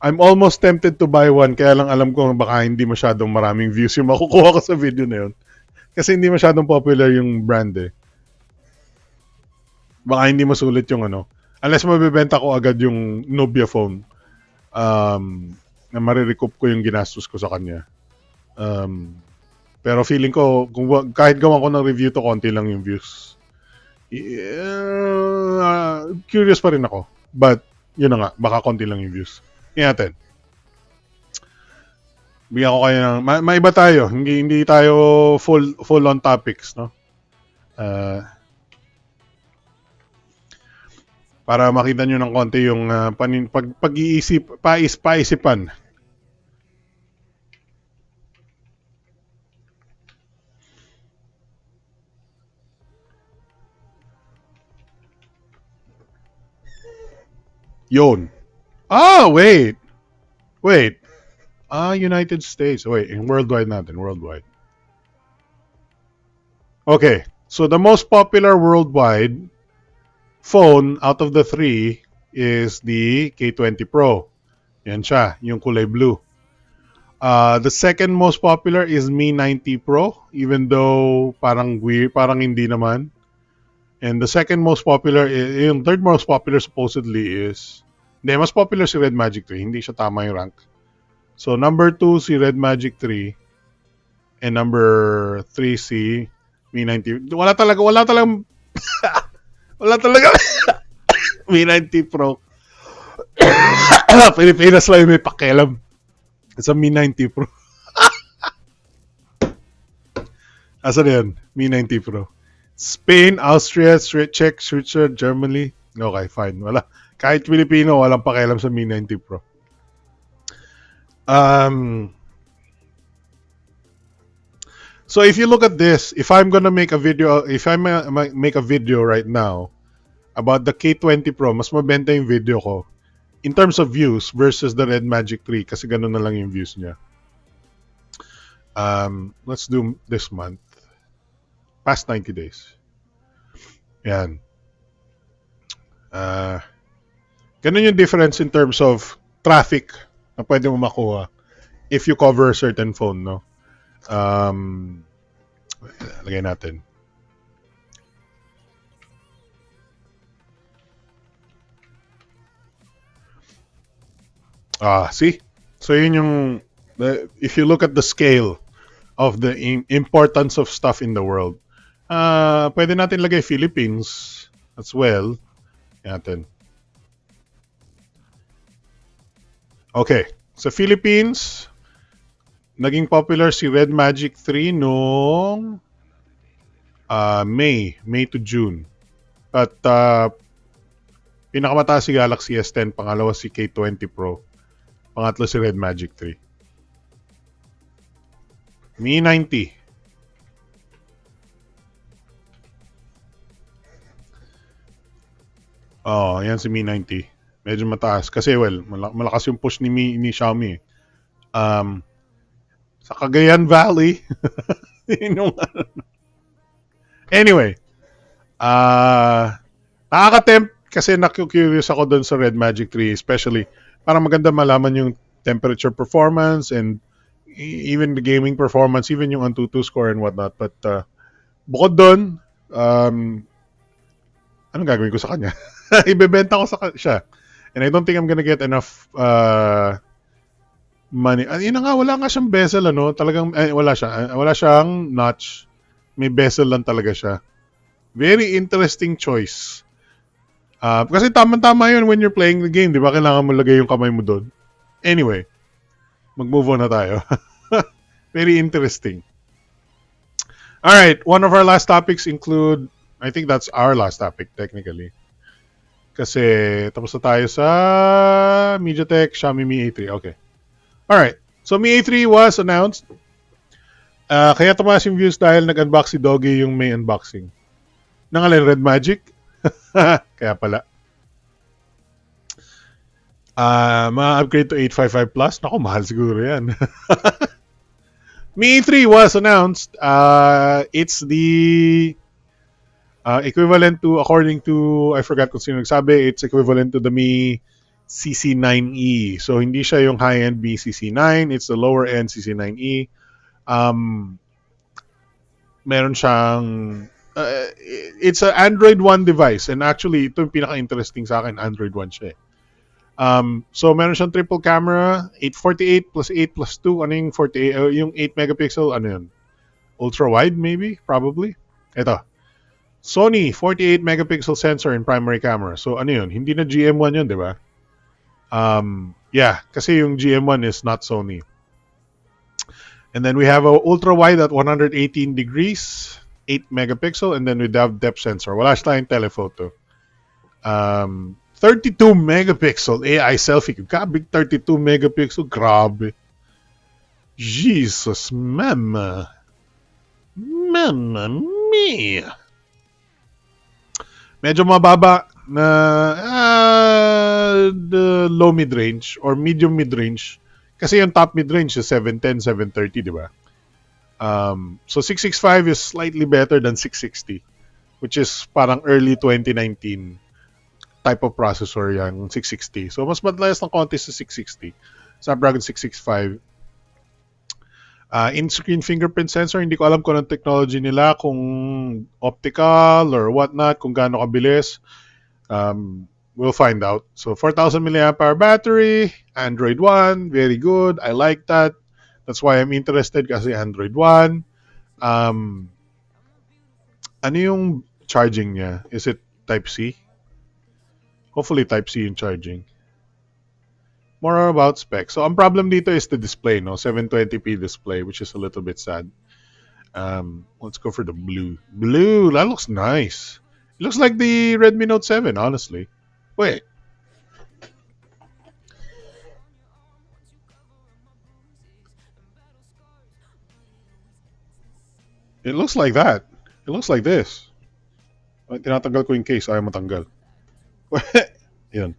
I'm almost tempted to buy one kaya lang alam ko baka hindi masyadong maraming views yung makukuha ko sa video na yun. Kasi hindi masyadong popular yung brand eh. Baka hindi masulit yung ano. Unless mabibenta ko agad yung Nubia phone. Na marirecoup ko yung ginastos ko sa kanya. Pero feeling ko, kahit gawan ko ng review to, konti lang yung views. Curious pa rin ako. But, yun na nga, baka konti lang yung views. Tingnan natin. Bigyan ko kayo ng, maiba tayo. Hindi tayo full on topics, no? Para makita nyo ng konti yung paisipan. Yun. Wait. United States. Wait, worldwide natin, worldwide. Okay, so the most popular worldwide phone out of the three is the K20 Pro. Yan siya, yung kulay blue. The second most popular is Mi 90 Pro, even though parang weird, parang hindi naman. And the second most popular, yung third most popular supposedly is, hindi, mas popular si Red Magic 3. Hindi siya tama yung rank. So, number 2 si Red Magic 3. And number 3 si Mi 90. Wala talaga Mi 90 Pro. Pilipinas lang yung may pakialam sa Mi 90 Pro. Asan yan? Mi 90 Pro. Spain, Austria, Czech, Switzerland, Germany. Okay, fine. Wala. Kahit Pilipino, walang pakialam sa Mi 90 Pro. So if you look at this, if I'm gonna make a video, if I make a video right now about the K20 Pro, mas mabenta yung video ko in terms of views versus the Red Magic 3 kasi ganun na lang yung views niya. Let's do this month. Past 90 days. Yan. Ah, ganun yung difference in terms of traffic na pwede mo makuha if you cover a certain phone, no? Um, lagay natin. See? So yun yung, if you look at the scale of the importance of stuff in the world, pwede natin lagay Philippines as well. Natin. Okay. Sa Philippines, naging popular si Red Magic 3 noong May to June. At pinakamataas si Galaxy S10, pangalawa si K20 Pro, pangatlo si Red Magic 3. Mi 90. Oh, yan si Mi 90. Medyo mataas kasi well, malakas yung push ni Xiaomi. Um, sa Cagayan Valley. Anyway, nakaka-tempt kasi na-curious ako doon sa Red Magic 3 especially para maganda malaman yung temperature performance and even the gaming performance, even yung Antutu score and whatnot. But bukod doon, anong gagawin ko sa kanya? Ibebenta ko siya. And I don't think I'm gonna get enough money. Yun na nga, wala nga siyang bezel, ano? Talagang, wala siya. Wala siyang notch. May bezel lang talaga siya. Very interesting choice. Kasi tama-tama yun when you're playing the game, di ba? Kailangan mo lagay yung kamay mo doon. Anyway, mag-move on na tayo. Very interesting. All right, one of our last topics include, I think that's our last topic technically. Kasi tapos na tayo sa MediaTek Xiaomi Mi A3. Okay. All right. So Mi A3 was announced. Kaya tumaas yung views dahil nag-unbox si Doggy yung may unboxing. Nangalan Red Magic. Kaya pala. Ma-upgrade to 855 Plus. Naku, mahal siguro yan. Mi 3 was announced. It's the equivalent to, according to, I forgot kung sino nagsabi, it's equivalent to the Mi CC9E. So, hindi siya yung high-end Mi CC9. It's the lower-end CC9E. Meron siyang it's an Android One device and actually ito yung pinaka-interesting sa akin, Android One siya. So meron siyang triple camera, 848 plus 8 plus 2. Ano yung 48? Yung 8 megapixel, ano yun? Ultra wide maybe? Probably. Ito. Sony 48 megapixel sensor in primary camera. So ano yun? Hindi na GM1 yun, di ba? Yeah, kasi yung GM1 is not Sony. And then we have a ultra wide at 118 degrees, 8 megapixel, and then we have depth sensor. Wala siya tayong telephoto. 32 megapixel AI selfie. Grabe, 32 megapixel. Grabe. Jesus, mama. Mamma mia. Medyo mababa na the low mid-range or medium mid-range. Kasi yung top mid-range is 710, 730, di ba? So 665 is slightly better than 660, which is parang early 2019 type of processor yung 660. So mas madalas ng konti sa 660. Snapdragon 665. In-screen fingerprint sensor, hindi ko alam kung anong technology nila, kung optical or whatnot, kung gaano kabilis. We'll find out. So 4,000 mAh battery, Android One, very good. I like that. That's why I'm interested kasi Android One. Ano yung charging niya? Is it Type-C? Hopefully Type-C yung charging. More about specs. So ang problem dito is the display, no? 720p display, which is a little bit sad. Let's go for the blue. Blue, that looks nice. It looks like the Redmi Note 7, honestly. Wait. It looks like that. It looks like this. Tinatanggal ko yung case. Ayaw matanggal. Yan.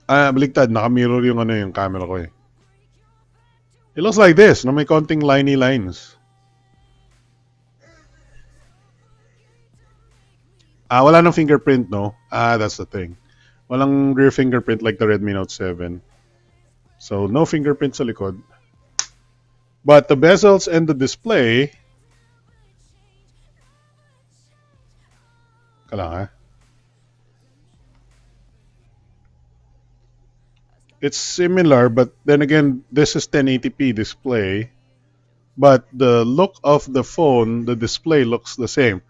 Baligtad. Naka-mirror yung camera ko eh. It looks like this, na may konting liney lines. Wala nang fingerprint, no? That's the thing. Walang rear fingerprint like the Redmi Note 7. So, no fingerprint sa likod. But the bezels and the display, kala nga, it's similar, but then again, this is 1080p display. But the look of the phone, the display looks the same.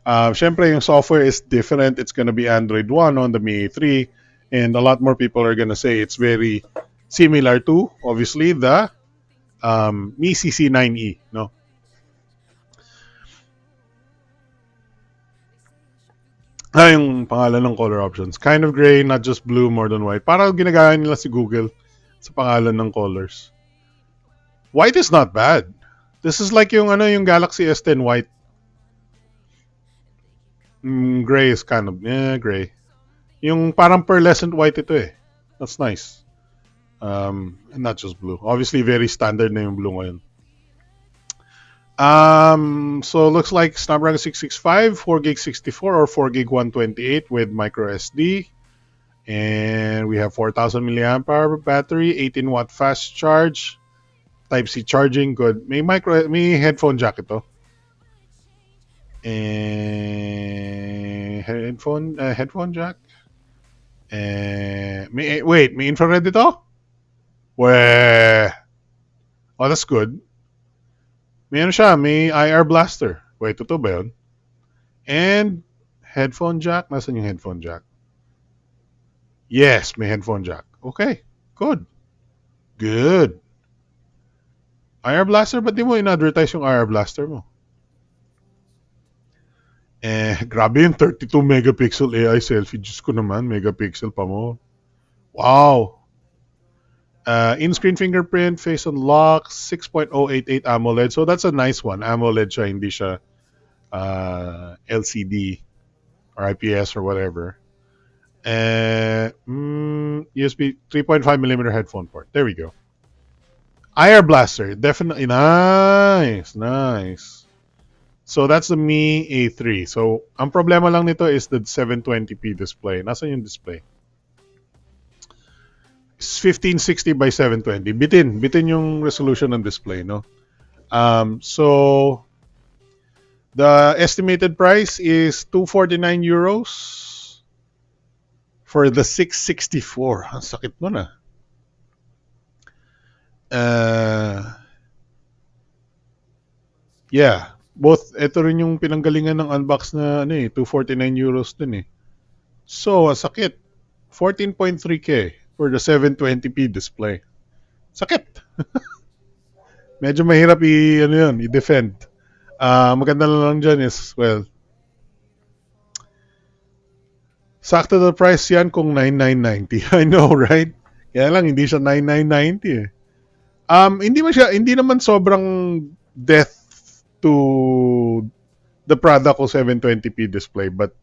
Syempre, yung software is different. It's gonna be Android 1 on the Mi A3, and a lot more people are gonna say it's very similar to, obviously, the Mi CC9E, no? Yung pangalan ng color options. Kind of gray, not just blue, more than white. Parang ginagaya nila si Google sa pangalan ng colors. White is not bad. This is like yung Galaxy S10 white. Gray is kind of, gray. Yung parang pearlescent white ito eh. That's nice. And not just blue. Obviously, very standard na yung blue ngayon. So it looks like Snapdragon 665, 4 gig 64 or 4 gig 128 with micro SD. And we have 4,000 milliamp hour battery, 18 watt fast charge, Type C charging, good. May headphone jack ito. Headphone jack. May infrared ito? Weh. Oh, that's good. May IR blaster. Wait, totoo ba yun? And headphone jack. Nasaan yung headphone jack? Yes, may headphone jack. Okay, good. Good. IR blaster, ba't di mo in-advertise yung IR blaster mo? Grabe yung 32 megapixel AI selfie. Diyos ko naman, megapixel pa mo. Wow. In-screen fingerprint, face unlock, 6.088 AMOLED. So that's a nice one. AMOLED siya, hindi siya LCD or IPS or whatever. USB 3.5 millimeter headphone port. There we go. IR blaster, definitely nice, nice. So that's the Mi A3. So ang problema lang nito is the 720p display. Nasaan yung display? It's 1560 by 720. Bitin yung resolution ng display, no? So the estimated price is 249 euros for the 664. Ang sakit nun ah. Yeah. Ito rin yung pinanggalingan ng unbox na 249 euros din eh. So, sakit. 14.3K for the 720p display. Sakit. Medyo mahirap i-defend. Maganda lang dyan is, well, sakto the price yan kung 9990. I know, right? Kaya lang, hindi siya 9990 eh. Hindi naman sobrang death to the product of 720p display, but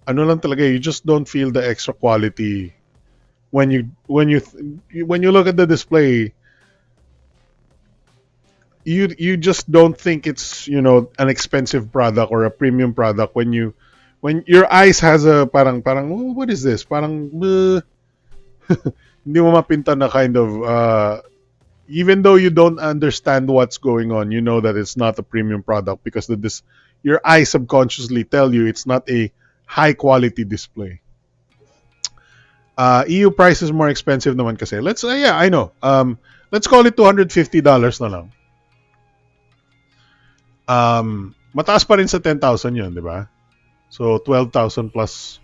ano lang talaga, you just don't feel the extra quality when you look at the display. You just don't think it's an expensive product or a premium product when your eyes has a parang oh, what is this, parang hindi mo mapinta na kind of even though you don't understand what's going on, you know that it's not a premium product because your eyes subconsciously tell you it's not a high quality display. EU price is more expensive naman kasi. I know. Let's call it $250 na lang. Mataas pa rin sa 10,000 yun, di ba? So, 12,000 plus.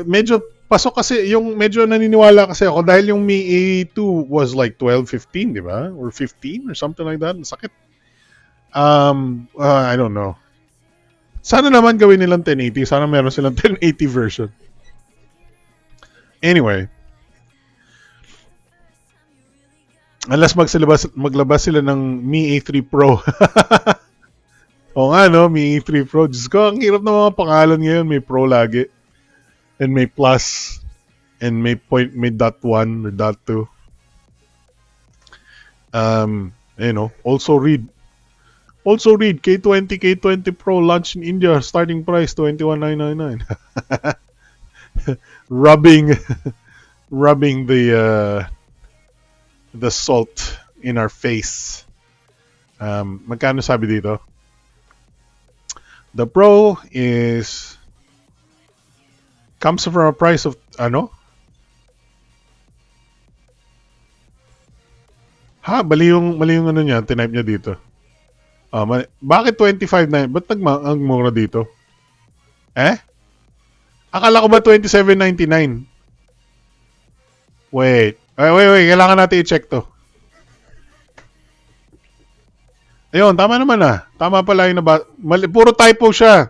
Medyo pasok kasi, yung medyo naniniwala kasi ako dahil yung Mi A2 was like 12, 15, di ba? Or 15 or something like that. Sakit. I don't know. Sana naman gawin nilang 1080. Sana meron silang 1080 version. Anyway. Unless maglabas sila ng Mi A3 Pro. O nga, no? Mi A3 Pro. Diyos ko, ang hirap ng mga pangalan ngayon. May Pro lagi. And may Plus. And may dot 1 or dot 2. Also read. Also read K20 K20 Pro launch in India, starting price 21,999. rubbing rubbing the salt in our face. Magkano sabi dito? The Pro is comes from a price of ano? Ha, mali yung ano niya, tinype niya dito. Bakit 25 na? Ba't nagmura dito? Eh? Akala ko ba 27.99? Wait. Kailangan natin i-check to. Ayun, tama naman ah. Tama pala yung puro typo siya.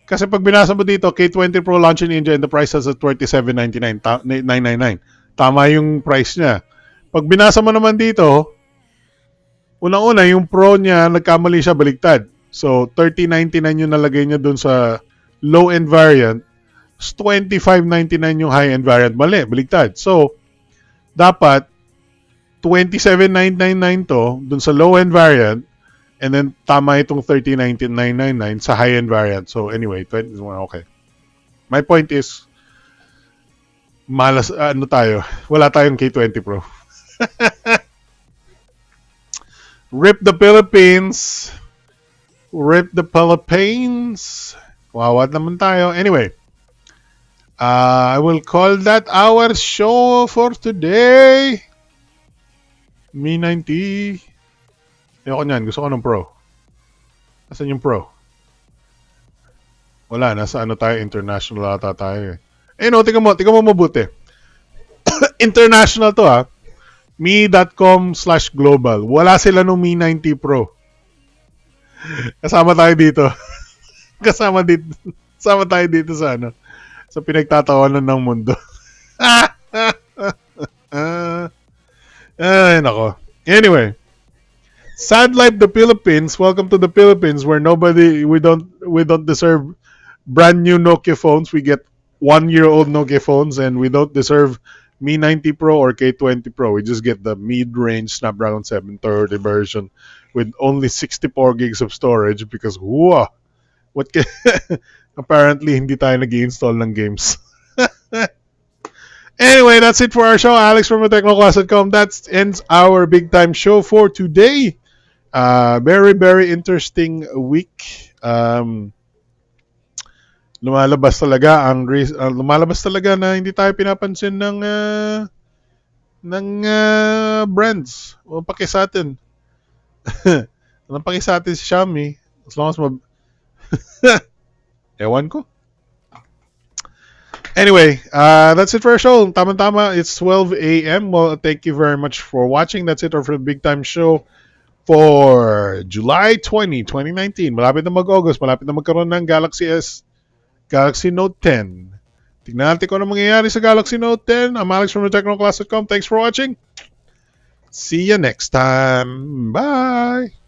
Kasi pag binasa mo dito, K20 Pro launch in India and the price is at 27.99, 999. Tama yung price niya. Pag binasa mo naman dito, unang-una, yung Pro niya, nagkamali siya, baliktad. So, 3099 yung nalagay niya dun sa low-end variant. 2599 yung high-end variant. Mali, baliktad. So, dapat 27,999 to dun sa low-end variant, and then tama itong 30,999 sa high-end variant. So, anyway, 20, okay. My point is, malas, ano tayo? Wala tayong K20 Pro. Rip the Philippines. Rip the Philippines. Wawad naman tayo. Anyway, I will call that our show for today. Mi 90. Ayoko niyan. Gusto ko ng Pro. Asan yung Pro? Wala. Nasa ano tayo? International ata tayo eh. Eh no, tingnan mo mabuti. International to ha. Mi.com/global. Wala sila nung Mi 90 Pro. Kasama tayo dito. Kasama tayo dito sa ano. Sa pinagtatawanan ng mundo. Ay, nako. Anyway, sad life the Philippines. Welcome to the Philippines, where we don't deserve brand new Nokia phones. We get 1-year-old Nokia phones, and we don't deserve Mi 90 Pro or K20 Pro. We just get the mid-range Snapdragon 730 version with only 64 gigs of storage because apparently hindi tayo nag-install ng games. Anyway, that's it for our show. Alex from technoclass.com. That ends our big time show for today. Very, very interesting week. Lumalabas talaga na hindi tayo pinapansin ng brands. Walang paki sa atin. Walang paki sa atin si Xiaomi. As long as ewan ko. Anyway, that's it for our show. Tama-tama, it's 12 a.m. Well, thank you very much for watching. That's it for the Big Time Show for July 20, 2019. Malapit na mag-August. Malapit na magkaroon ng Galaxy Note 10. Tignan natin kung ano mangyayari sa Galaxy Note 10. I'm Alex from technoclass.com. Thanks for watching. See you next time. Bye!